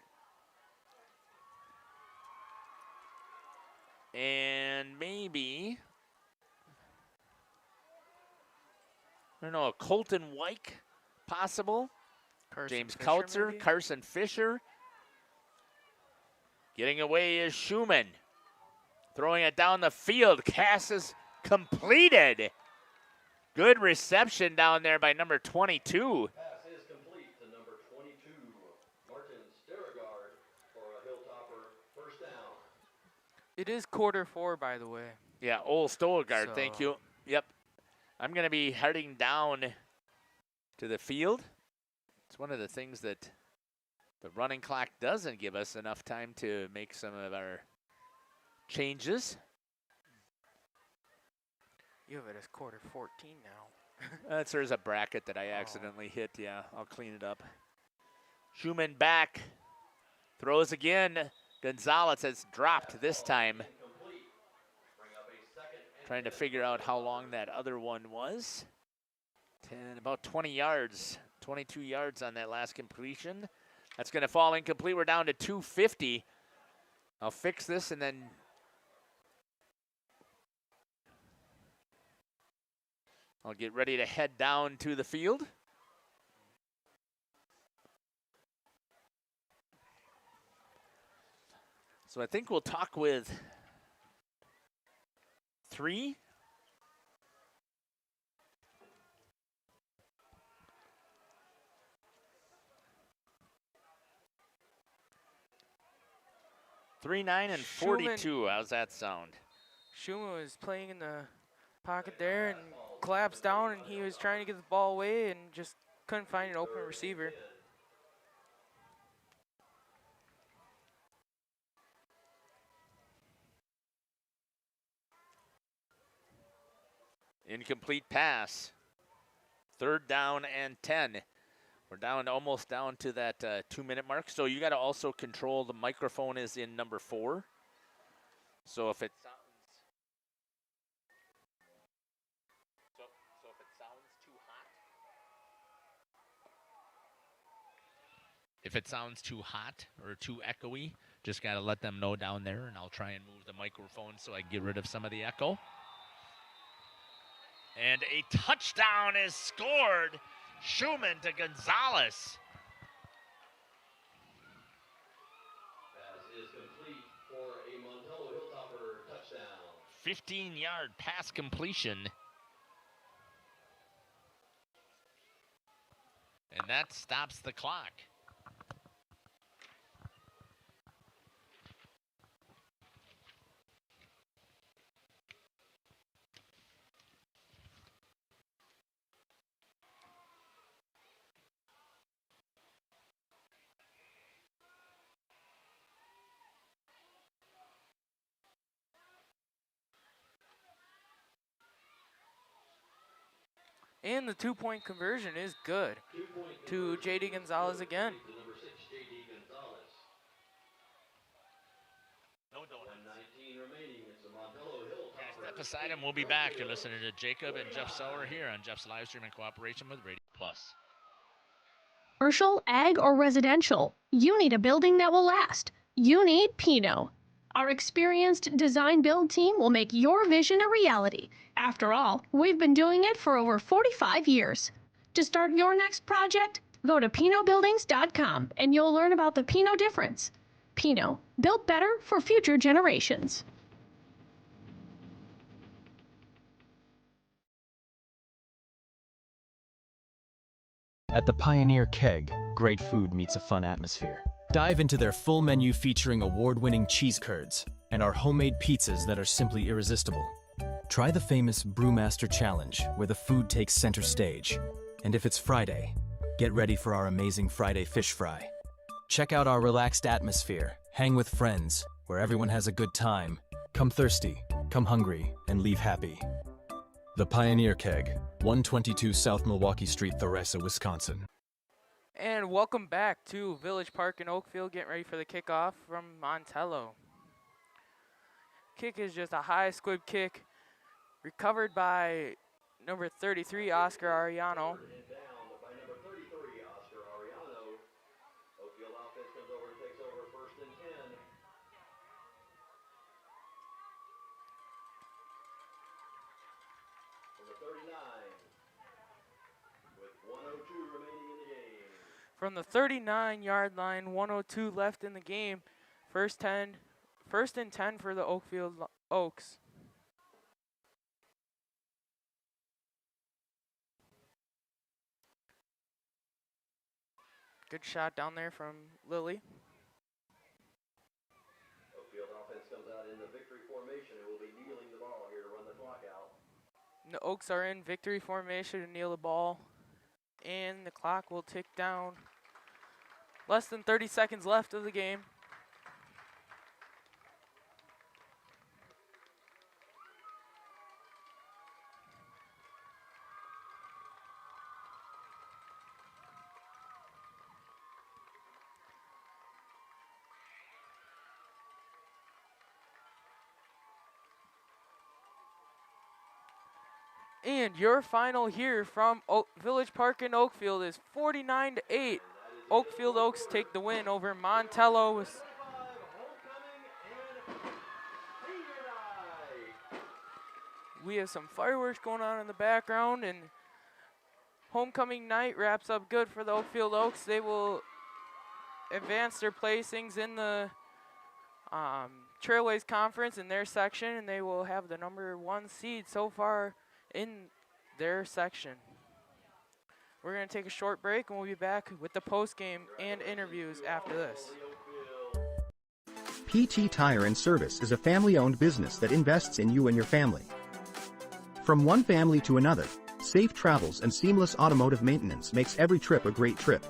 And maybe, I don't know, a Colton Wyke, possible. James Kautzer, Carson Fisher. Getting away is Schumann. Throwing it down the field. Pass is completed. Good reception down there by number 22. Pass is complete to number 22, Martin Sterregard for a Hilltopper 1st down. It is quarter 4, by the way. Yeah, old Stolegard, thank you. Yep. I'm going to be heading down to the field. It's one of the things that the running clock doesn't give us enough time to make some of our changes. You have it as quarter 14 now. There's a bracket that I accidentally hit. Yeah, I'll clean it up. Schumann back. Throws again. Gonzalez has dropped this time. Trying to figure out how long that other one was. About 20 yards. 22 yards on that last completion. That's going to fall incomplete. We're down to 250. I'll fix this and then I'll get ready to head down to the field. So I think we'll talk with 3. Three, 9, and 42. How's that sound? Schumann was playing in the pocket there and collapsed down, and he was trying to get the ball away and just couldn't find an open receiver. Incomplete pass. 3rd down and 10. We're down, almost down to that 2-minute mark. So you got to also control the microphone is in number 4. So if it sounds, if it sounds too hot or too echoey, just got to let them know down there, and I'll try and move the microphone so I get rid of some of the echo. And a touchdown is scored. Schumann to Gonzalez. Pass is complete for a Montello Hilltopper touchdown. 15-yard pass completion. And that stops the clock. And the 2-point conversion is good to J.D. Gonzalez again. Number 6, J.D. Gonzalez. No donuts. 1:19 remaining. It's a Montello Hilltopper. Step aside and we'll be back. You're listening to Jacob and Jeff Sauer here on Jeff's live stream in cooperation with Radio Plus. Commercial, ag, or residential, you need a building that will last. You need Pinot. Our experienced design build team will make your vision a reality. After all, we've been doing it for over 45 years. To start your next project, go to PinotBuildings.com and you'll learn about the Pinot difference. Pinot, built better for future generations. At the Pioneer Keg, great food meets a fun atmosphere. Dive into their full menu featuring award-winning cheese curds and our homemade pizzas that are simply irresistible. Try the famous Brewmaster Challenge, where the food takes center stage. And if it's Friday, get ready for our amazing Friday fish fry. Check out our relaxed atmosphere, hang with friends, where everyone has a good time. Come thirsty, come hungry, and leave happy. The Pioneer Keg, 122 South Milwaukee Street, Theresa, Wisconsin. And welcome back to Village Park in Oakfield, getting ready for the kickoff from Montello. Kick is just a high squib kick, recovered by number 33, Oscar Ariano. Oakfield offense comes over and takes over first and 10. From the 39, with 1:02 remaining in the game. From the 39-yard line, 1:02 left in the game. First and 10 for the Oakfield Oaks. Good shot down there from Lilly. Oakfield offense comes out in the victory formation and will be kneeling the ball here to run the clock out. The Oaks are in victory formation to kneel the ball, and the clock will tick down. Less than 30 seconds left of the game. And your final here from Village Park in Oakfield is 49-8. Oakfield Oaks take the win over Montello. We have some fireworks going on in the background, and homecoming night wraps up good for the Oakfield Oaks. They will advance their placings in the Trailways Conference in their section, and they will have the number 1 seed so far in their section. We're going to take a short break, and we'll be back with the post-game and interviews after this. PT Tire and Service is a family-owned business that invests in you and your family. From one family to another, safe travels and seamless automotive maintenance makes every trip a great trip.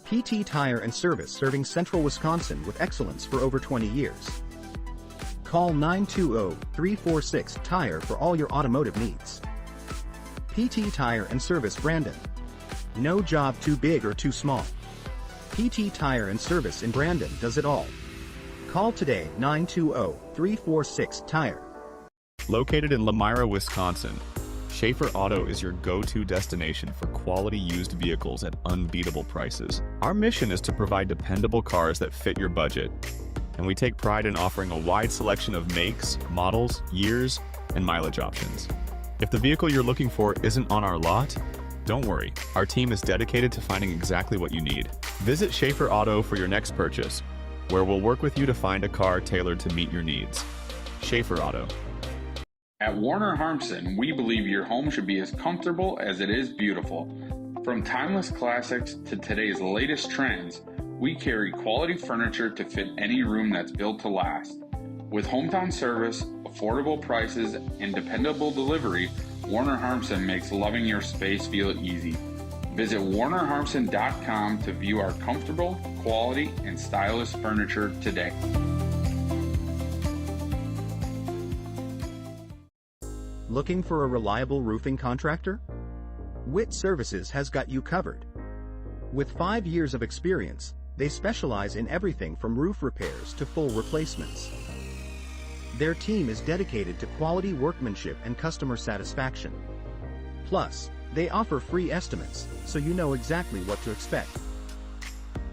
PT Tire and Service, serving Central Wisconsin with excellence for over 20 years. Call 920-346-TIRE for all your automotive needs. PT Tire and Service, Brandon. No job too big or too small. PT Tire and Service in Brandon does it all. Call today, 920-346-TIRE. Located in Lamira, Wisconsin, Schaefer Auto is your go-to destination for quality used vehicles at unbeatable prices. Our mission is to provide dependable cars that fit your budget, and we take pride in offering a wide selection of makes, models, years, and mileage options. If the vehicle you're looking for isn't on our lot, don't worry. Our team is dedicated to finding exactly what you need. Visit Schaefer Auto for your next purchase, where we'll work with you to find a car tailored to meet your needs. Schaefer Auto. At Warner Harmson, we believe your home should be as comfortable as it is beautiful. From timeless classics to today's latest trends, we carry quality furniture to fit any room that's built to last. With hometown service, affordable prices, and dependable delivery, Warner Harmson makes loving your space feel easy. Visit warnerharmson.com to view our comfortable, quality, and stylish furniture today. Looking for a reliable roofing contractor? Witt Services has got you covered. With 5 years of experience, they specialize in everything from roof repairs to full replacements. Their team is dedicated to quality workmanship and customer satisfaction. Plus, they offer free estimates, so you know exactly what to expect.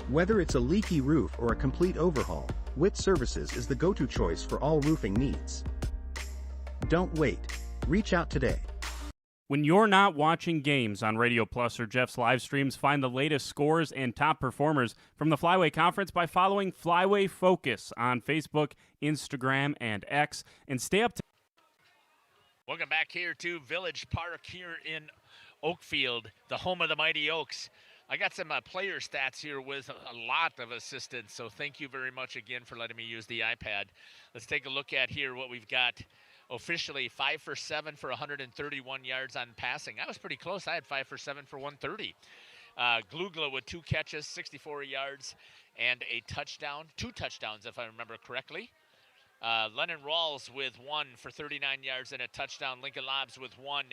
Whether it's a leaky roof or a complete overhaul, Witt Services is the go-to choice for all roofing needs. Don't wait. Reach out today. When you're not watching games on Radio Plus or Jeff's live streams, find the latest scores and top performers from the Flyway Conference by following Flyway Focus on Facebook, Instagram, and X, and stay up to. Welcome back here to Village Park here in Oakfield, the home of the Mighty Oaks. I got some player stats here with a lot of assistance, so thank you very much again for letting me use the iPad. Let's take a look at here what we've got. Officially 5 for 7 for 131 yards on passing. I was pretty close. I had 5 for 7 for 130. Glugla with 2 catches, 64 yards, and a touchdown. 2 touchdowns, if I remember correctly. Lennon Rawls with 1 for 39 yards and a touchdown. Lincoln Lobbs with 1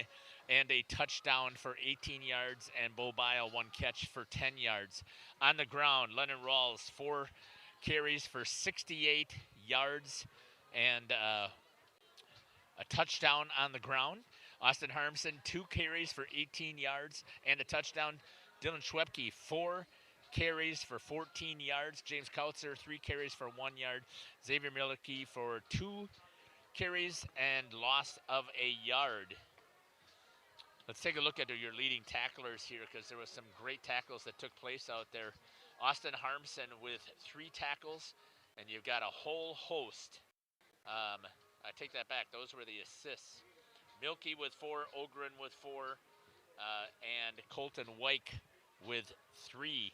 and a touchdown for 18 yards. And Bo Bile 1 catch for 10 yards. On the ground, Lennon Rawls 4 carries for 68 yards and a touchdown on the ground. Austin Harmson, 2 carries for 18 yards and a touchdown. Dylan Schwepke, 4 carries for 14 yards. James Kautzer, 3 carries for 1 yard. Xavier Mielke for 2 carries and loss of a yard. Let's take a look at your leading tacklers here because there was some great tackles that took place out there. Austin Harmson with 3 tackles, and you've got a whole host. I take that back. Those were the assists. Mielke with 4, Ogren with 4, and Colton Wyke with 3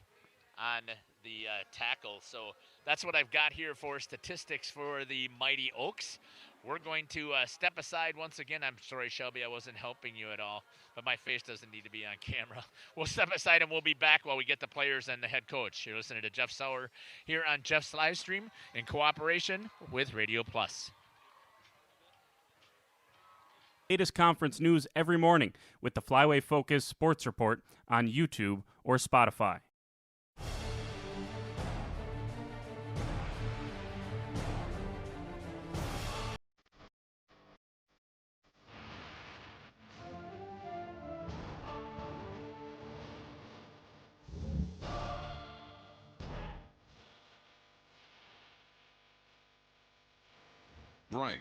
on the tackle. So that's what I've got here for statistics for the Mighty Oaks. We're going to step aside once again. I'm sorry, Shelby, I wasn't helping you at all, but my face doesn't need to be on camera. We'll step aside and we'll be back while we get the players and the head coach. You're listening to Jeff Sauer here on Jeff's live stream in cooperation with Radio Plus. Latest conference news every morning with the Flyway Focus Sports Report on YouTube or Spotify. Right.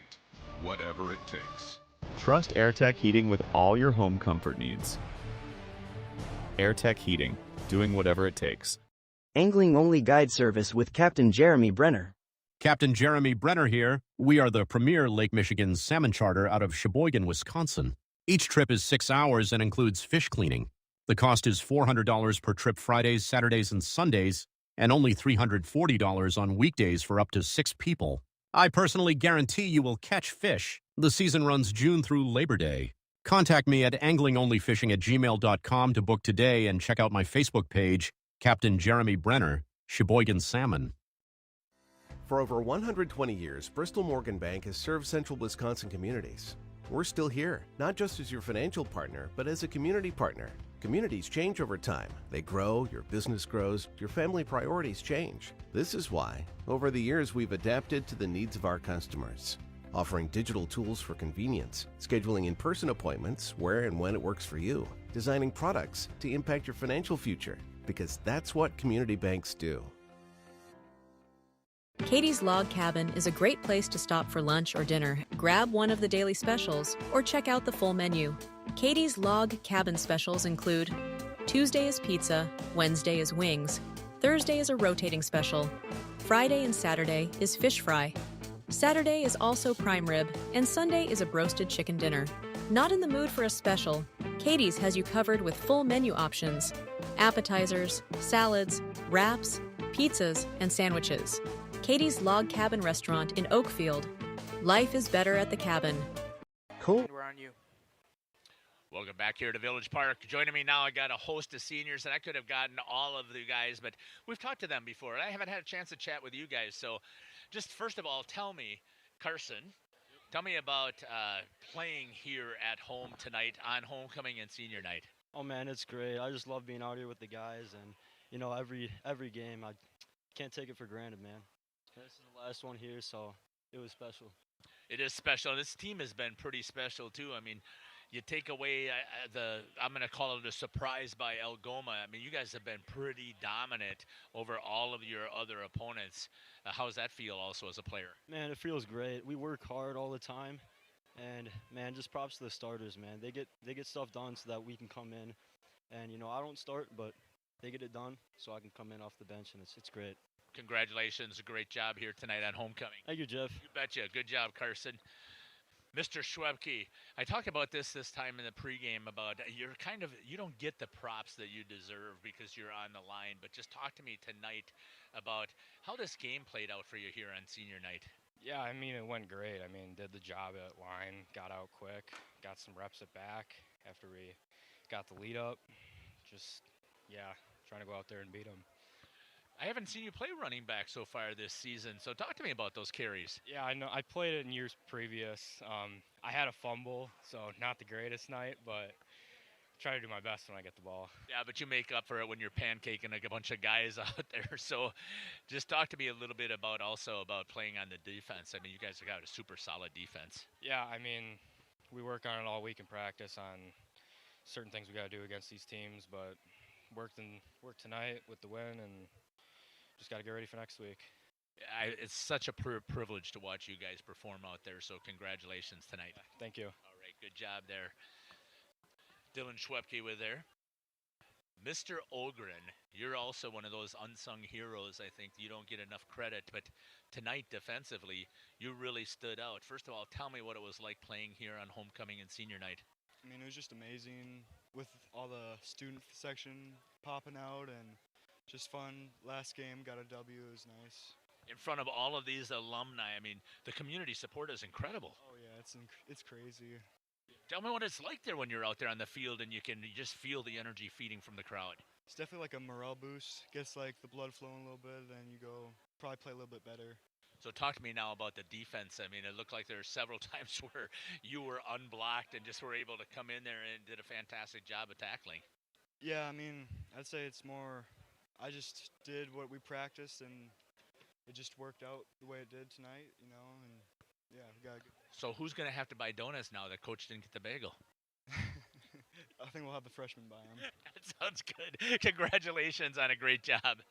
Whatever it takes. Trust AirTech Heating with all your home comfort needs. AirTech Heating, doing whatever it takes. Angling-only guide service with Captain Jeremy Brenner. Captain Jeremy Brenner here. We are the premier Lake Michigan salmon charter out of Sheboygan, Wisconsin. Each trip is 6 hours and includes fish cleaning. The cost is $400 per trip Fridays, Saturdays, and Sundays, and only $340 on weekdays for up to 6 people. I personally guarantee you will catch fish. The season runs June through Labor Day. Contact me at anglingonlyfishing@gmail.com to book today and check out my Facebook page, Captain Jeremy Brenner, Sheboygan Salmon. For over 120 years, Bristol Morgan Bank has served central Wisconsin communities. We're still here, not just as your financial partner, but as a community partner. Communities change over time. They grow, your business grows, your family priorities change. This is why, over the years, we've adapted to the needs of our customers, offering digital tools for convenience, scheduling in-person appointments where and when it works for you, designing products to impact your financial future, because that's what community banks do. Katie's Log Cabin is a great place to stop for lunch or dinner, grab one of the daily specials, or check out the full menu. Katie's Log Cabin specials include Tuesday is pizza, Wednesday is wings, Thursday is a rotating special, Friday and Saturday is fish fry, Saturday is also prime rib, and Sunday is a broasted chicken dinner. Not in the mood for a special? Katie's has you covered with full menu options, appetizers, salads, wraps, pizzas, and sandwiches. Katie's Log Cabin Restaurant in Oakfield. Life is better at the cabin. Cool. We're on you. Welcome back here to Village Park. Joining me now, I got a host of seniors, and I could have gotten all of the guys, but we've talked to them before, and I haven't had a chance to chat with you guys. So just first of all, tell me, Carson, tell me about playing here at home tonight on homecoming and senior night. Oh, man, it's great. I just love being out here with the guys, and, you know, every game, I can't take it for granted, man. This is the last one here, so it was special. It is special. This team has been pretty special, too. I mean, you take away I'm going to call it a surprise by Algoma. I mean, you guys have been pretty dominant over all of your other opponents. How does that feel also as a player? Man, it feels great. We work hard all the time, and man, just props to the starters, man. They get stuff done so that we can come in, and I don't start, but they get it done so I can come in off the bench, and it's great. Congratulations, great job here tonight on homecoming. Thank you, Jeff. You betcha. Good job, Carson. Mr. Schwebke, I talked about this time in the pregame about you don't get the props that you deserve because you're on the line, but just talk to me tonight about how this game played out for you here on senior night. Yeah, I mean, it went great. I mean, did the job at line, got out quick, got some reps at back after we got the lead up. Just, trying to go out there and beat them. I haven't seen you play running back so far this season, so talk to me about those carries. Yeah, I know. I played it in years previous. I had a fumble, so not the greatest night, but try to do my best when I get the ball. Yeah, but you make up for it when you're pancaking like a bunch of guys out there. So just talk to me a little bit about playing on the defense. I mean, you guys have got a super solid defense. Yeah, I mean, we work on it all week in practice on certain things we got to do against these teams, but worked tonight with the win and just got to get ready for next week. It's such a privilege to watch you guys perform out there, so congratulations tonight. Thank you. All right, good job there. Dylan Schwebke with there. Mr. Ogren, you're also one of those unsung heroes. I think you don't get enough credit, but tonight defensively, you really stood out. First of all, tell me what it was like playing here on homecoming and senior night. I mean, it was just amazing with all the student section popping out and just fun. Last game, got a W. It was nice. In front of all of these alumni, I mean, the community support is incredible. Oh, yeah, it's crazy. Tell me what it's like there when you're out there on the field and you just feel the energy feeding from the crowd. It's definitely like a morale boost. Gets like the blood flowing a little bit, then you go probably play a little bit better. So talk to me now about the defense. I mean, it looked like there were several times where you were unblocked and just were able to come in there and did a fantastic job of tackling. Yeah, I mean, I'd say it's more I just did what we practiced, and it just worked out the way it did tonight, and yeah, we got good. So who's going to have to buy donuts now that Coach didn't get the bagel? I think we'll have the freshmen buy them. That sounds good. Congratulations on a great job.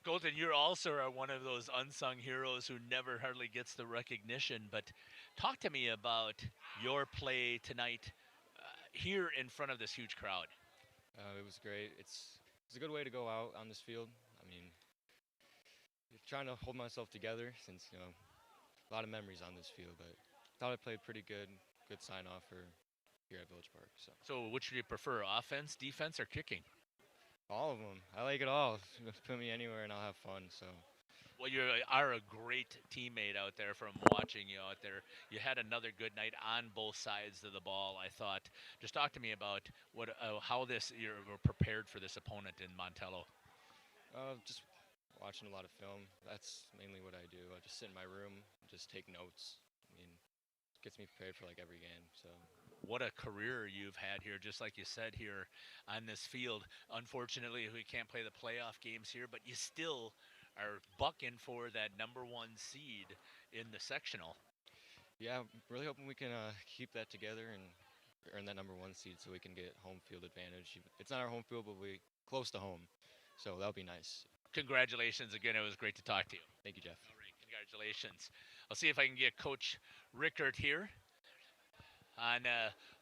Colton, you're also one of those unsung heroes who never hardly gets the recognition, but talk to me about your play tonight here in front of this huge crowd. It was great. It's a good way to go out on this field. I mean, trying to hold myself together since, a lot of memories on this field, but thought I played pretty good sign-off for here at Village Park. So which do you prefer, offense, defense, or kicking? All of them. I like it all. Put me anywhere and I'll have fun. So. Well, you are a great teammate out there from watching you out there. You had another good night on both sides of the ball, I thought. Just talk to me about how you're prepared for this opponent in Montello. Just watching a lot of film. That's mainly what I do. I just sit in my room and just take notes. I mean, it gets me prepared for every game. So. What a career you've had here, just like you said, here on this field. Unfortunately, we can't play the playoff games here, but you still are bucking for that #1 seed in the sectional. Yeah, I'm really hoping we can keep that together and earn that #1 seed so we can get home field advantage. It's not our home field, but we're close to home, so that'll be nice. Congratulations again. It was great to talk to you. Thank you, Jeff. All right, congratulations. I'll see if I can get Coach Rickert here on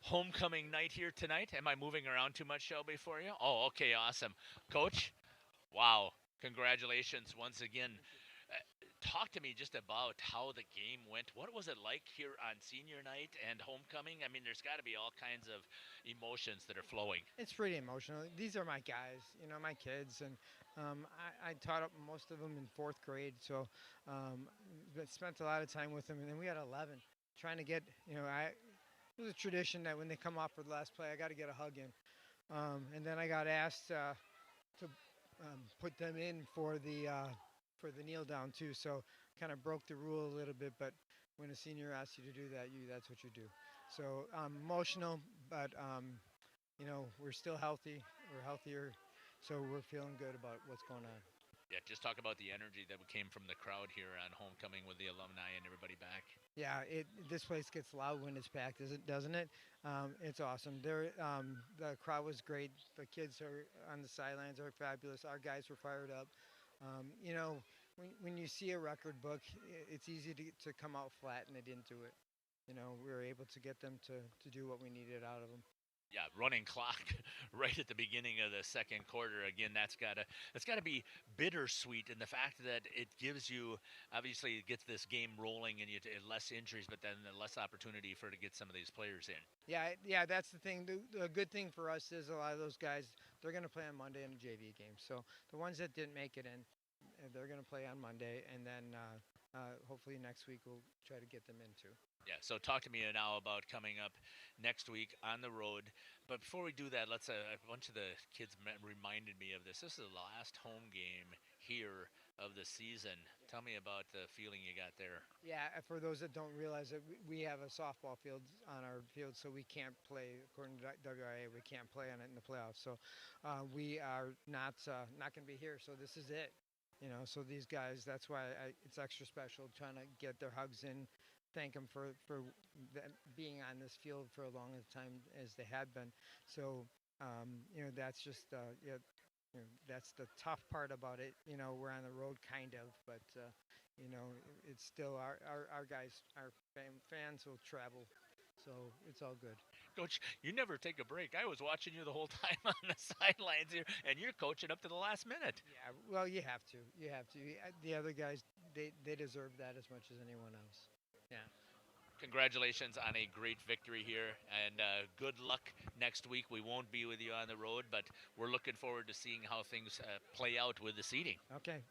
homecoming night here tonight. Am I moving around too much, Shelby, for you? Oh, okay, awesome. Coach, wow, congratulations once again. Talk to me just about how the game went. What was it like here on senior night and homecoming? I mean, there's got to be all kinds of emotions that are flowing. It's pretty emotional. These are my guys, my kids, and I taught up most of them in 4th grade, so spent a lot of time with them. And then we had 11 trying to get, it was a tradition that when they come off for the last play, I got to get a hug in. And then I got asked to put them in for the kneel down too, so kind of broke the rule a little bit, but when a senior asks you to do that, that's what you do. So emotional, but we're still healthy. We're healthier, so we're feeling good about what's going on. Yeah, just talk about the energy that came from the crowd here on homecoming with the alumni and everybody back. Yeah, this place gets loud when it's packed, doesn't it? It's awesome. The crowd was great. The kids are on the sidelines are fabulous. Our guys were fired up. You know, when you see a record book, it's easy to come out flat, and they didn't do it. You know, we were able to get them to do what we needed out of them. Yeah, running clock right at the beginning of the second quarter. Again, that's gotta be bittersweet in the fact that it gives you, obviously it gets this game rolling and less injuries, but then less opportunity to get some of these players in. Yeah, that's the thing. The good thing for us is a lot of those guys, they're going to play on Monday in a JV game. So the ones that didn't make it in, they're going to play on Monday, and then hopefully next week we'll try to get them in too. Yeah, so talk to me now about coming up next week on the road. But before we do that, a bunch of the kids reminded me of this. This is the last home game here of the season. Tell me about the feeling you got there. Yeah, for those that don't realize it, we have a softball field on our field, so we can't play, according to WIA, we can't play on it in the playoffs. So we are not going to be here, so this is it. You know, so these guys, that's why it's extra special, trying to get their hugs in, thank them for being on this field for as long a time as they had been. So, you know, that's just, you know, that's the tough part about it. You know, we're on the road kind of, but, you know, it's still our guys, our fans will travel. So it's all good. Coach, you never take a break. I was watching you the whole time on the sidelines here, and you're coaching up to the last minute. Yeah, well, you have to. You have to. The other guys, they deserve that as much as anyone else. Yeah. Congratulations on a great victory here, and good luck next week. We won't be with you on the road, but we're looking forward to seeing how things play out with the seeding. Okay.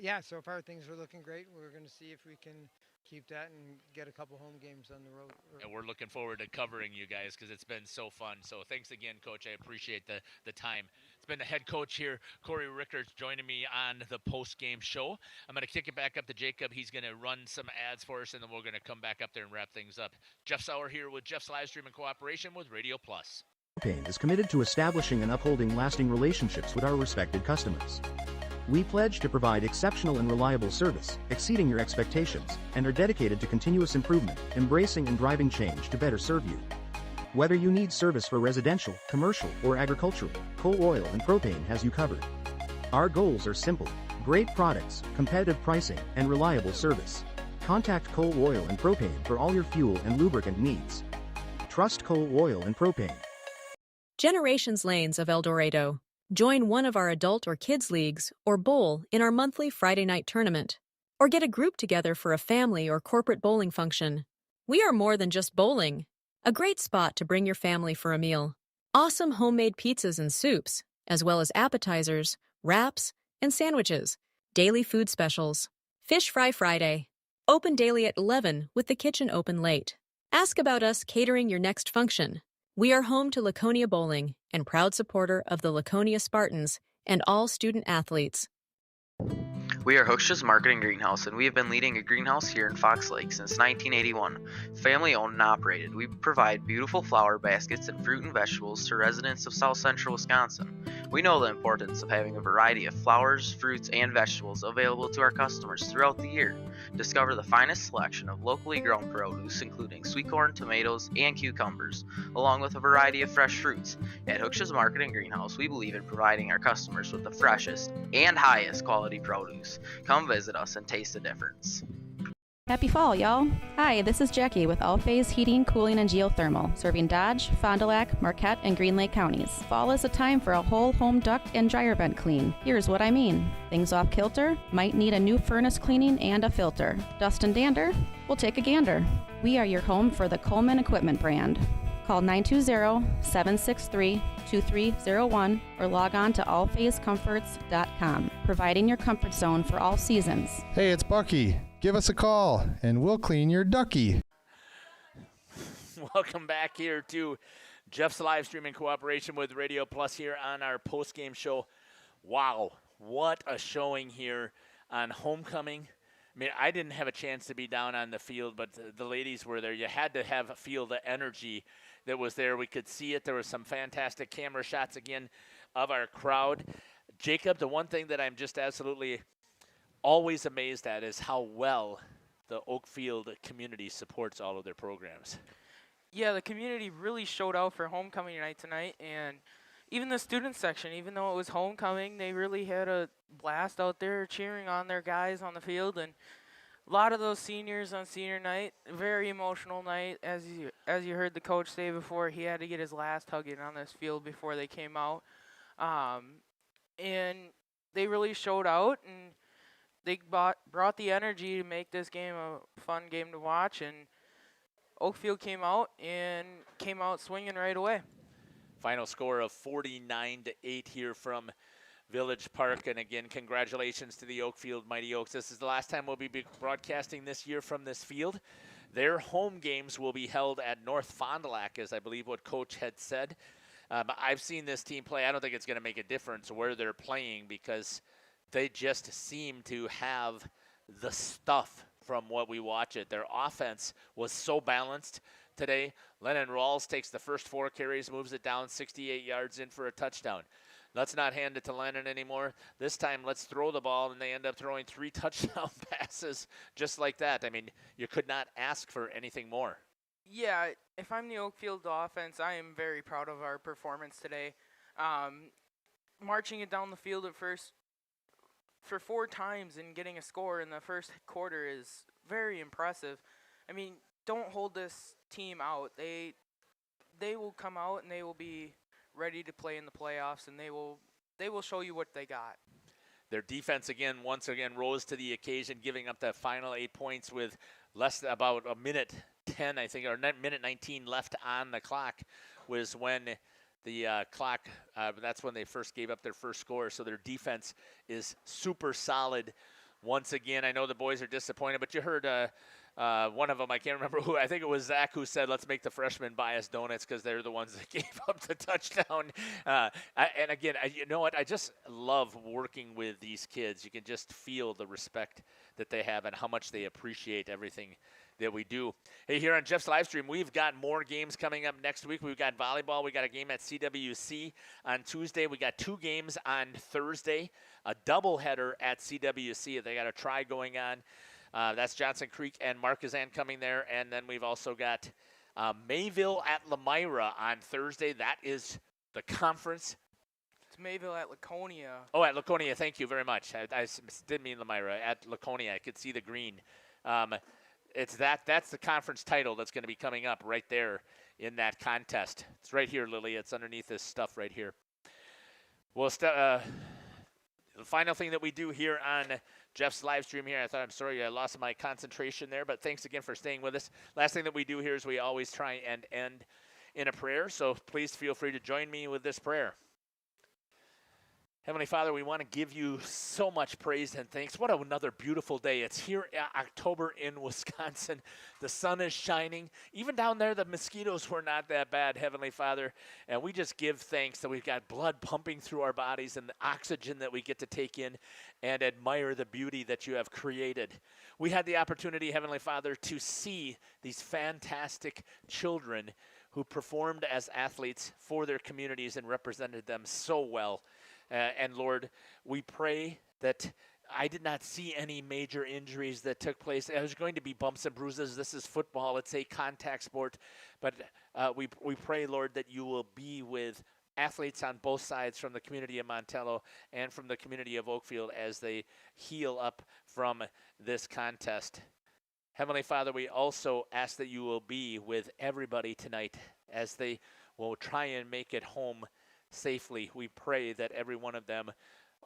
Yeah, so far things are looking great. We're going to see if we can keep that and get a couple home games on the road. And we're looking forward to covering you guys because it's been so fun. So thanks again, Coach. I appreciate the time. It's been the head coach here, Corey Rickards, joining me on the post-game show. I'm going to kick it back up to Jacob. He's going to run some ads for us, and then we're going to come back up there and wrap things up. Jeff Sauer here with Jeff's Livestream in cooperation with Radio Plus. Propane is committed to establishing and upholding lasting relationships with our respected customers. We pledge to provide exceptional and reliable service, exceeding your expectations, and are dedicated to continuous improvement, embracing and driving change to better serve you. Whether you need service for residential, commercial, or agricultural, Coal Oil and Propane has you covered. Our goals are simple: great products, competitive pricing, and reliable service. Contact Coal Oil and Propane for all your fuel and lubricant needs. Trust Coal Oil and Propane. Generations Lanes of El Dorado. Join one of our adult or kids leagues or bowl in our monthly Friday night tournament. Or get a group together for a family or corporate bowling function. We are more than just bowling. A great spot to bring your family for a meal. Awesome homemade pizzas and soups, as well as appetizers, wraps, and sandwiches. Daily food specials. Fish Fry Friday. Open daily at 11 with the kitchen open late. Ask about us catering your next function. We are home to Laconia Bowling and proud supporter of the Laconia Spartans and all student athletes. We are Hooksha's Marketing Greenhouse, and we have been leading a greenhouse here in Fox Lake since 1981. Family owned and operated, we provide beautiful flower baskets and fruit and vegetables to residents of South Central Wisconsin. We know the importance of having a variety of flowers, fruits, and vegetables available to our customers throughout the year. Discover the finest selection of locally grown produce, including sweet corn, tomatoes, and cucumbers, along with a variety of fresh fruits. At Hooksha's Marketing Greenhouse, we believe in providing our customers with the freshest and highest quality produce. Come visit us and taste the difference. Happy fall, y'all. Hi, this is Jackie with All Phase Heating, Cooling, and Geothermal, serving Dodge, Fond du Lac, Marquette, and Green Lake counties. Fall is a time for a whole home duct and dryer vent clean. Here's what I mean. Things off kilter? Might need a new furnace cleaning and a filter. Dust and dander? We'll take a gander. We are your home for the Coleman Equipment brand. Call 920-763-2301 or log on to allphasecomforts.com, providing your comfort zone for all seasons. Hey, it's Bucky. Give us a call, and we'll clean your ducky. Welcome back here to Jeff's live stream in cooperation with Radio Plus here on our post-game show. Wow, what a showing here on homecoming. I mean, I didn't have a chance to be down on the field, but the ladies were there. You had to feel the energy that was there. We could see it. There were some fantastic camera shots again of our crowd. Jacob, the one thing that I'm just absolutely always amazed at is how well the Oakfield community supports all of their programs. Yeah, the community really showed out for homecoming night tonight, and even the student section, even though it was homecoming, they really had a blast out there cheering on their guys on the field, and a lot of those seniors on senior night, very emotional night. As you heard the coach say before, he had to get his last hug in on this field before they came out. And they really showed out, and they brought the energy to make this game a fun game to watch, and Oakfield came out swinging right away. Final score of 49-8 here from Village Park. And again, congratulations to the Oakfield Mighty Oaks. This is the last time we'll be broadcasting this year from this field. Their home games will be held at North Fond du Lac, as I believe what Coach had said. I've seen this team play. I don't think it's going to make a difference where they're playing because they just seem to have the stuff from what we watch it. Their offense was so balanced today. Lennon Rawls takes the first 4 carries, moves it down 68 yards in for a touchdown. Let's not hand it to Lennon anymore. This time, let's throw the ball, and they end up throwing 3 touchdown passes just like that. I mean, you could not ask for anything more. Yeah, if I'm the Oakfield offense, I am very proud of our performance today. Marching it down the field at first for 4 times and getting a score in the first quarter is very impressive. I mean, don't hold this team out. They will come out and they will be ready to play in the playoffs, and they will show you what they got. Their defense once again rose to the occasion, giving up the final 8 points with about a minute 10, I think, or minute 19 left on the clock was when the that's when they first gave up their first score. So their defense is super solid. Once again, I know the boys are disappointed, but you heard one of them, I can't remember who, I think it was Zach, who said, let's make the freshmen buy us donuts because they're the ones that gave up the touchdown. And again, you know what? I just love working with these kids. You can just feel the respect that they have and how much they appreciate everything that we do. Hey, here on Jeff's live stream, we've got more games coming up next week. We've got volleyball. We got a game at CWC on Tuesday. We got 2 games on Thursday, a doubleheader at CWC. They got a try going on. That's Johnson Creek and Marquezan coming there. And then we've also got Mayville at Lamira on Thursday. That is the conference. It's Mayville at Laconia. Oh, at Laconia. Thank you very much. I didn't mean Lamira. At Laconia. I could see the green. That's the conference title that's going to be coming up right there in that contest. It's right here, Lily. It's underneath this stuff right here. Well, the final thing that we do here on Jeff's live stream here, I'm sorry I lost my concentration there, but thanks again for staying with us. Last thing that we do here is we always try and end in a prayer, so please feel free to join me with this prayer. Heavenly Father, we want to give you so much praise and thanks. What another beautiful day. It's here October in Wisconsin. The sun is shining. Even down there, the mosquitoes were not that bad, Heavenly Father. And we just give thanks that we've got blood pumping through our bodies and the oxygen that we get to take in and admire the beauty that you have created. We had the opportunity, Heavenly Father, to see these fantastic children who performed as athletes for their communities and represented them so well. And Lord, we pray that I did not see any major injuries that took place. There's going to be bumps and bruises. This is football. It's a contact sport. But we pray, Lord, that you will be with athletes on both sides from the community of Montello and from the community of Oakfield as they heal up from this contest. Heavenly Father, we also ask that you will be with everybody tonight as they will try and make it home safely. We pray that every one of them,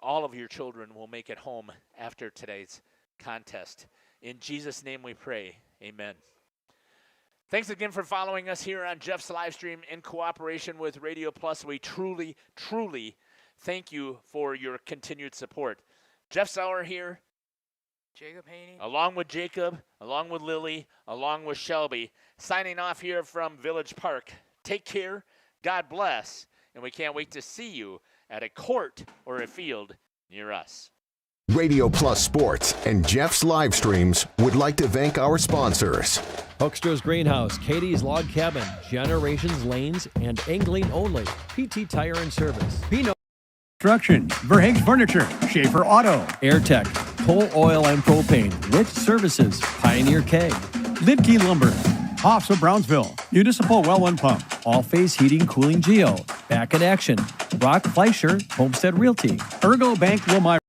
all of your children, will make it home after today's contest. In Jesus' name we pray. Amen. Thanks again for following us here on Jeff's live stream in cooperation with Radio Plus. We truly, truly thank you for your continued support. Jeff Sauer here. Jacob Haney. Along with Jacob, along with Lily, along with Shelby, signing off here from Village Park. Take care. God bless. And we can't wait to see you at a court or a field near us. Radio Plus Sports and Jeff's live streams would like to thank our sponsors. Hoekstra's Greenhouse, Katie's Log Cabin, Generations Lanes, and Angling Only. PT Tire and Service. Pino Construction, Verhaeg's Furniture, Schaefer Auto, AirTech, Coal Oil and Propane, Lit Services, Pioneer K, Lidkey Lumber, Hoffs of Brownsville, Municipal Well and Pump, All Phase Heating, Cooling Geo, Back in Action, Brock Fleischer, Homestead Realty, Ergo Bank Wilmire.